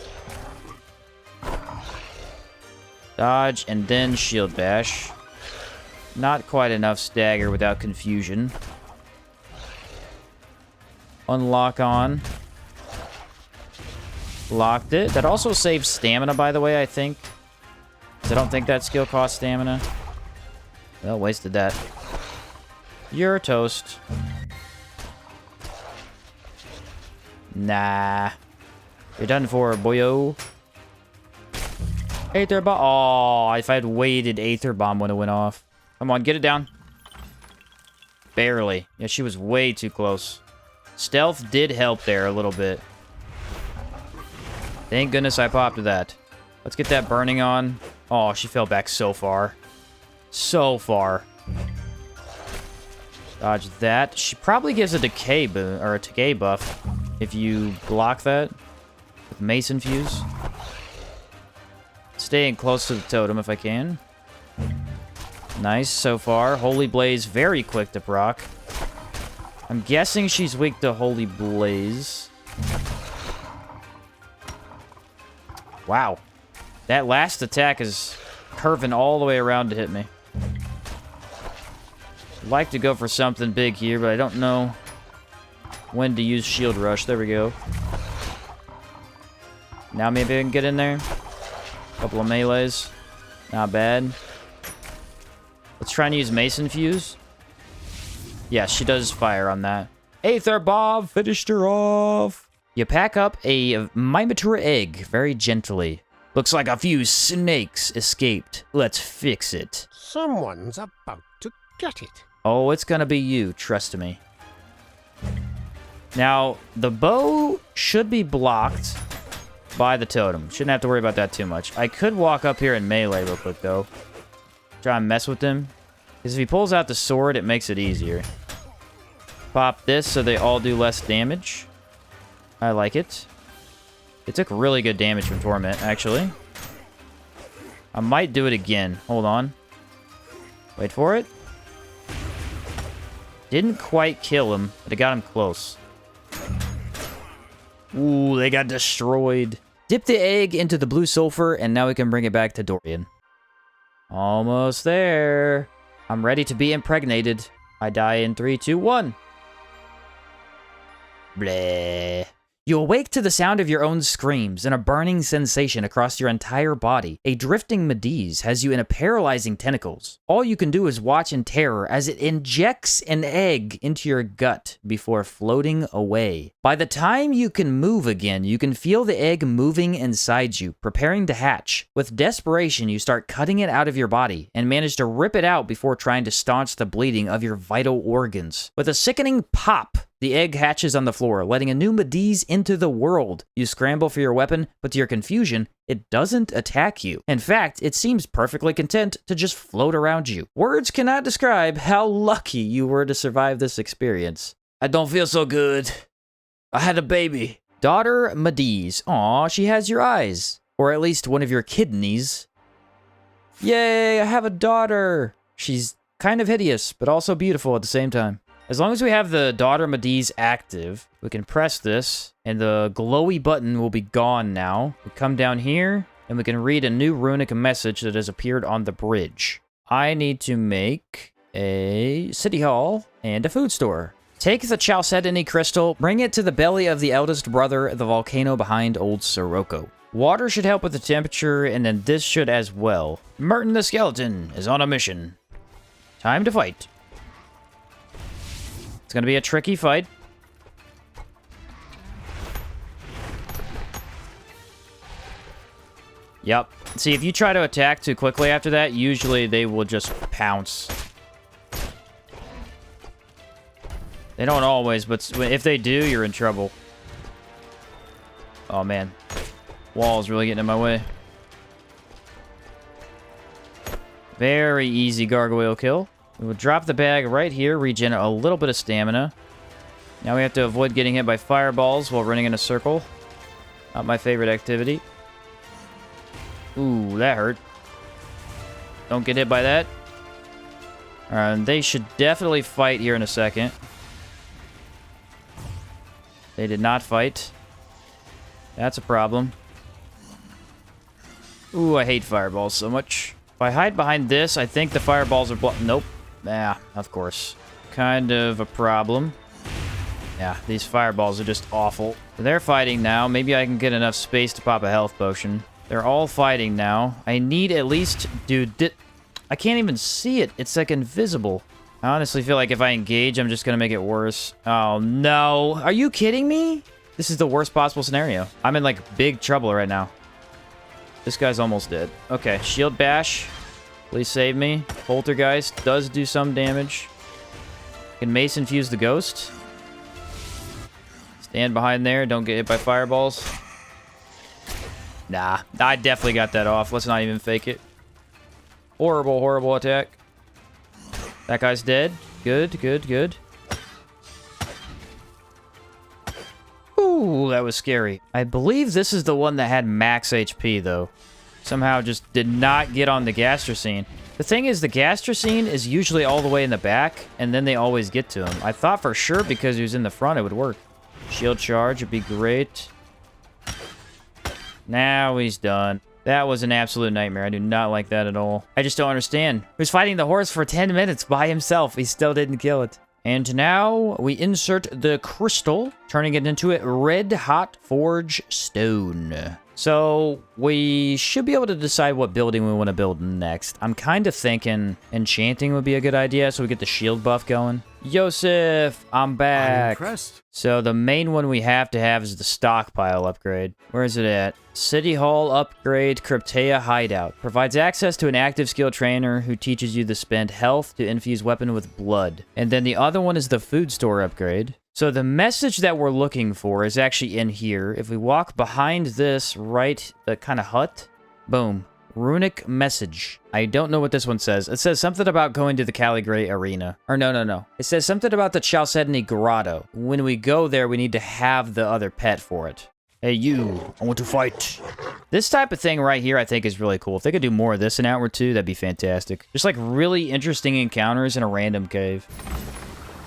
Dodge and then shield bash. Not quite enough stagger without confusion. Unlock on. Locked it. That also saves stamina, by the way, I think. 'Cause I don't think that skill costs stamina. Well, wasted that. You're toast. Nah. You're done for, boyo. Aether Bomb. Oh, if I had waited, Aether Bomb would have went off. Come on, get it down. Barely. Yeah, she was way too close. Stealth did help there a little bit. Thank goodness I popped that. Let's get that burning on. Oh, she fell back so far. So far. Dodge that. She probably gives a decay or a decay buff if you block that with Mace Infuse. Staying close to the totem if I can. Nice so far. Holy Blaze, very quick to proc. I'm guessing she's weak to Holy Blaze. Wow. That last attack is curving all the way around to hit me. I'd like to go for something big here, but I don't know when to use Shield Rush. There we go. Now maybe I can get in there. Couple of melees. Not bad. Let's try and use Mace Infuse. Yeah, she does fire on that. Aether Bob finished her off. You pack up a Mimitura egg very gently. Looks like a few snakes escaped. Let's fix it. Someone's about to get it. Oh, it's gonna be you, trust me. Now, the bow should be blocked by the totem. Shouldn't have to worry about that too much. I could walk up here and melee real quick, though. Try and mess with him. Because if he pulls out the sword, it makes it easier. Pop this so they all do less damage. I like it. It took really good damage from Torment, actually. I might do it again. Hold on. Wait for it. Didn't quite kill him, but it got him close. Ooh, they got destroyed. Dip the egg into the blue sulfur, and now we can bring it back to Dorian. Almost there. I'm ready to be impregnated. I die in 3, 2, 1. Bleh. You awake to the sound of your own screams and a burning sensation across your entire body. A drifting Mediz has you in a paralyzing tentacles. All you can do is watch in terror as it injects an egg into your gut before floating away. By the time you can move again, you can feel the egg moving inside you, preparing to hatch. With desperation, you start cutting it out of your body and manage to rip it out before trying to staunch the bleeding of your vital organs. With a sickening pop, the egg hatches on the floor, letting a new Mediz into the world. You scramble for your weapon, but to your confusion, it doesn't attack you. In fact, it seems perfectly content to just float around you. Words cannot describe how lucky you were to survive this experience. I don't feel so good. I had a baby. Daughter Mediz. Aw, she has your eyes. Or at least one of your kidneys. Yay, I have a daughter. She's kind of hideous, but also beautiful at the same time. As long as we have the Daughter Mediz active, we can press this, and the glowy button will be gone now. We come down here, and we can read a new runic message that has appeared on the bridge. I need to make a city hall and a food store. Take the Chalcedony crystal, bring it to the belly of the eldest brother, the volcano behind Old Sirocco. Water should help with the temperature, and then this should as well. Merton the skeleton is on a mission. Time to fight. It's going to be a tricky fight. Yep. See, if you try to attack too quickly after that, usually they will just pounce. They don't always, but if they do, you're in trouble. Oh, man. Wall's really getting in my way. Very easy gargoyle kill. We will drop the bag right here, regen a little bit of stamina. Now we have to avoid getting hit by fireballs while running in a circle. Not my favorite activity. Ooh, that hurt. Don't get hit by that. They should definitely fight here in a second. They did not fight. That's a problem. Ooh, I hate fireballs so much. If I hide behind this, I think the fireballs are nope. Yeah, of course. Kind of a problem. Yeah, these fireballs are just awful. They're fighting now. Maybe I can get enough space to pop a health potion. They're all fighting now. I need at least... Dude, I can't even see it. It's like invisible. I honestly feel like if I engage, I'm just gonna make it worse. Oh, no. Are you kidding me? This is the worst possible scenario. I'm in, like, big trouble right now. This guy's almost dead. Okay, shield bash. Please save me. Poltergeist does do some damage. Can Mace infuse the ghost? Stand behind there. Don't get hit by fireballs. Nah, I definitely got that off. Let's not even fake it. Horrible, horrible attack. That guy's dead. Good, good, good. Ooh, that was scary. I believe this is the one that had max HP, though. Somehow just did not get on the gastrocene. The thing is, the gastrocene is usually all the way in the back, and then they always get to him. I thought for sure because he was in the front it would work. Shield charge would be great. Now he's done. That was an absolute nightmare. I do not like that at all. I just don't understand. He was fighting the horse for 10 minutes by himself. He still didn't kill it. And now we insert the crystal, turning it into a red hot forge stone. So we should be able to decide what building we want to build next. I'm kind of thinking enchanting would be a good idea so we get the shield buff going. Yosef, I'm back. I'm impressed. So the main one we have to have is the stockpile upgrade. Where is it at? City Hall upgrade, Cryptea hideout. Provides access to an active skill trainer who teaches you to spend health to infuse weapon with blood. And then the other one is the food store upgrade. So the message that we're looking for is actually in here. If we walk behind this right kind of hut, boom. Runic message. I don't know what this one says. It says something about going to the Caligray Arena. Or no. It says something about the Chalcedony Grotto. When we go there, we need to have the other pet for it. Hey, you. I want to fight. This type of thing right here, I think, is really cool. If they could do more of this in Outward 2, that'd be fantastic. Just like really interesting encounters in a random cave.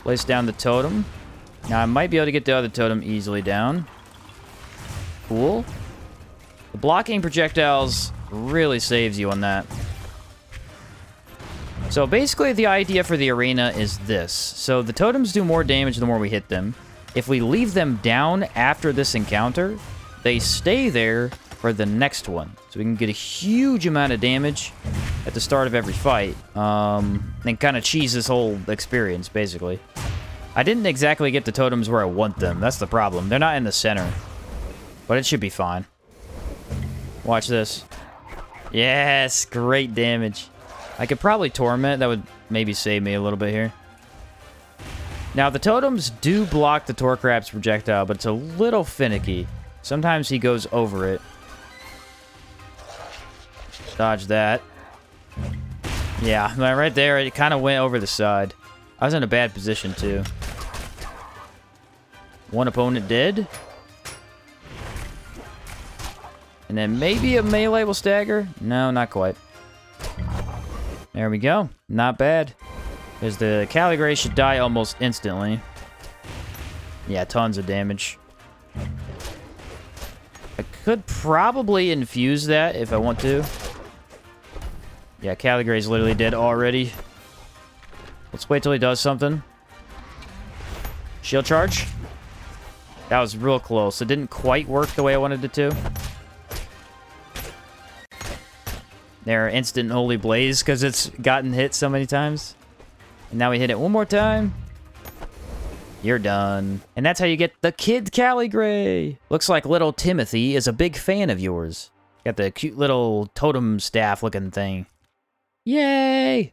Place down the totem. Now, I might be able to get the other totem easily down. Cool. The blocking projectiles really saves you on that. So basically, the idea for the arena is this. So the totems do more damage the more we hit them. If we leave them down after this encounter, they stay there for the next one. So we can get a huge amount of damage at the start of every fight. And kind of cheese this whole experience, basically. I didn't exactly get the totems where I want them. That's the problem. They're not in the center. But it should be fine. Watch this. Yes, great damage. I could probably torment. That would maybe save me a little bit here. Now, the totems do block the Torcrap's projectile, but it's a little finicky. Sometimes he goes over it. Dodge that. Yeah, right there, it kind of went over the side. I was in a bad position, too. One opponent dead. And then maybe a melee will stagger? No, not quite. There we go. Not bad. Because the Caligray should die almost instantly. Yeah, tons of damage. I could probably infuse that if I want to. Yeah, Caligray's literally dead already. Let's wait till he does something. Shield charge. That was real close. It didn't quite work the way I wanted it to. There, instant holy blaze because it's gotten hit so many times. And now we hit it one more time. You're done. And that's how you get the Kid Caligray. Looks like little Timothy is a big fan of yours. Got the cute little totem staff looking thing. Yay!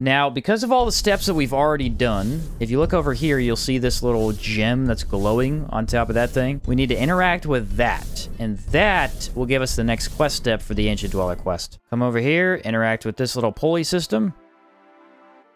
Now, because of all the steps that we've already done, if you look over here, you'll see this little gem that's glowing on top of that thing. We need to interact with that, and that will give us the next quest step for the Ancient Dweller quest. Come over here, interact with this little pulley system.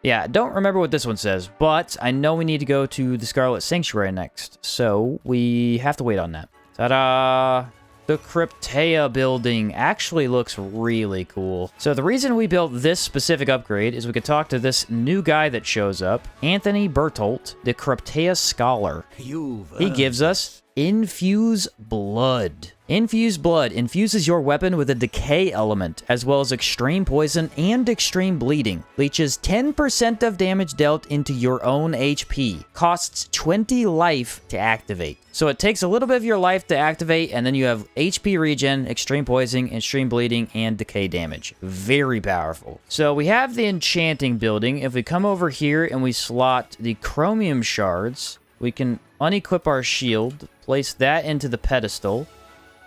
Yeah, don't remember what this one says, but I know we need to go to the Scarlet Sanctuary next, so we have to wait on that. Ta-da! The Cryptea building actually looks really cool. So the reason we built this specific upgrade is we could talk to this new guy that shows up, Anthony Bertolt, the Cryptea Scholar. He gives us Infuse Blood. Infuse Blood infuses your weapon with a decay element, as well as extreme poison and extreme bleeding. Leeches 10% of damage dealt into your own HP. Costs 20 life to activate. So it takes a little bit of your life to activate, and then you have HP regen, extreme poison, extreme bleeding, and decay damage. Very powerful. So we have the enchanting building. If we come over here and we slot the chromium shards, we can unequip our shield, place that into the pedestal,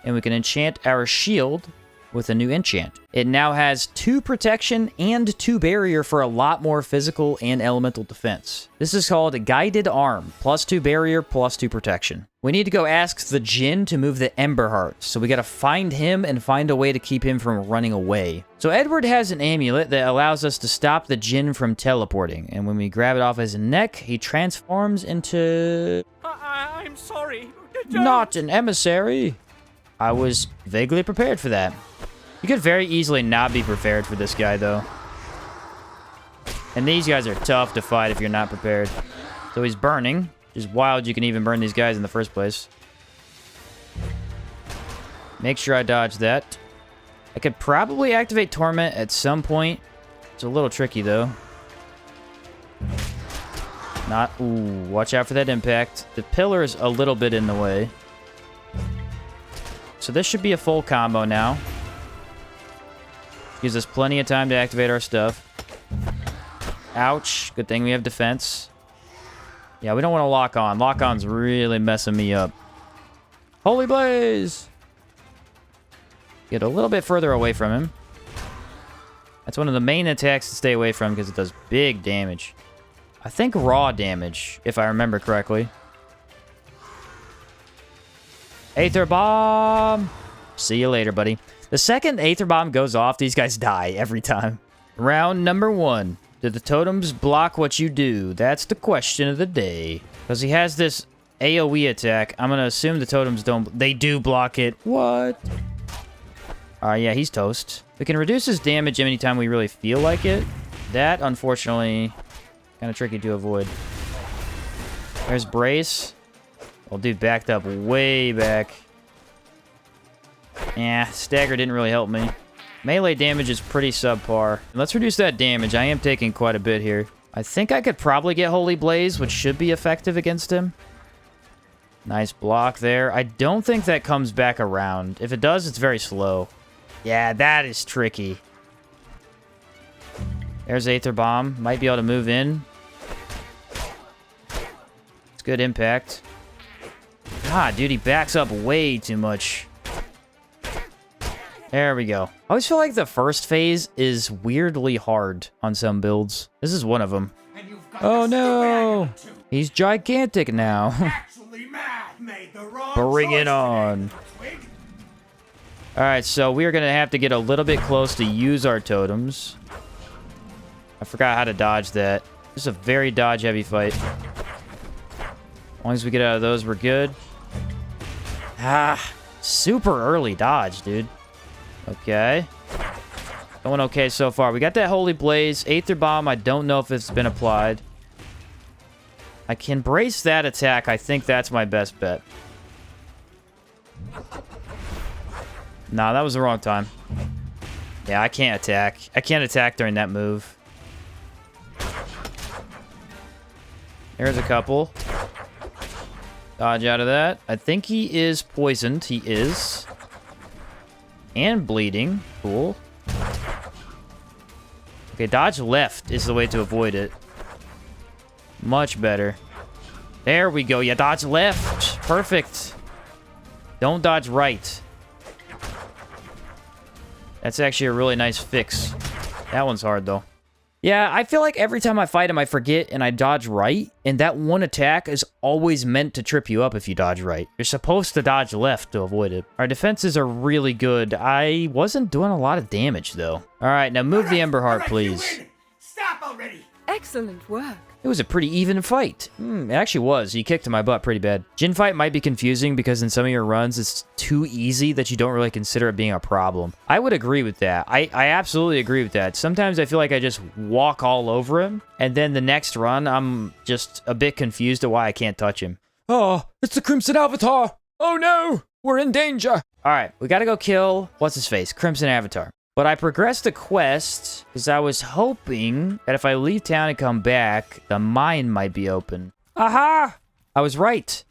and we can enchant our shield with a new enchant. It now has 2 protection and 2 barrier for a lot more physical and elemental defense. This is called Guided Arm, plus 2 barrier, plus 2 protection. We need to go ask the Djinn to move the Ember Heart, so we gotta find him and find a way to keep him from running away. So Edward has an amulet that allows us to stop the Djinn from teleporting, and when we grab it off his neck, he transforms into... I'm sorry. Not an emissary. I was vaguely prepared for that. You could very easily not be prepared for this guy, though. And these guys are tough to fight if you're not prepared. So he's burning. Which is wild you can even burn these guys in the first place. Make sure I dodge that. I could probably activate Torment at some point. It's a little tricky, though. Not... Ooh, watch out for that impact. The pillar is a little bit in the way. So this should be a full combo now. Gives us plenty of time to activate our stuff. Ouch. Good thing we have defense. Yeah, we don't want to lock on. Lock on's really messing me up. Holy Blaze! Get a little bit further away from him. That's one of the main attacks to stay away from because it does big damage. I think raw damage, if I remember correctly. Aether Bomb! See you later, buddy. The second Aether Bomb goes off, these guys die every time. Round number 1. Do the totems block what you do? That's the question of the day. Because he has this AoE attack, I'm going to assume the totems don't... They do block it. What? Yeah, he's toast. We can reduce his damage anytime we really feel like it. That, unfortunately, kind of tricky to avoid. There's Brace. Well, dude backed up way back. Yeah, Stagger didn't really help me. Melee damage is pretty subpar. Let's reduce that damage. I am taking quite a bit here. I think I could probably get Holy Blaze, which should be effective against him. Nice block there. I don't think that comes back around. If it does, it's very slow. Yeah, that is tricky. There's Aether Bomb. Might be able to move in. It's good impact. God, dude, he backs up way too much. There we go. I always feel like the first phase is weirdly hard on some builds. This is one of them. Oh no! He's gigantic now. Bring it on. Alright, so we are going to have to get a little bit close to use our totems. I forgot how to dodge that. This is a very dodge-heavy fight. As long as we get out of those, we're good. Super early dodge, dude. Okay. Going okay so far. We got that Holy Blaze. Aether Bomb, I don't know if it's been applied. I can brace that attack. I think that's my best bet. Nah, that was the wrong time. Yeah, I can't attack. I can't attack during that move. There's a couple. Dodge out of that. I think he is poisoned. He is. And bleeding. Cool. Okay, dodge left is the way to avoid it. Much better. There we go. Yeah, dodge left. Perfect. Don't dodge right. That's actually a really nice fix. That one's hard, though. Yeah, I feel like every time I fight him, I forget and I dodge right. And that one attack is always meant to trip you up if you dodge right. You're supposed to dodge left to avoid it. Our defenses are really good. I wasn't doing a lot of damage, though. All right, now move the Ember Heart, please. Stop already. Excellent work. It was a pretty even fight. It actually was. You kicked my butt pretty bad. Djinn fight might be confusing because in some of your runs, it's too easy that you don't really consider it being a problem. I would agree with that. I absolutely agree with that. Sometimes I feel like I just walk all over him, and then the next run, I'm just a bit confused at why I can't touch him. Oh, it's the Crimson Avatar! Oh no! We're in danger! Alright, we gotta go kill, what's-his-face, Crimson Avatar. But I progressed the quest because I was hoping that if I leave town and come back, the mine might be open. Aha! I was right.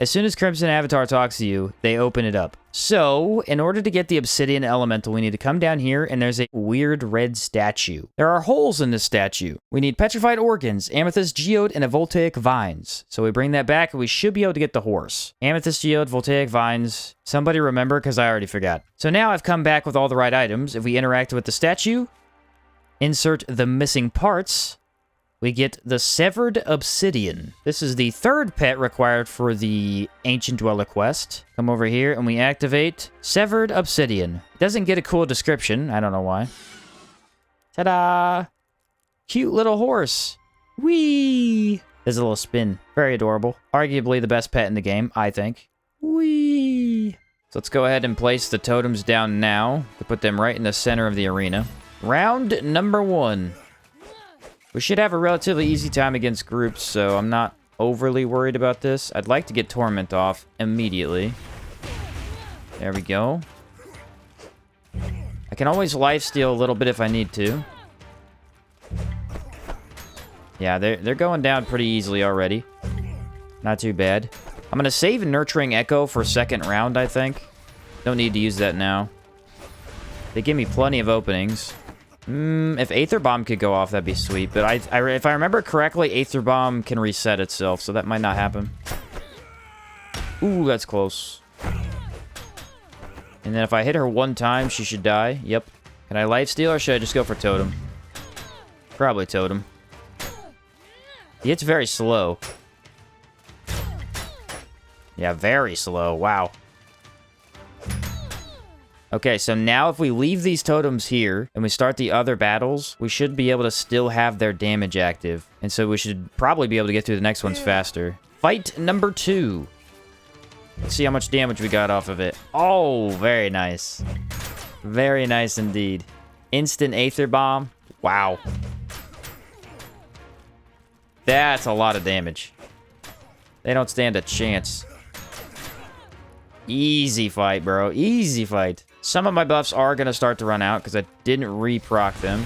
As soon as Crimson Avatar talks to you, they open it up. So, in order to get the Obsidian Elemental, we need to come down here, and there's a weird red statue. There are holes in this statue. We need Petrified Organs, Amethyst Geode, and a Voltaic Vines. So we bring that back, and we should be able to get the horse. Amethyst Geode, Voltaic Vines. Somebody remember, because I already forgot. So now I've come back with all the right items. If we interact with the statue, insert the missing parts, we get the Severed Obsidian. This is the third pet required for the Ancient Dweller quest. Come over here and we activate Severed Obsidian. It doesn't get a cool description. I don't know why. Ta-da! Cute little horse. Whee! There's a little spin. Very adorable. Arguably the best pet in the game, I think. Whee! So let's go ahead and place the totems down now to put them right in the center of the arena. Round number 1. We should have a relatively easy time against groups, so I'm not overly worried about this. I'd like to get Torment off immediately. There we go. I can always lifesteal a little bit if I need to. Yeah, they're going down pretty easily already. Not too bad. I'm going to save Nurturing Echo for second round, I think. Don't need to use that now. They give me plenty of openings. If Aether Bomb could go off, that'd be sweet. But if I remember correctly, Aether Bomb can reset itself, so that might not happen. Ooh, that's close. And then if I hit her one time, she should die. Yep. Can I lifesteal, or should I just go for Totem? Probably Totem. It's very slow. Yeah, very slow. Wow. Okay, so now if we leave these totems here and we start the other battles, we should be able to still have their damage active. And so we should probably be able to get through the next ones faster. Fight number 2. Let's see how much damage we got off of it. Oh, very nice. Very nice indeed. Instant Aether Bomb. Wow. That's a lot of damage. They don't stand a chance. Easy fight, bro. Easy fight. Some of my buffs are going to start to run out because I didn't re-proc them.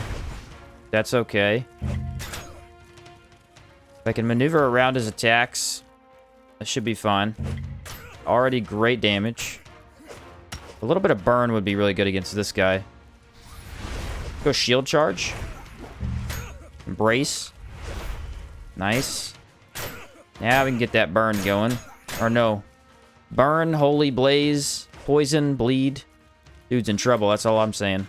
That's okay. If I can maneuver around his attacks, that should be fine. Already great damage. A little bit of burn would be really good against this guy. Go shield charge. Embrace. Nice. Now we can get that burn going. Or no. Burn, Holy Blaze, Poison, Bleed. Dude's in trouble, that's all I'm saying.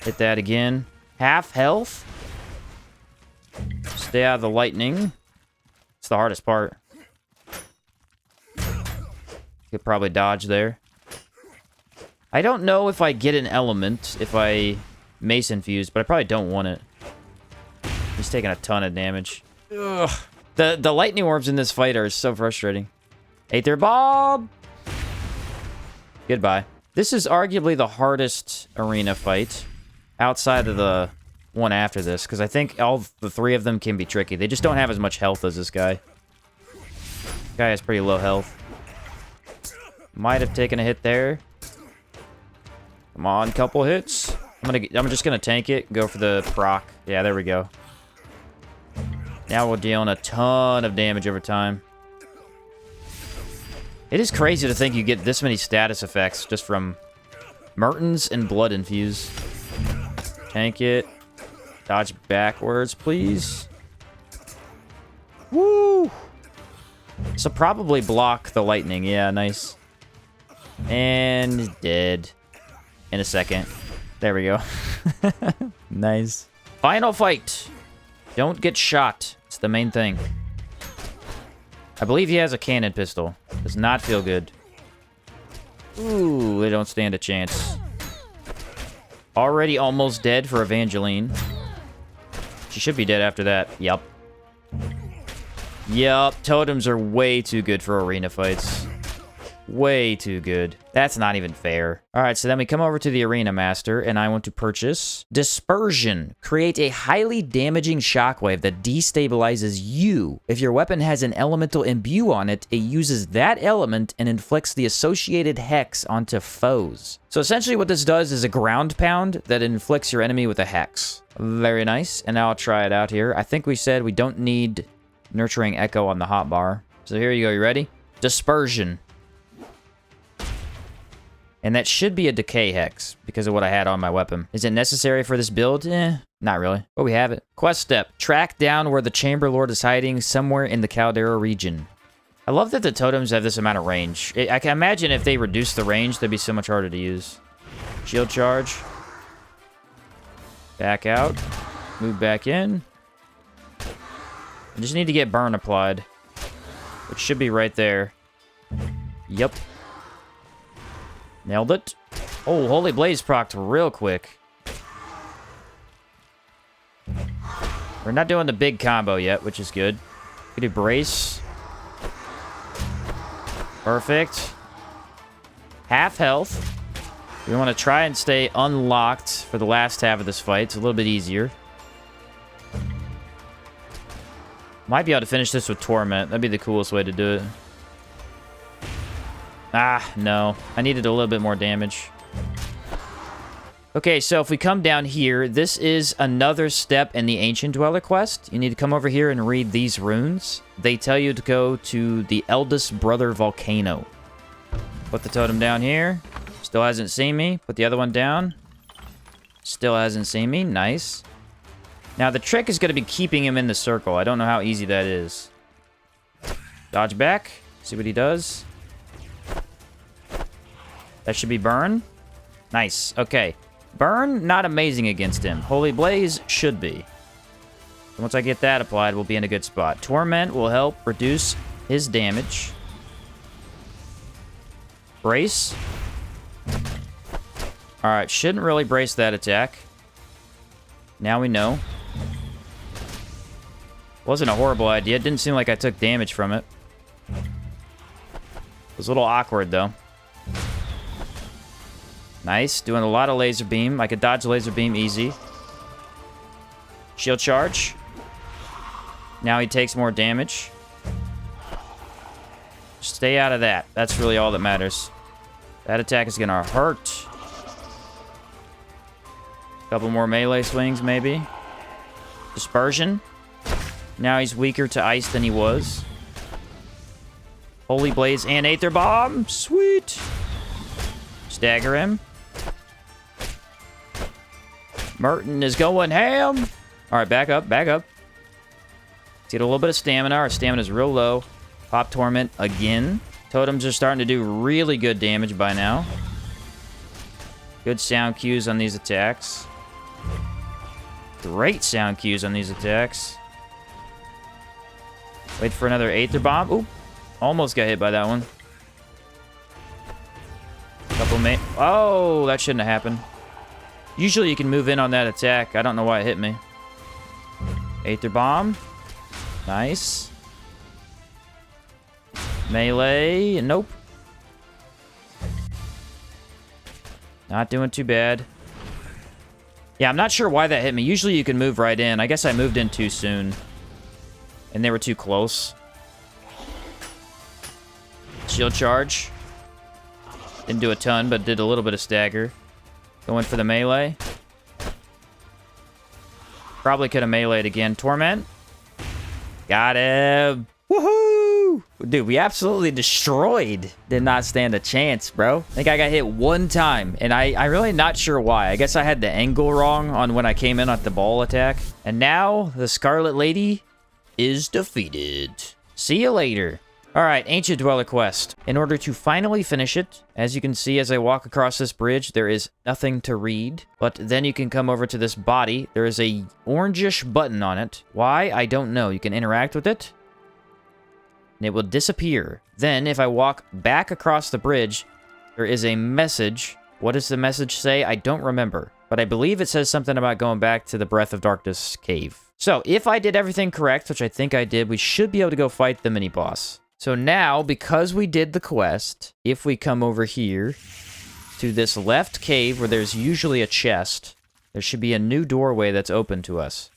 Hit that again. Half health. Stay out of the lightning. It's the hardest part. Could probably dodge there. I don't know if I get an element if I Mace Infuse, but I probably don't want it. He's taking a ton of damage. Ugh. The lightning orbs in this fight are so frustrating. Aether Bomb! Goodbye. This is arguably the hardest arena fight outside of the one after this, because I think all the 3 of them can be tricky. They just don't have as much health as this guy. This guy has pretty low health. Might have taken a hit there. Come on, couple hits. I'm just gonna tank it, go for the proc. Yeah, there we go. Now we're dealing a ton of damage over time. It is crazy to think you get this many status effects just from Mertons and Blood Infuse. Tank it. Dodge backwards, please. Woo! So probably block the lightning. Yeah, nice. And dead. In a second. There we go. Nice. Final fight. Don't get shot. It's the main thing. I believe he has a cannon pistol. Does not feel good. Ooh, they don't stand a chance. Already almost dead for Evangeline. She should be dead after that. Yup. Yup, totems are way too good for arena fights. Way too good. That's not even fair. Alright, so then we come over to the Arena Master, and I want to purchase Dispersion. Create a highly damaging shockwave that destabilizes you. If your weapon has an elemental imbue on it, it uses that element and inflicts the associated hex onto foes. So essentially what this does is a ground pound that inflicts your enemy with a hex. Very nice, and now I'll try it out here. I think we said we don't need Nurturing Echo on the hotbar. So here you go. You ready? Dispersion. And that should be a decay hex because of what I had on my weapon. Is it necessary for this build? Not really. But we have it. Quest step. Track down where the Chamber Lord is hiding somewhere in the Caldera region. I love that the totems have this amount of range. I can imagine if they reduce the range, they'd be so much harder to use. Shield charge. Back out. Move back in. I just need to get burn applied. Which should be right there. Yep. Nailed it. Oh, Holy Blaze procced real quick. We're not doing the big combo yet, which is good. We do brace. Perfect. Half health. We want to try and stay unlocked for the last half of this fight. It's a little bit easier. Might be able to finish this with Torment. That'd be the coolest way to do it. Ah, no. I needed a little bit more damage. Okay, so if we come down here, this is another step in the Ancient Dweller quest. You need to come over here and read these runes. They tell you to go to the Eldest Brother Volcano. Put the totem down here. Still hasn't seen me. Put the other one down. Still hasn't seen me. Nice. Now, the trick is going to be keeping him in the circle. I don't know how easy that is. Dodge back. See what he does. That should be burn. Nice. Okay. Burn, not amazing against him. Holy Blaze should be. So once I get that applied, we'll be in a good spot. Torment will help reduce his damage. Brace. Alright, shouldn't really brace that attack. Now we know. Wasn't a horrible idea. It didn't seem like I took damage from it. It was a little awkward, though. Nice. Doing a lot of laser beam. I could dodge laser beam easy. Shield charge. Now he takes more damage. Stay out of that. That's really all that matters. That attack is going to hurt. Couple more melee swings, maybe. Dispersion. Now he's weaker to ice than he was. Holy Blaze and Aether Bomb. Sweet. Stagger him. Merton is going ham. All right, back up, back up. Let's get a little bit of stamina. Our stamina is real low. Pop Torment again. Totems are starting to do really good damage by now. Good sound cues on these attacks. Great sound cues on these attacks. Wait for another Aether Bomb. Oop. Almost got hit by that one. Oh, that shouldn't have happened. Usually you can move in on that attack. I don't know why it hit me. Aether Bomb. Nice. Melee. Nope. Not doing too bad. Yeah, I'm not sure why that hit me. Usually you can move right in. I guess I moved in too soon. And they were too close. Shield charge. Didn't do a ton, but did a little bit of stagger. Going for the melee. Probably could have meleeed again. Torment. Got him. Woohoo! Dude, we absolutely destroyed. Did not stand a chance, bro. I think I got hit one time, and I really not sure why. I guess I had the angle wrong on when I came in at the ball attack. And now, the Scarlet Lady is defeated. See you later. Alright, Ancient Dweller quest. In order to finally finish it, as you can see as I walk across this bridge, there is nothing to read. But then you can come over to this body. There is a orangish button on it. Why? I don't know. You can interact with it, and it will disappear. Then, if I walk back across the bridge, there is a message. What does the message say? I don't remember. But I believe it says something about going back to the Breath of Darkness cave. So, if I did everything correct, which I think I did, we should be able to go fight the mini-boss. So now, because we did the quest, if we come over here to this left cave where there's usually a chest, there should be a new doorway that's open to us.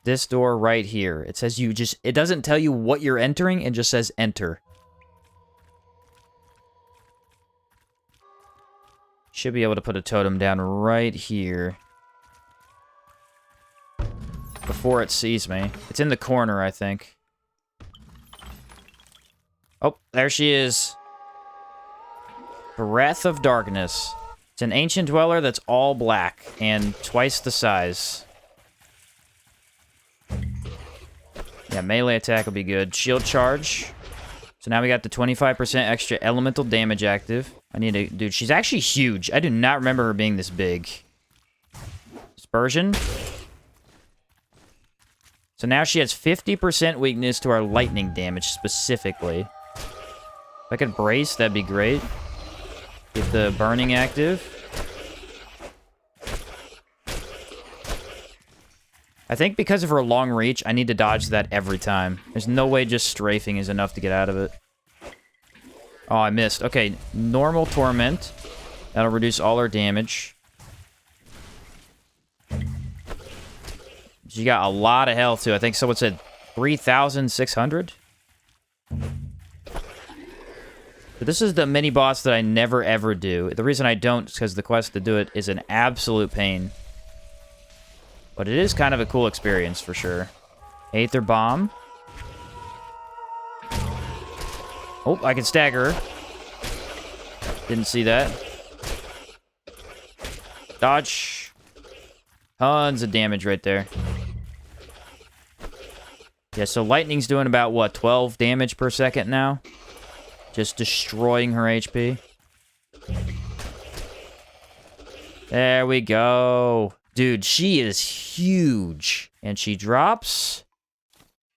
This door right here. It says it doesn't tell you what you're entering, it just says enter. Should be able to put a totem down right here. before it sees me. It's in the corner, I think. Oh, there she is. Breath of Darkness. It's an ancient dweller that's all black and twice the size. Yeah, melee attack will be good. Shield charge. So now we got the 25% extra elemental damage active. I need to... Dude, she's actually huge. I do not remember her being this big. Dispersion. So now she has 50% weakness to our lightning damage specifically. If I could brace, that'd be great. Get the burning active. I think because of her long reach, I need to dodge that every time. There's no way just strafing is enough to get out of it. Oh, I missed. Okay, normal torment. That'll reduce all her damage. She got a lot of health, too. I think someone said 3,600. But this is the mini-boss that I never, ever do. The reason I don't is because the quest to do it is an absolute pain. But it is kind of a cool experience, for sure. Aether Bomb. Oh, I can stagger her. Didn't see that. Dodge. Tons of damage right there. Yeah, so lightning's doing about, what, 12 damage per second now? Just destroying her HP. There we go. Dude, she is huge. And she drops...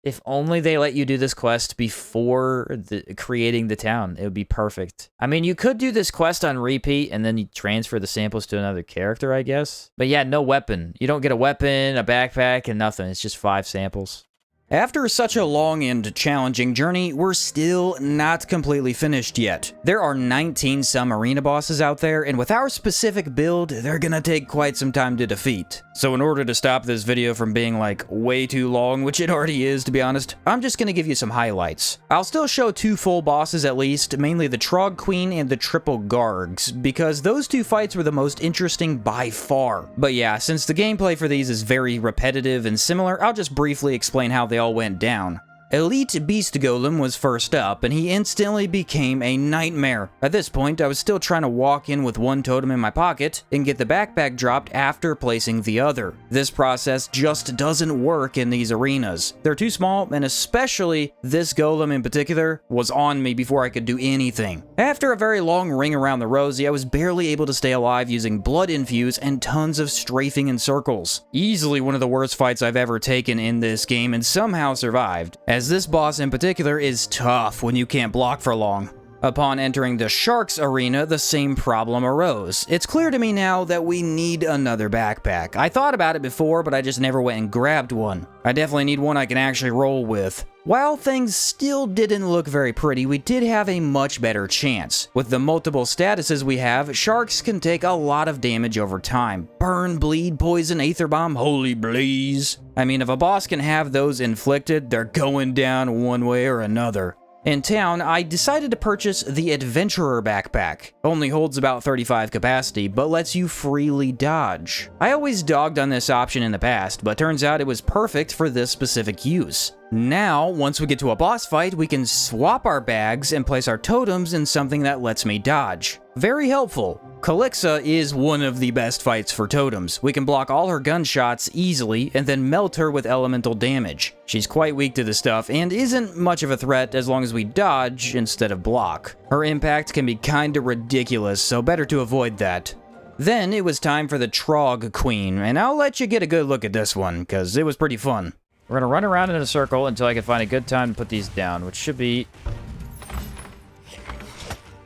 If only they let you do this quest before creating the town. It would be perfect. I mean, you could do this quest on repeat and then you transfer the samples to another character, I guess. But yeah, no weapon. You don't get a weapon, a backpack, and nothing. It's just 5 samples. After such a long and challenging journey, we're still not completely finished yet. There are 19 some arena bosses out there, and with our specific build, they're gonna take quite some time to defeat. So in order to stop this video from being like way too long, which it already is to be honest, I'm just gonna give you some highlights. I'll still show 2 full bosses at least, mainly the Trog Queen and the Triple Gargs, because those 2 fights were the most interesting by far. But yeah, since the gameplay for these is very repetitive and similar, I'll just briefly explain how they all went down. Elite Beast Golem was first up, and he instantly became a nightmare. At this point, I was still trying to walk in with 1 totem in my pocket and get the backpack dropped after placing the other. This process just doesn't work in these arenas. They're too small, and especially this golem in particular was on me before I could do anything. After a very long ring around the rosy, I was barely able to stay alive using blood infuse and tons of strafing in circles. Easily one of the worst fights I've ever taken in this game, and somehow survived, as this boss in particular is tough when you can't block for long. Upon entering the Sharks arena, the same problem arose. It's clear to me now that we need another backpack. I thought about it before, but I just never went and grabbed one. I definitely need one I can actually roll with. While things still didn't look very pretty, we did have a much better chance. With the multiple statuses we have, Sharks can take a lot of damage over time. Burn, bleed, poison, aether bomb, holy blaze. I mean, if a boss can have those inflicted, they're going down one way or another. In town, I decided to purchase the Adventurer backpack. Only holds about 35 capacity, but lets you freely dodge. I always dogged on this option in the past, but turns out it was perfect for this specific use. Now, once we get to a boss fight, we can swap our bags and place our totems in something that lets me dodge. Very helpful. Calixa is one of the best fights for totems. We can block all her gunshots easily and then melt her with elemental damage. She's quite weak to this stuff and isn't much of a threat as long as we dodge instead of block. Her impact can be kinda ridiculous, so better to avoid that. Then it was time for the Trog Queen, and I'll let you get a good look at this one, cause it was pretty fun. We're gonna run around in a circle until I can find a good time to put these down, which should be...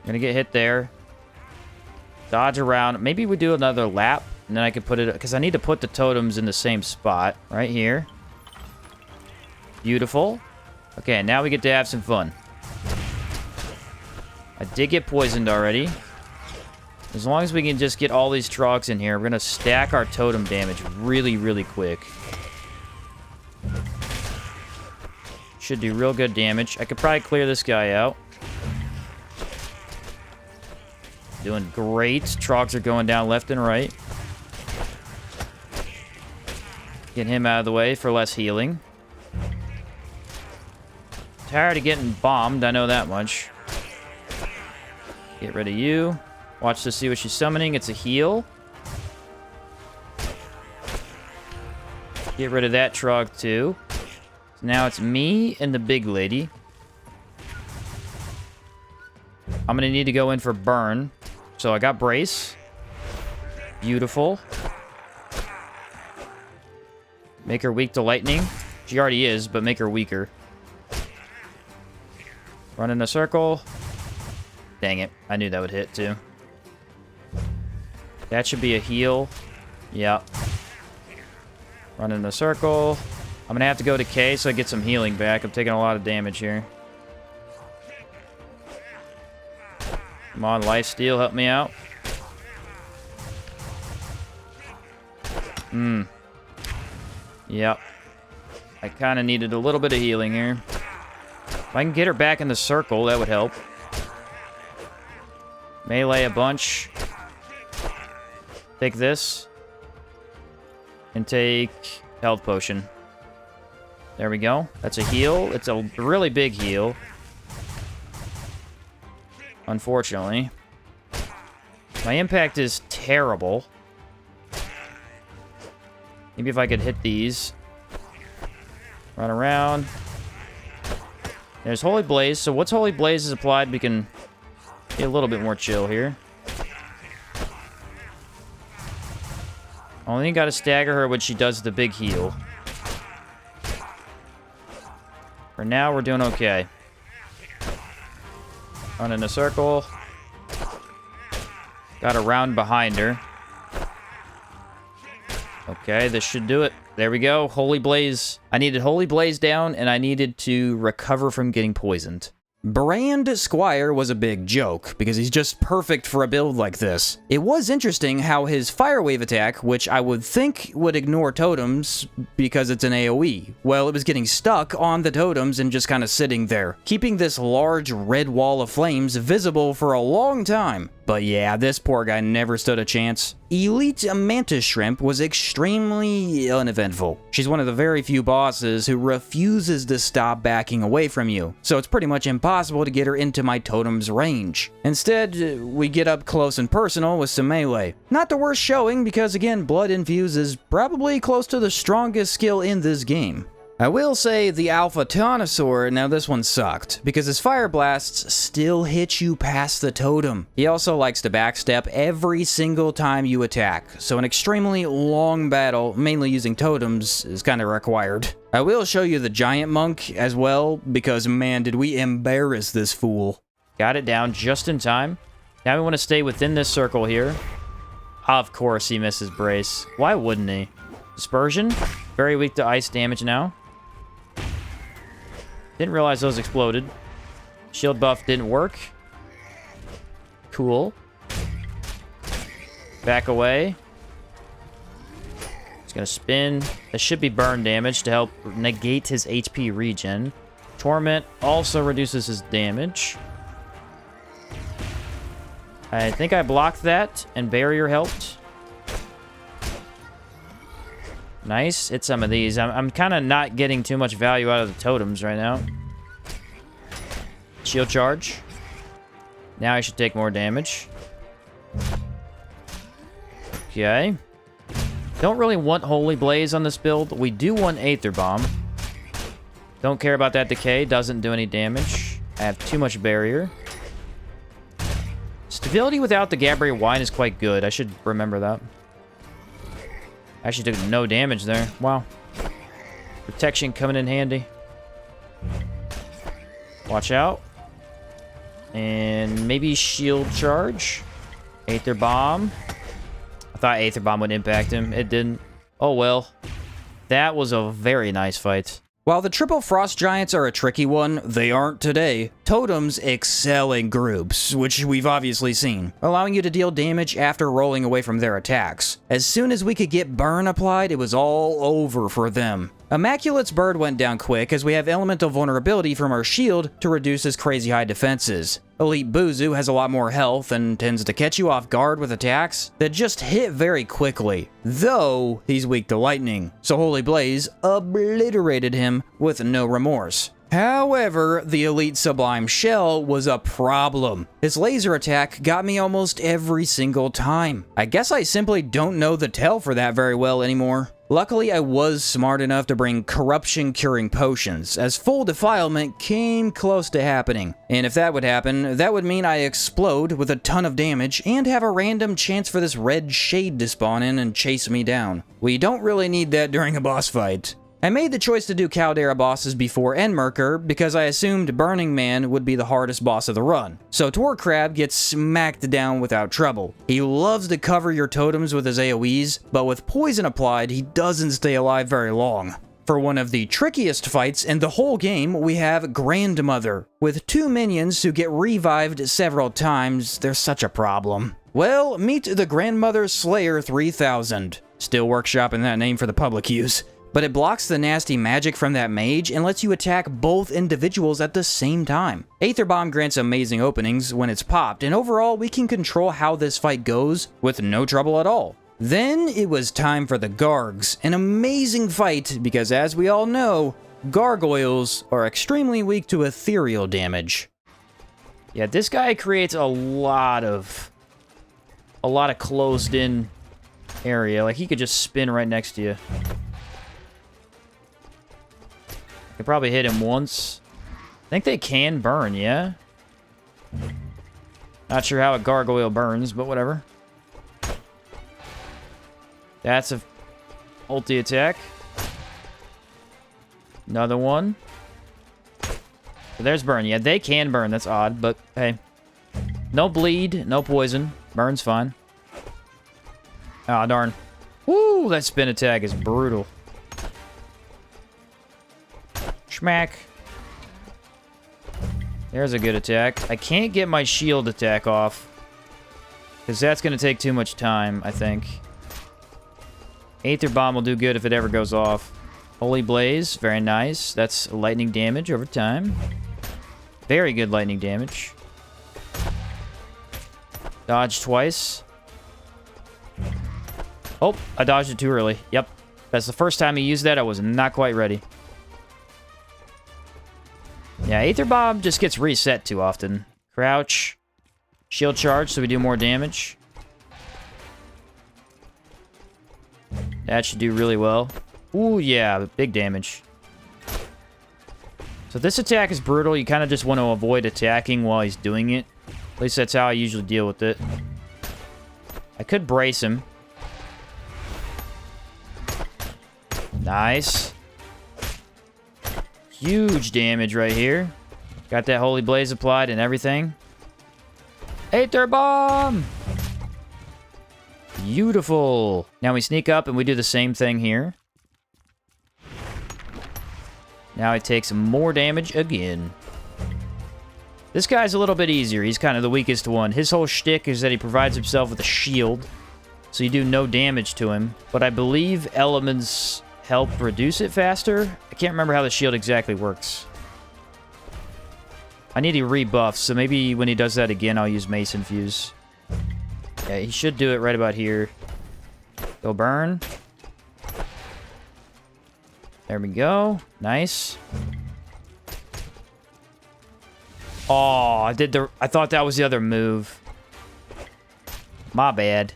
Gonna get hit there. Dodge around. Maybe we do another lap, and then I can put it... Because I need to put the totems in the same spot. Right here. Beautiful. Okay, now we get to have some fun. I did get poisoned already. As long as we can just get all these trogs in here, we're gonna stack our totem damage really, really quick. Should do real good damage. I could probably clear this guy out. Doing great. Trogs are going down left and right. Get him out of the way for less healing. Tired of getting bombed, I know that much. Get rid of you. Watch to see what she's summoning. It's a heal. Get rid of that Trog too. So now it's me and the big lady. I'm gonna need to go in for burn. So I got brace. Beautiful. Make her weak to lightning. She already is, but make her weaker. Run in a circle. Dang it. I knew that would hit too. That should be a heal. Yep. Run in a circle. I'm gonna have to go to K so I get some healing back. I'm taking a lot of damage here. Come on, lifesteal, help me out. Yep. I kind of needed a little bit of healing here. If I can get her back in the circle, that would help. Melee a bunch. Take this. And take health potion. There we go. That's a heal. It's a really big heal. Unfortunately. My impact is terrible. Maybe if I could hit these. Run around. There's Holy Blaze. So once Holy Blaze is applied, we can get a little bit more chill here. Only got to stagger her when she does the big heal. For now, we're doing okay. Run in a circle. Got a round behind her. Okay, this should do it. There we go. Holy Blaze. I needed Holy Blaze down, and I needed to recover from getting poisoned. Brand Squire was a big joke, because he's just perfect for a build like this. It was interesting how his Fire Wave attack, which I would think would ignore totems because it's an AoE, well, it was getting stuck on the totems and just kind of sitting there, keeping this large red wall of flames visible for a long time. But yeah, this poor guy never stood a chance. Elite Mantis Shrimp was extremely uneventful. She's one of the very few bosses who refuses to stop backing away from you, so it's pretty much impossible to get her into my totem's range. Instead, we get up close and personal with some melee. Not the worst showing because, again, Blood Infuse is probably close to the strongest skill in this game. I will say the Alpha Tonosaur, now this one sucked, because his Fire Blasts still hit you past the totem. He also likes to backstep every single time you attack, so an extremely long battle, mainly using totems, is kind of required. I will show you the Giant Monk as well, because man, did we embarrass this fool. Got it down just in time. Now we want to stay within this circle here. Of course he misses Brace. Why wouldn't he? Dispersion, very weak to ice damage now. Didn't realize those exploded. Shield buff didn't work. Cool. Back away. He's gonna spin. That should be burn damage to help negate his HP regen. Torment also reduces his damage. I think I blocked that, and barrier helped. Nice. Hit some of these. I'm kind of not getting too much value out of the totems right now. Shield charge. Now I should take more damage. Okay. Don't really want Holy Blaze on this build. We do want Aether Bomb. Don't care about that decay. Doesn't do any damage. I have too much barrier. Stability without the Gabriel Wine is quite good. I should remember that. Actually took no damage there. Wow. Protection coming in handy. Watch out. And maybe shield charge. Aether Bomb. I thought Aether Bomb would impact him. It didn't. Oh well. That was a very nice fight. While the triple frost giants are a tricky one, they aren't today. Totems excel in groups, which we've obviously seen, allowing you to deal damage after rolling away from their attacks. As soon as we could get burn applied, it was all over for them. Immaculate's bird went down quick as we have elemental vulnerability from our shield to reduce his crazy high defenses. Elite Buzu has a lot more health and tends to catch you off guard with attacks that just hit very quickly, though he's weak to lightning, so Holy Blaze obliterated him with no remorse. However, the Elite Sublime Shell was a problem. His laser attack got me almost every single time. I guess I simply don't know the tell for that very well anymore. Luckily, I was smart enough to bring corruption-curing potions, as full defilement came close to happening. And if that would happen, that would mean I explode with a ton of damage and have a random chance for this red shade to spawn in and chase me down. We don't really need that during a boss fight. I made the choice to do Caldera bosses before Endmerker because I assumed Burning Man would be the hardest boss of the run. So Tor Crab gets smacked down without trouble. He loves to cover your totems with his AoEs, but with poison applied, he doesn't stay alive very long. For one of the trickiest fights in the whole game, we have Grandmother. With 2 minions who get revived several times, they're such a problem. Well, meet the Grandmother Slayer 3000. Still workshopping that name for the public use. But it blocks the nasty magic from that mage and lets you attack both individuals at the same time. Aether Bomb grants amazing openings when it's popped, and overall we can control how this fight goes with no trouble at all. Then it was time for the Gargs, an amazing fight because as we all know, gargoyles are extremely weak to ethereal damage. Yeah, this guy creates a lot of closed in area. Like he could just spin right next to you. Could probably hit him once. I think they can burn, yeah? Not sure how a gargoyle burns, but whatever. That's a ulti attack. Another one. So there's burn. Yeah, they can burn. That's odd, but hey. No bleed, no poison. Burn's fine. Ah, darn. Woo, that spin attack is brutal. Schmack. There's a good attack. I can't get my shield attack off, because that's going to take too much time, I think. Aether Bomb will do good if it ever goes off. Holy Blaze, very nice. That's lightning damage over time. Very good lightning damage. Dodge twice. Oh, I dodged it too early. Yep. That's the first time he used that. I was not quite ready. Yeah, Aether Bomb just gets reset too often. Crouch. Shield charge so we do more damage. That should do really well. Ooh, yeah, big damage. So this attack is brutal. You kind of just want to avoid attacking while he's doing it. At least that's how I usually deal with it. I could brace him. Nice. Huge damage right here. Got that Holy Blaze applied and everything. Aether Bomb! Beautiful. Now we sneak up and we do the same thing here. Now he takes more damage again. This guy's a little bit easier. He's kind of the weakest one. His whole shtick is that he provides himself with a shield, so you do no damage to him. But I believe elements help reduce it faster. I can't remember how the shield exactly works. I need a rebuff, so maybe when he does that again, I'll use Mace Infuse. Yeah, he should do it right about here. Go burn. There we go. Nice. Oh, I thought that was the other move. My bad.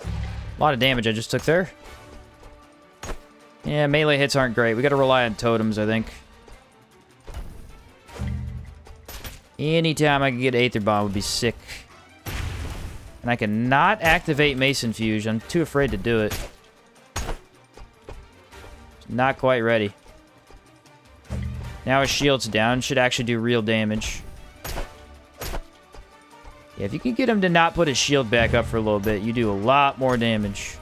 A lot of damage I just took there. Yeah, melee hits aren't great. We gotta rely on totems, I think. Anytime I can get Aether Bomb would be sick. And I cannot activate Mace Infuse. I'm too afraid to do it. Not quite ready. Now his shield's down. Should actually do real damage. Yeah, if you can get him to not put his shield back up for a little bit, you do a lot more damage.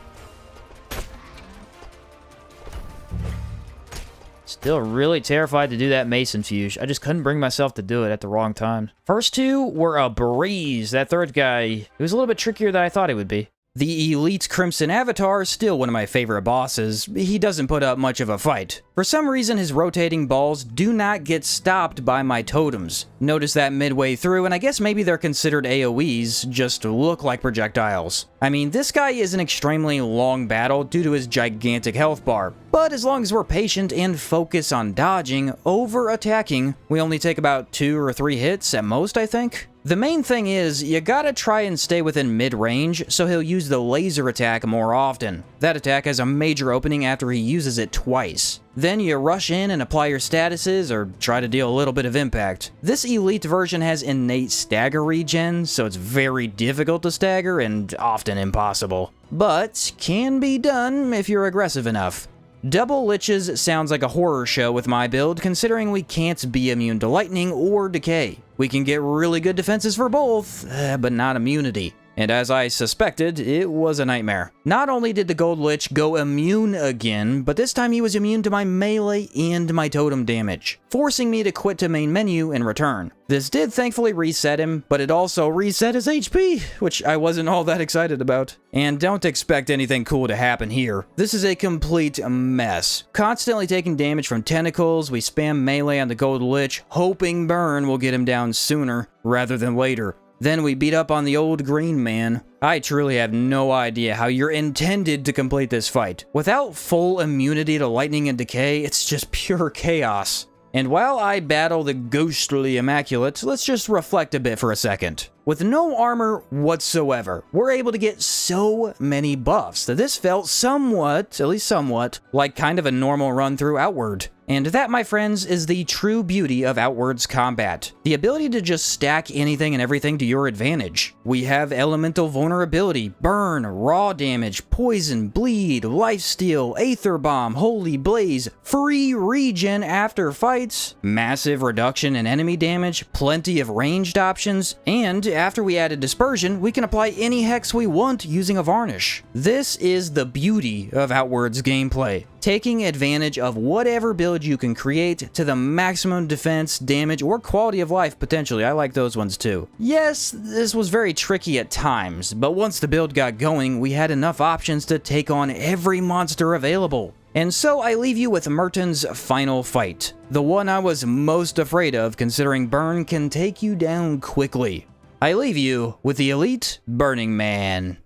Still really terrified to do that Mace Infuse. I just couldn't bring myself to do it at the wrong time. First two were a breeze. That third guy, he was a little bit trickier than I thought he would be. The Elite Crimson Avatar is still one of my favorite bosses. He doesn't put up much of a fight. For some reason, his rotating balls do not get stopped by my totems. Notice that midway through, and I guess maybe they're considered AoEs, just to look like projectiles. I mean, this guy is an extremely long battle due to his gigantic health bar, but as long as we're patient and focus on dodging, over attacking, we only take about 2 or 3 hits at most, I think. The main thing is, you gotta try and stay within mid-range, so he'll use the laser attack more often. That attack has a major opening after he uses it twice. Then you rush in and apply your statuses, or try to deal a little bit of impact. This elite version has innate stagger regen, so it's very difficult to stagger and often impossible. But can be done if you're aggressive enough. Double Liches sounds like a horror show with my build, considering we can't be immune to lightning or decay. We can get really good defenses for both, but not immunity. And as I suspected, it was a nightmare. Not only did the Gold Lich go immune again, but this time he was immune to my melee and my totem damage, forcing me to quit to main menu in return. This did thankfully reset him, but it also reset his HP, which I wasn't all that excited about. And don't expect anything cool to happen here. This is a complete mess. Constantly taking damage from tentacles, we spam melee on the Gold Lich, hoping burn will get him down sooner rather than later. Then we beat up on the old green man. I truly have no idea how you're intended to complete this fight. Without full immunity to lightning and decay, it's just pure chaos. And while I battle the ghostly immaculate, let's just reflect a bit for a second. With no armor whatsoever, we're able to get so many buffs that this felt somewhat, at least somewhat, like kind of a normal run through Outward. And that, my friends, is the true beauty of Outward's combat. The ability to just stack anything and everything to your advantage. We have elemental vulnerability, burn, raw damage, poison, bleed, lifesteal, aether bomb, holy blaze, free regen after fights, massive reduction in enemy damage, plenty of ranged options, and after we added dispersion, we can apply any hex we want using a varnish. This is the beauty of Outward's gameplay. Taking advantage of whatever build you can create to the maximum defense, damage, or quality of life potentially. I like those ones too. Yes, this was very tricky at times, but once the build got going, we had enough options to take on every monster available. And so I leave you with Merton's final fight, the one I was most afraid of considering burn can take you down quickly. I leave you with the Elite Burning Man.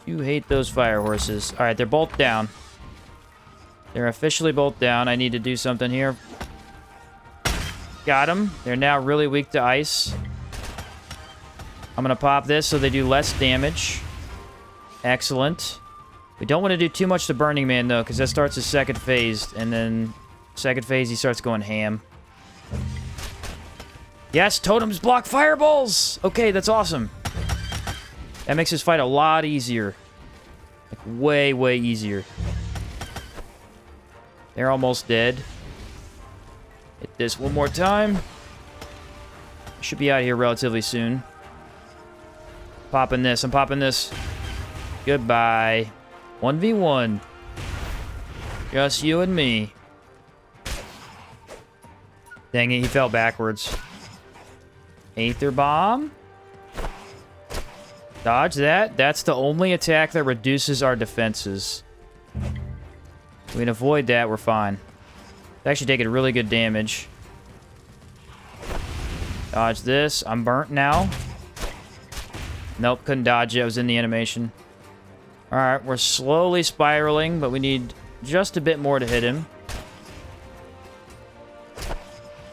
You hate those fire horses. Alright, they're both down. They're officially both down. I need to do something here. Got them. They're now really weak to ice. I'm going to pop this so they do less damage. Excellent. We don't want to do too much to Burning Man, though, because that starts his second phase. And then second phase, he starts going ham. Yes, totems block fireballs! Okay, that's awesome. That makes this fight a lot easier. Like, way, way easier. They're almost dead. Hit this one more time. Should be out of here relatively soon. Popping this. I'm popping this. Goodbye. 1v1. Just you and me. Dang it, he fell backwards. Aether Bomb. Dodge that. That's the only attack that reduces our defenses. We can avoid that, we're fine. It's actually taking really good damage. Dodge this. I'm burnt now. Nope, couldn't dodge it. I was in the animation. Alright, we're slowly spiraling, but we need just a bit more to hit him.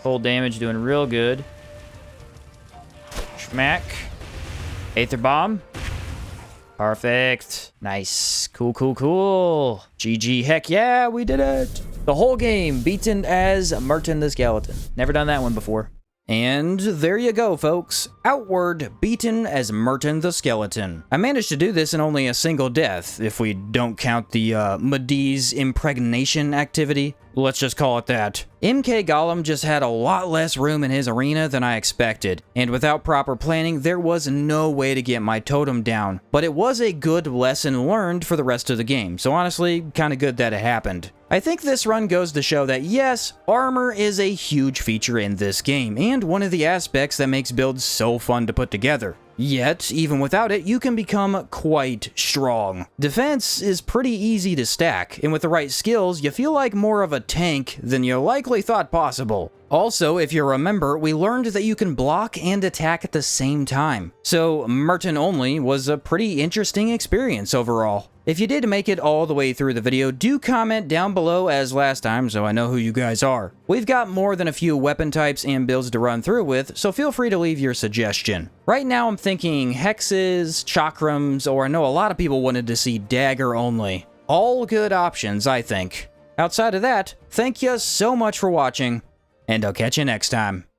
Full damage, doing real good. Schmack. Aether Bomb. Perfect. Nice. Cool, cool, cool. GG. Heck yeah, we did it. The whole game beaten as Merton the Skeleton. Never done that one before. And there you go, folks. Outward beaten as Merton the Skeleton. I managed to do this in only a single death, if we don't count the Madi's impregnation activity. Let's just call it that. MK Golem just had a lot less room in his arena than I expected, and without proper planning, there was no way to get my totem down. But it was a good lesson learned for the rest of the game, so honestly, kinda good that it happened. I think this run goes to show that yes, armor is a huge feature in this game, and one of the aspects that makes builds so fun to put together. Yet, even without it, you can become quite strong. Defense is pretty easy to stack, and with the right skills, you feel like more of a tank than you likely thought possible. Also, if you remember, we learned that you can block and attack at the same time. So, MERTON Only was a pretty interesting experience overall. If you did make it all the way through the video, do comment down below as last time so I know who you guys are. We've got more than a few weapon types and builds to run through with, so feel free to leave your suggestion. Right now I'm thinking hexes, chakrams, or I know a lot of people wanted to see dagger only. All good options, I think. Outside of that, thank you so much for watching, and I'll catch you next time.